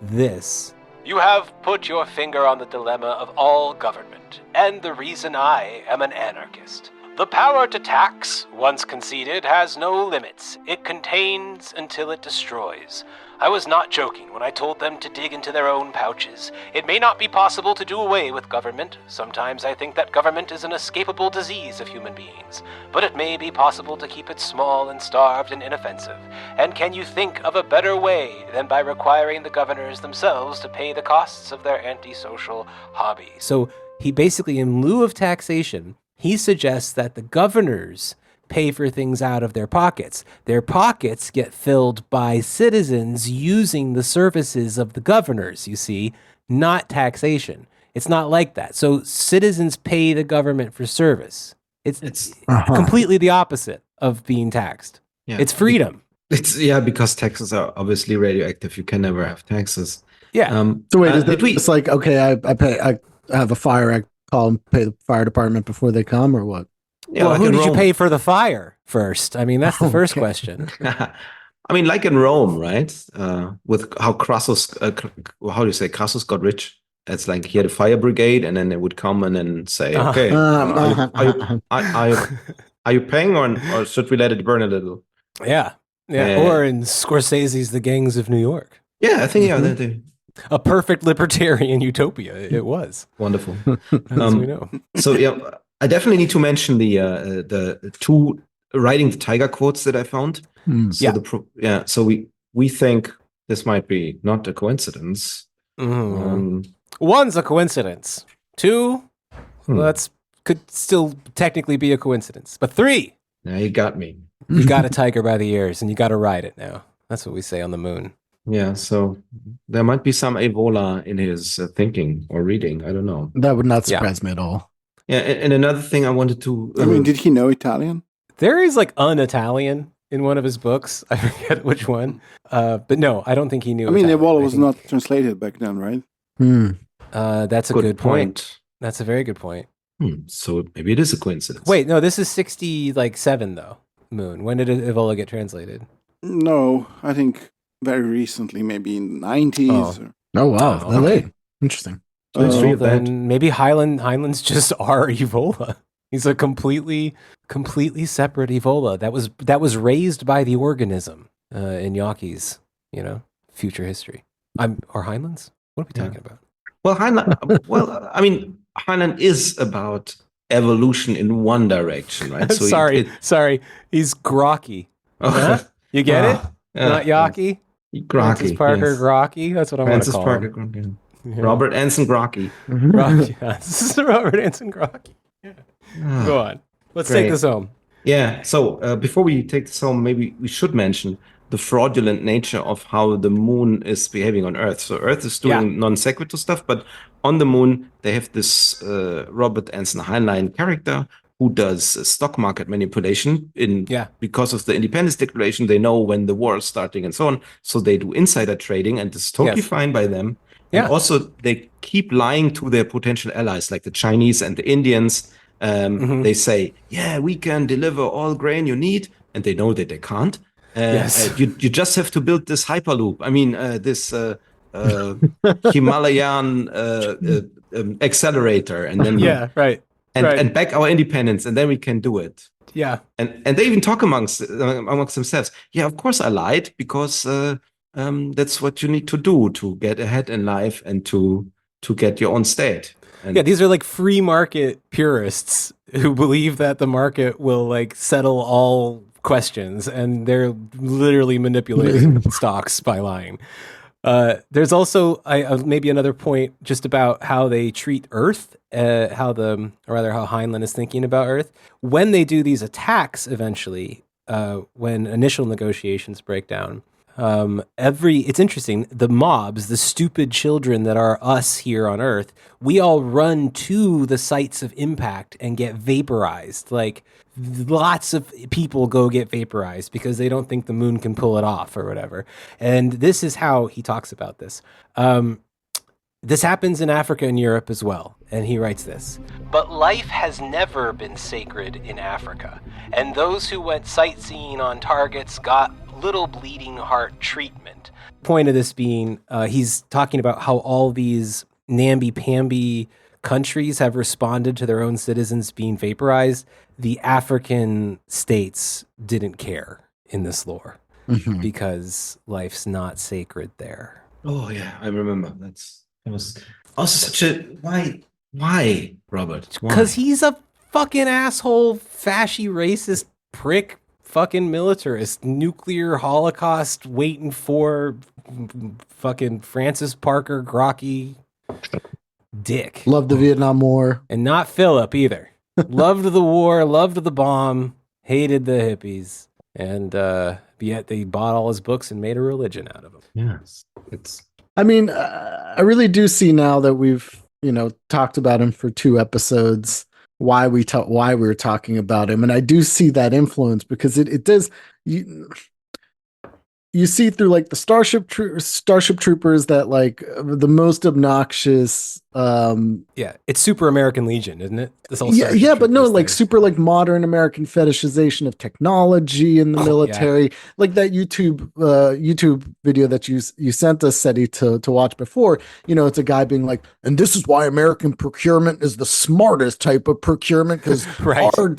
this. You have put your finger on the dilemma of all government, and the reason I am an anarchist. The power to tax, once conceded, has no limits. It contains until it destroys. I was not joking when I told them to dig into their own pouches. It may not be possible to do away with government. Sometimes I think that government is an escapable disease of human beings. But it may be possible to keep it small and starved and inoffensive. And can you think of a better way than by requiring the governors themselves to pay the costs of their antisocial hobby? So he basically, in lieu of taxation, he suggests that the governors pay for things out of their pockets. Their pockets get filled by citizens using the services of the governors, you see, not taxation. It's not like that. So citizens pay the government for service. It's completely the opposite of being taxed. Yeah. It's freedom. Because taxes are obviously radioactive. You can never have taxes. Yeah. So wait, it's like, okay, I have a fire, I call and pay the fire department before they come, or what? Yeah, well, like who did Rome. You pay for the fire first? I mean, that's the first question. I mean, like in Rome, right? With how Crassus, Crassus got rich. It's like he had a fire brigade, and then they would come and then say, "Okay, are you paying, or should we let it burn a little?" Yeah. Or in Scorsese's The Gangs of New York. Yeah, I think a perfect libertarian utopia. It was wonderful. As we know. So I definitely need to mention the two Riding the Tiger quotes that I found. So we think this might be not a coincidence. One's a coincidence. Two, could still technically be a coincidence. But three, now you got me. You got a tiger by the ears, and you got to ride it now. That's what we say on the moon. Yeah, so there might be some Evola in his thinking or reading. I don't know. That would not surprise me at all. Yeah, and another thing I wanted to... I mean, did he know Italian? There is like an Italian in one of his books. I forget which one. But no, I don't think he knew Italian. Evola was not translated back then, right? That's a good point. That's a very good point. So maybe it is a coincidence. Wait, no, this is 67 though, Moon. When did Evola get translated? No, I think very recently, maybe in the 90s. Oh wow, that late. Interesting. Then maybe Heinlein's just our Evola. He's a completely separate Evola that was raised by the organism in Yaki's, future history. Or Heinlein's? What are we talking about? Well, Heinlein is about evolution in one direction, right? So sorry. He's Grocky. Huh? You get it? Not Yaki? Grocky. Francis Parker Grocky? That's what I want to call him. Yeah. Robert Anson Grocky. This is Robert Anson Grocky. Yeah. Go on. Let's take this home. Yeah. So before we take this home, maybe we should mention the fraudulent nature of how the moon is behaving on Earth. So Earth is doing non sequitur stuff, but on the moon they have this Robert Anson Heinlein character who does stock market manipulation because of the Independence Declaration. They know when the war is starting and so on. So they do insider trading, and it's totally fine by them. And also they keep lying to their potential allies, like the Chinese and the Indians. They say, yeah, we can deliver all grain you need. And they know that they can't. You just have to build this Hyperloop. I mean, this Himalayan accelerator. And then and back our independence, and then we can do it. Yeah. And they even talk amongst themselves. Yeah, of course I lied, because that's what you need to do to get ahead in life and to get your own state. And these are like free market purists who believe that the market will like settle all questions, and they're literally manipulating stocks by lying. There's also maybe another point just about how they treat Earth, how Heinlein is thinking about Earth. When they do these attacks eventually, when initial negotiations break down, it's interesting, the mobs, the stupid children that are us here on Earth, we all run to the sites of impact and get vaporized. Like, lots of people go get vaporized because they don't think the moon can pull it off or whatever. And this is how he talks about this. This happens in Africa and Europe as well. And he writes this: "But life has never been sacred in Africa, and those who went sightseeing on targets got little bleeding heart treatment." Point of this being, he's talking about how all these namby-pamby countries have responded to their own citizens being vaporized. The African states didn't care in this lore because life's not sacred there. Oh yeah, I remember. That was also such a why, Robert? Because he's a fucking asshole, fashy, racist prick, fucking militarist, nuclear holocaust waiting for fucking Francis Parker Grok dick. Loved the Vietnam War. And not Philip either. Loved the war, loved the bomb, hated the hippies, and yet they bought all his books and made a religion out of them. Yes, I mean, I really do see now that we've talked about him for 2 episodes why we're talking about him, and I do see that influence because it does. You see through like the Starship Troopers that like the most obnoxious. It's Super American Legion, isn't it? This whole but no, like super like modern American fetishization of technology in the military, like that YouTube video that you sent us, Setti, to watch before. It's a guy being like, and this is why American procurement is the smartest type of procurement because our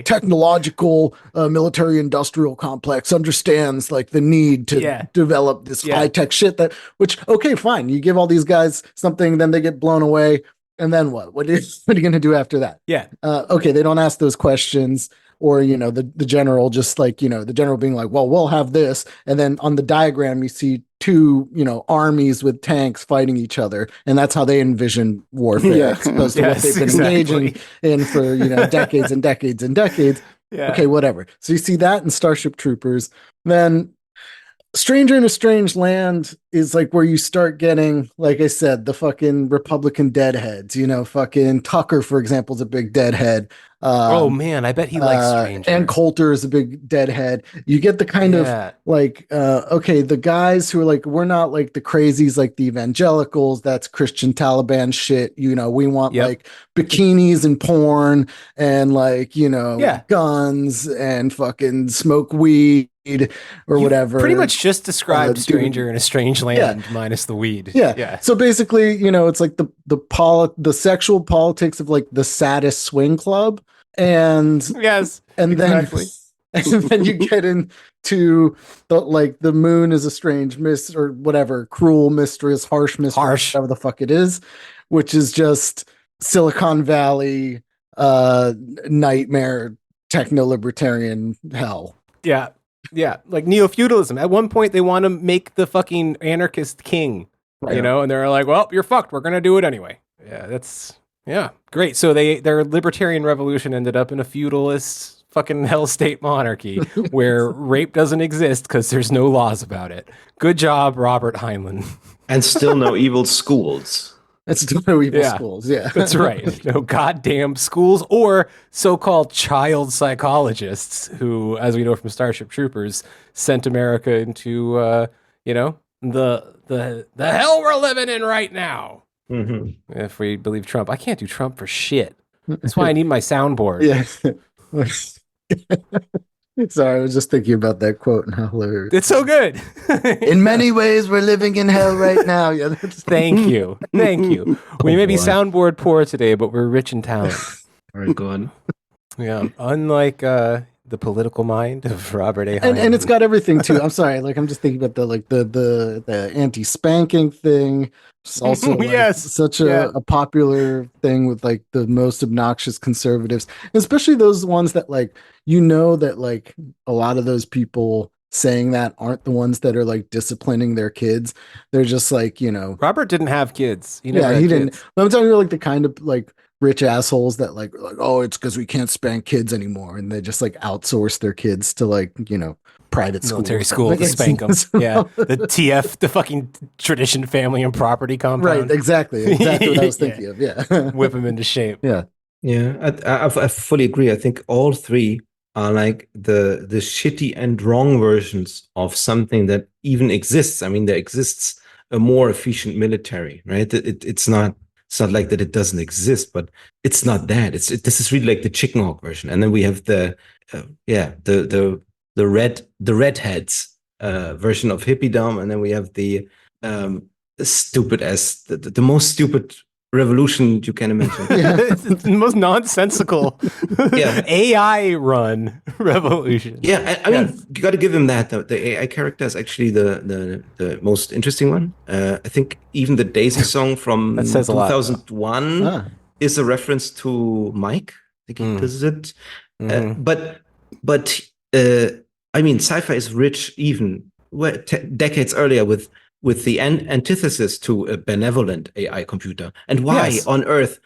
technological military industrial complex understands like the need to develop this high tech shit which okay, fine, you give all these guys something, then they get blown away, and then what are you going to do after that? Okay, they don't ask those questions, or the general just like the general being like, well, we'll have this, and then on the diagram you see 2 armies with tanks fighting each other, and that's how they envision warfare as opposed to what they've been engaging in for decades and decades and decades. Okay, whatever. So you see that in Starship Troopers. Then Stranger in a Strange Land is like where you start getting, like I said, the fucking Republican deadheads. Fucking Tucker, for example, is a big deadhead. Oh man, I bet he likes Stranger. And Coulter is a big deadhead. You get the kind of like, okay, the guys who are like, we're not like the crazies, like the evangelicals. That's Christian Taliban shit. We want like bikinis and porn and like guns and fucking smoke weed or whatever. Pretty much just described Stranger in a Strange Land minus the weed. Yeah. So basically, it's like the sexual politics of like the saddest swing club, and then you get into the moon is a strange miss or whatever, cruel mistress, harsh mistress, whatever the fuck it is, which is just Silicon Valley nightmare techno-libertarian hell. Yeah, like neo-feudalism. At one point, they want to make the fucking anarchist king, and they're like, well, you're fucked. We're going to do it anyway. Yeah, that's Yeah, great. So their libertarian revolution ended up in a feudalist fucking hell state monarchy where rape doesn't exist because there's no laws about it. Good job, Robert Heinlein. And still no evil schools. That's still no evil schools. Yeah, that's right. No goddamn schools or so-called child psychologists who, as we know from Starship Troopers, sent America into the hell we're living in right now. Mm-hmm. If we believe Trump. I can't do Trump for shit. That's why I need my soundboard. Yeah. Sorry, I was just thinking about that quote and how hilarious. It's so good. In many ways, we're living in hell right now. Yeah, Thank you. We may be soundboard poor today, but we're rich in talent. Very good. Yeah, unlike the political mind of Robert A. Heinlein. And it's got everything too. I'm sorry, like I'm just thinking about the anti-spanking thing. It's also such a popular thing with like the most obnoxious conservatives, especially those ones that like that like a lot of those people saying that aren't the ones that are like disciplining their kids. They're just like Robert didn't have kids. He didn't. But I'm talking about like the kind of like rich assholes that like oh it's because we can't spank kids anymore, and they just like outsource their kids to like private military school to spank them. Yeah, the TF, the fucking tradition, family, and property compound. Right, exactly what I was thinking of. Yeah, whip them into shape. Yeah. I fully agree. I think all three are like the shitty and wrong versions of something that even exists. I mean, there exists a more efficient military, right? It's not like that it doesn't exist, but it's not that. This is really like the chicken hawk version, and then we have the redheads version of hippiedom, and then we have the stupid as the most stupid revolution you can imagine. It's the most nonsensical AI run revolution. Yeah, I mean, you got to give him that. The AI character is actually the most interesting one. I think even the Daisy song from 2001 is a reference to Mike. I think this is it. But I mean, sci-fi is rich even decades earlier with the antithesis to a benevolent AI computer. And why on Earth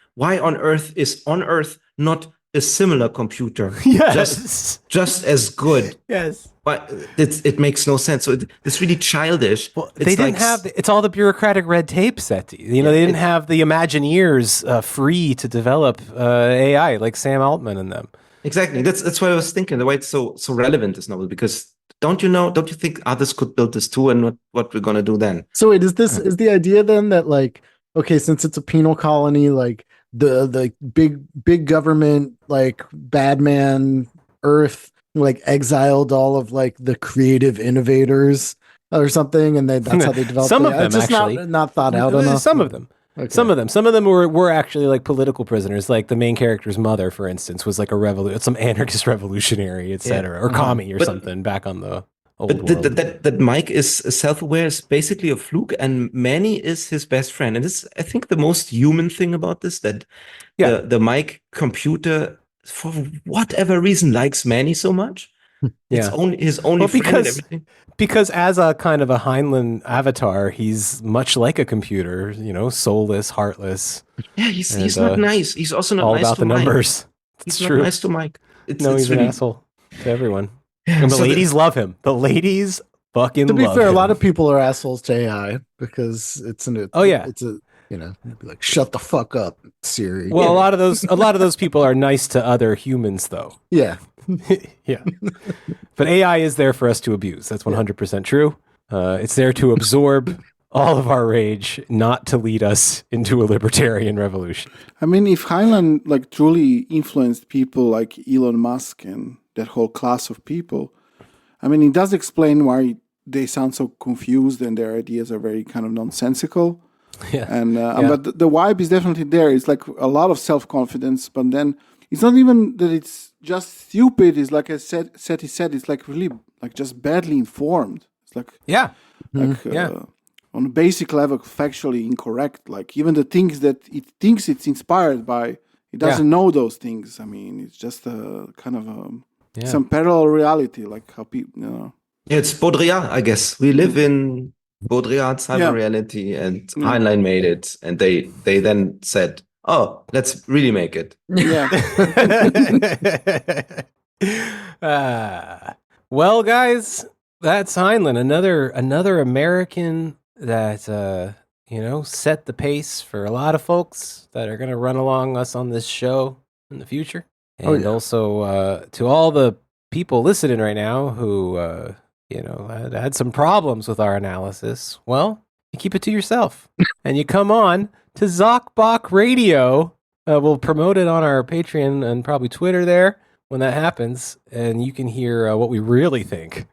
is on Earth not a similar computer? Yes. Just as good. Yes. But it makes no sense. So it's really childish. Well, they didn't have it's all the bureaucratic red tape, Setti. They didn't have the Imagineers free to develop AI like Sam Altman and them. Exactly. That's why I was thinking the way it's so relevant, this novel, because don't you think others could build this too, and what we're gonna do then? So wait, is the idea then that like, okay, since it's a penal colony, like the big government, like bad man Earth, like exiled all of like the creative innovators or something, and that's how they developed some of them it's just actually not thought out enough. Some of them. Okay. Some of them were actually like political prisoners. Like the main character's mother, for instance, was like some anarchist revolutionary, etc., or commie or something back on the old world. That Mike is self-aware is basically a fluke, and Manny is his best friend. And this, I think, the most human thing about this, that the Mike computer, for whatever reason, likes Manny so much. It's his only friend and everything. Because as a kind of a Heinlein avatar, he's much like a computer, soulless, heartless. Yeah, he's not nice. He's also not all nice about to the Mike. Numbers. He's true. not nice to Mike. He's an asshole to everyone. And the ladies love him. The ladies fucking love him. To be fair, a lot of people are assholes to AI because it's like shut the fuck up, Siri. Well, a lot of those people are nice to other humans, though. Yeah. Yeah. But AI is there for us to abuse. That's 100% true. It's there to absorb all of our rage, not to lead us into a libertarian revolution. I mean, if Heinlein like truly influenced people like Elon Musk and that whole class of people, I mean, it does explain why they sound so confused and their ideas are very kind of nonsensical. Yeah. And but the vibe is definitely there. It's like a lot of self-confidence, but then it's not even that it's just stupid. It's like I said, Setti said, it's like really like just badly informed. It's like on a basic level, factually incorrect. Like even the things that it thinks it's inspired by, it doesn't know those things. I mean, it's just a kind of some parallel reality, like how people, Yeah, it's Baudrillard, I guess. We live in Baudrillard's cyber reality, and Heinlein made it, and they then said, oh, let's really make it. Yeah. Well, guys, that's Heinlein, another American that set the pace for a lot of folks that are going to run along us on this show in the future, and also to all the people listening right now who had some problems with our analysis. Well, you keep it to yourself, and you come on to zock-bock-radio. We'll promote it on our Patreon and probably Twitter there when that happens, and you can hear what we really think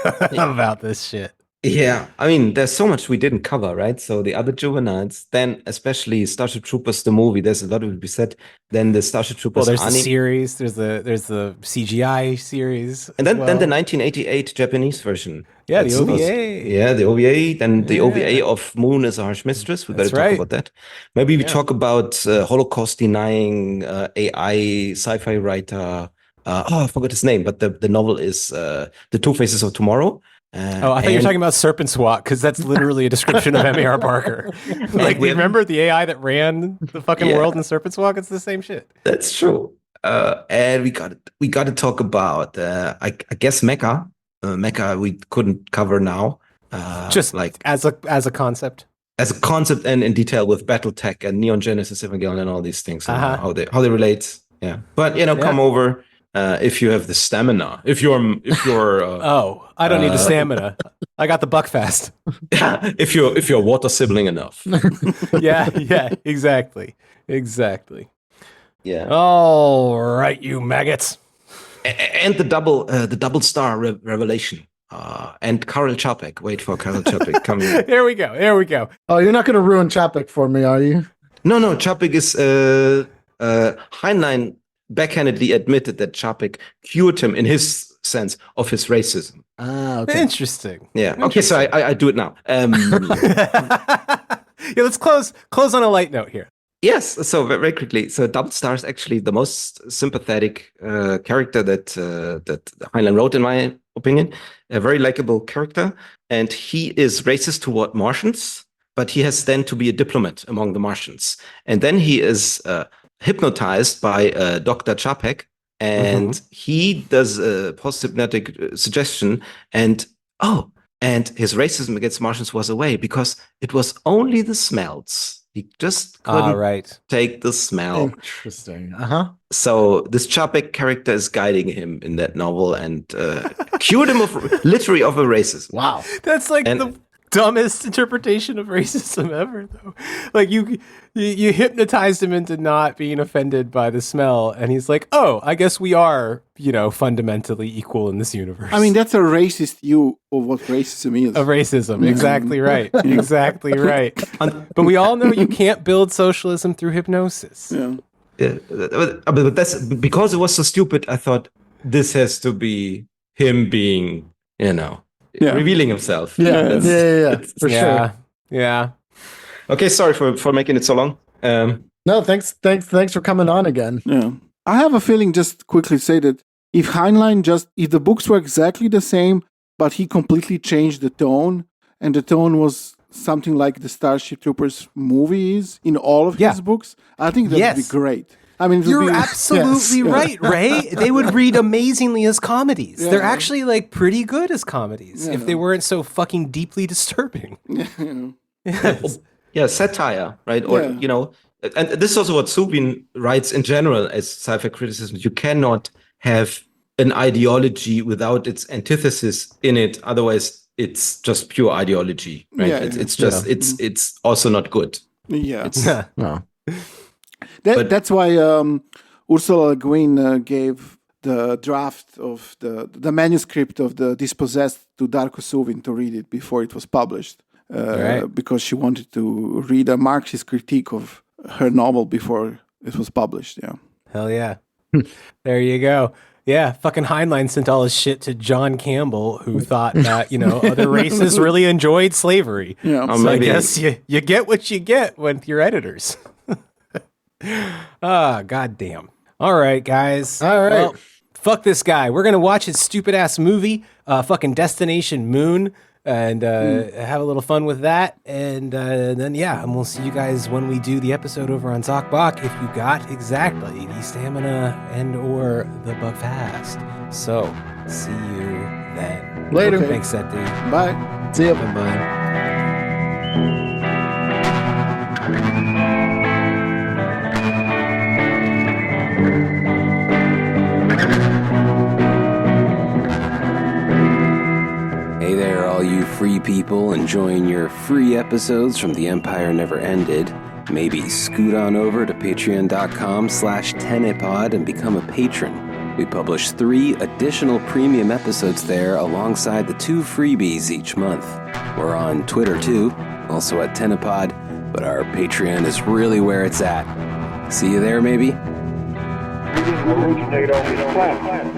about this shit. Yeah, I mean, there's so much we didn't cover, right? So the other juveniles, then especially Starship Troopers, the movie, there's a lot of it be said. Then the Starship Troopers. Well, there's the series, there's the CGI series, and then the 1988 Japanese version. Yeah, the OVA. The OVA. Then the OVA of Moon is a Harsh Mistress. We better talk about that. Maybe we talk about Holocaust denying AI sci-fi writer. I forgot his name, but the novel is The Two Faces of Tomorrow. I thought you were talking about Serpent SWAT, because that's literally a description of M.A.R. Barker. Like, remember the AI that ran the fucking world in Serpent SWAT? It's the same shit. That's true. And we got to talk about I guess Mecha. Mecha we couldn't cover now. Just like as a concept. As a concept and in detail with BattleTech and Neon Genesis Evangelion and all these things, how they relate. Yeah, but come over. If you have the stamina, if you're I don't need the stamina. I got the Buckfast. if you're water sibling enough. yeah, exactly. Yeah. All right, you maggots. And the double star revelation. And Karel Čapek. Wait for Karel Čapek coming. There we go. Oh, you're not going to ruin Čapek for me, are you? No. Čapek is Heinlein backhandedly admitted that Čapek cured him in his sense of his racism. Okay. Interesting. Yeah. Okay, so I do it now. Let's close on a light note here. Yes, so very quickly. So Double Star is actually the most sympathetic character that Heinlein wrote, in my opinion. A very likable character. And he is racist toward Martians, but he has then to be a diplomat among the Martians. And then he is hypnotized by Dr. Čapek, and he does a post-hypnotic suggestion, and his racism against Martians was away because it was only the smells. He just couldn't take the smell. Interesting. So this Čapek character is guiding him in that novel and cured him literally of a racism. Wow. That's like the dumbest interpretation of racism ever, though. Like you hypnotized him into not being offended by the smell, and he's like, "Oh, I guess we are, fundamentally equal in this universe." I mean, that's a racist view of what racism is. Of racism, exactly right, exactly right. But we all know you can't build socialism through hypnosis. Yeah, but that's because it was so stupid. I thought this has to be him being, revealing himself. Yeah, for sure. Yeah. Okay, sorry for making it so long. No, thanks for coming on again. Yeah. I have a feeling, just quickly say that if Heinlein if the books were exactly the same, but he completely changed the tone, and the tone was something like the Starship Troopers movie is in all of his books, I think that would be great. I mean, you're absolutely right, Ray. They would read amazingly as comedies. They're actually pretty good as comedies if they weren't so fucking deeply disturbing. Yeah, satire, right? Or and this is also what Subin writes in general as sci-fi criticism. You cannot have an ideology without its antithesis in it. Otherwise, it's just pure ideology, right? It's also not good. Yeah. No. That's why Ursula Le Guin gave the draft of the manuscript of the Dispossessed to Darko Suvin to read it before it was published, because she wanted to read a Marxist critique of her novel before it was published. Yeah. Hell yeah. There you go. Yeah, fucking Heinlein sent all his shit to John Campbell, who thought that, other races really enjoyed slavery. Yeah. So I guess you get what you get with your editors. Goddamn. All right, guys. All right. Well, fuck this guy. We're going to watch his stupid ass movie, fucking Destination Moon. and have a little fun with that. And then, and we'll see you guys when we do the episode over on Zock-bock if you got exactly the stamina and or the buck fast. So, see you then. Later. Okay. Thanks, Setti. Bye. See ya. Bye-bye. Hey there, all you free people enjoying your free episodes from The Empire Never Ended. Maybe scoot on over to patreon.com/tenepod and become a patron. We publish 3 additional premium episodes there alongside the 2 freebies each month. We're on Twitter too, also at Tenepod, but our Patreon is really where it's at. See you there, maybe? We didn't originate on this planet.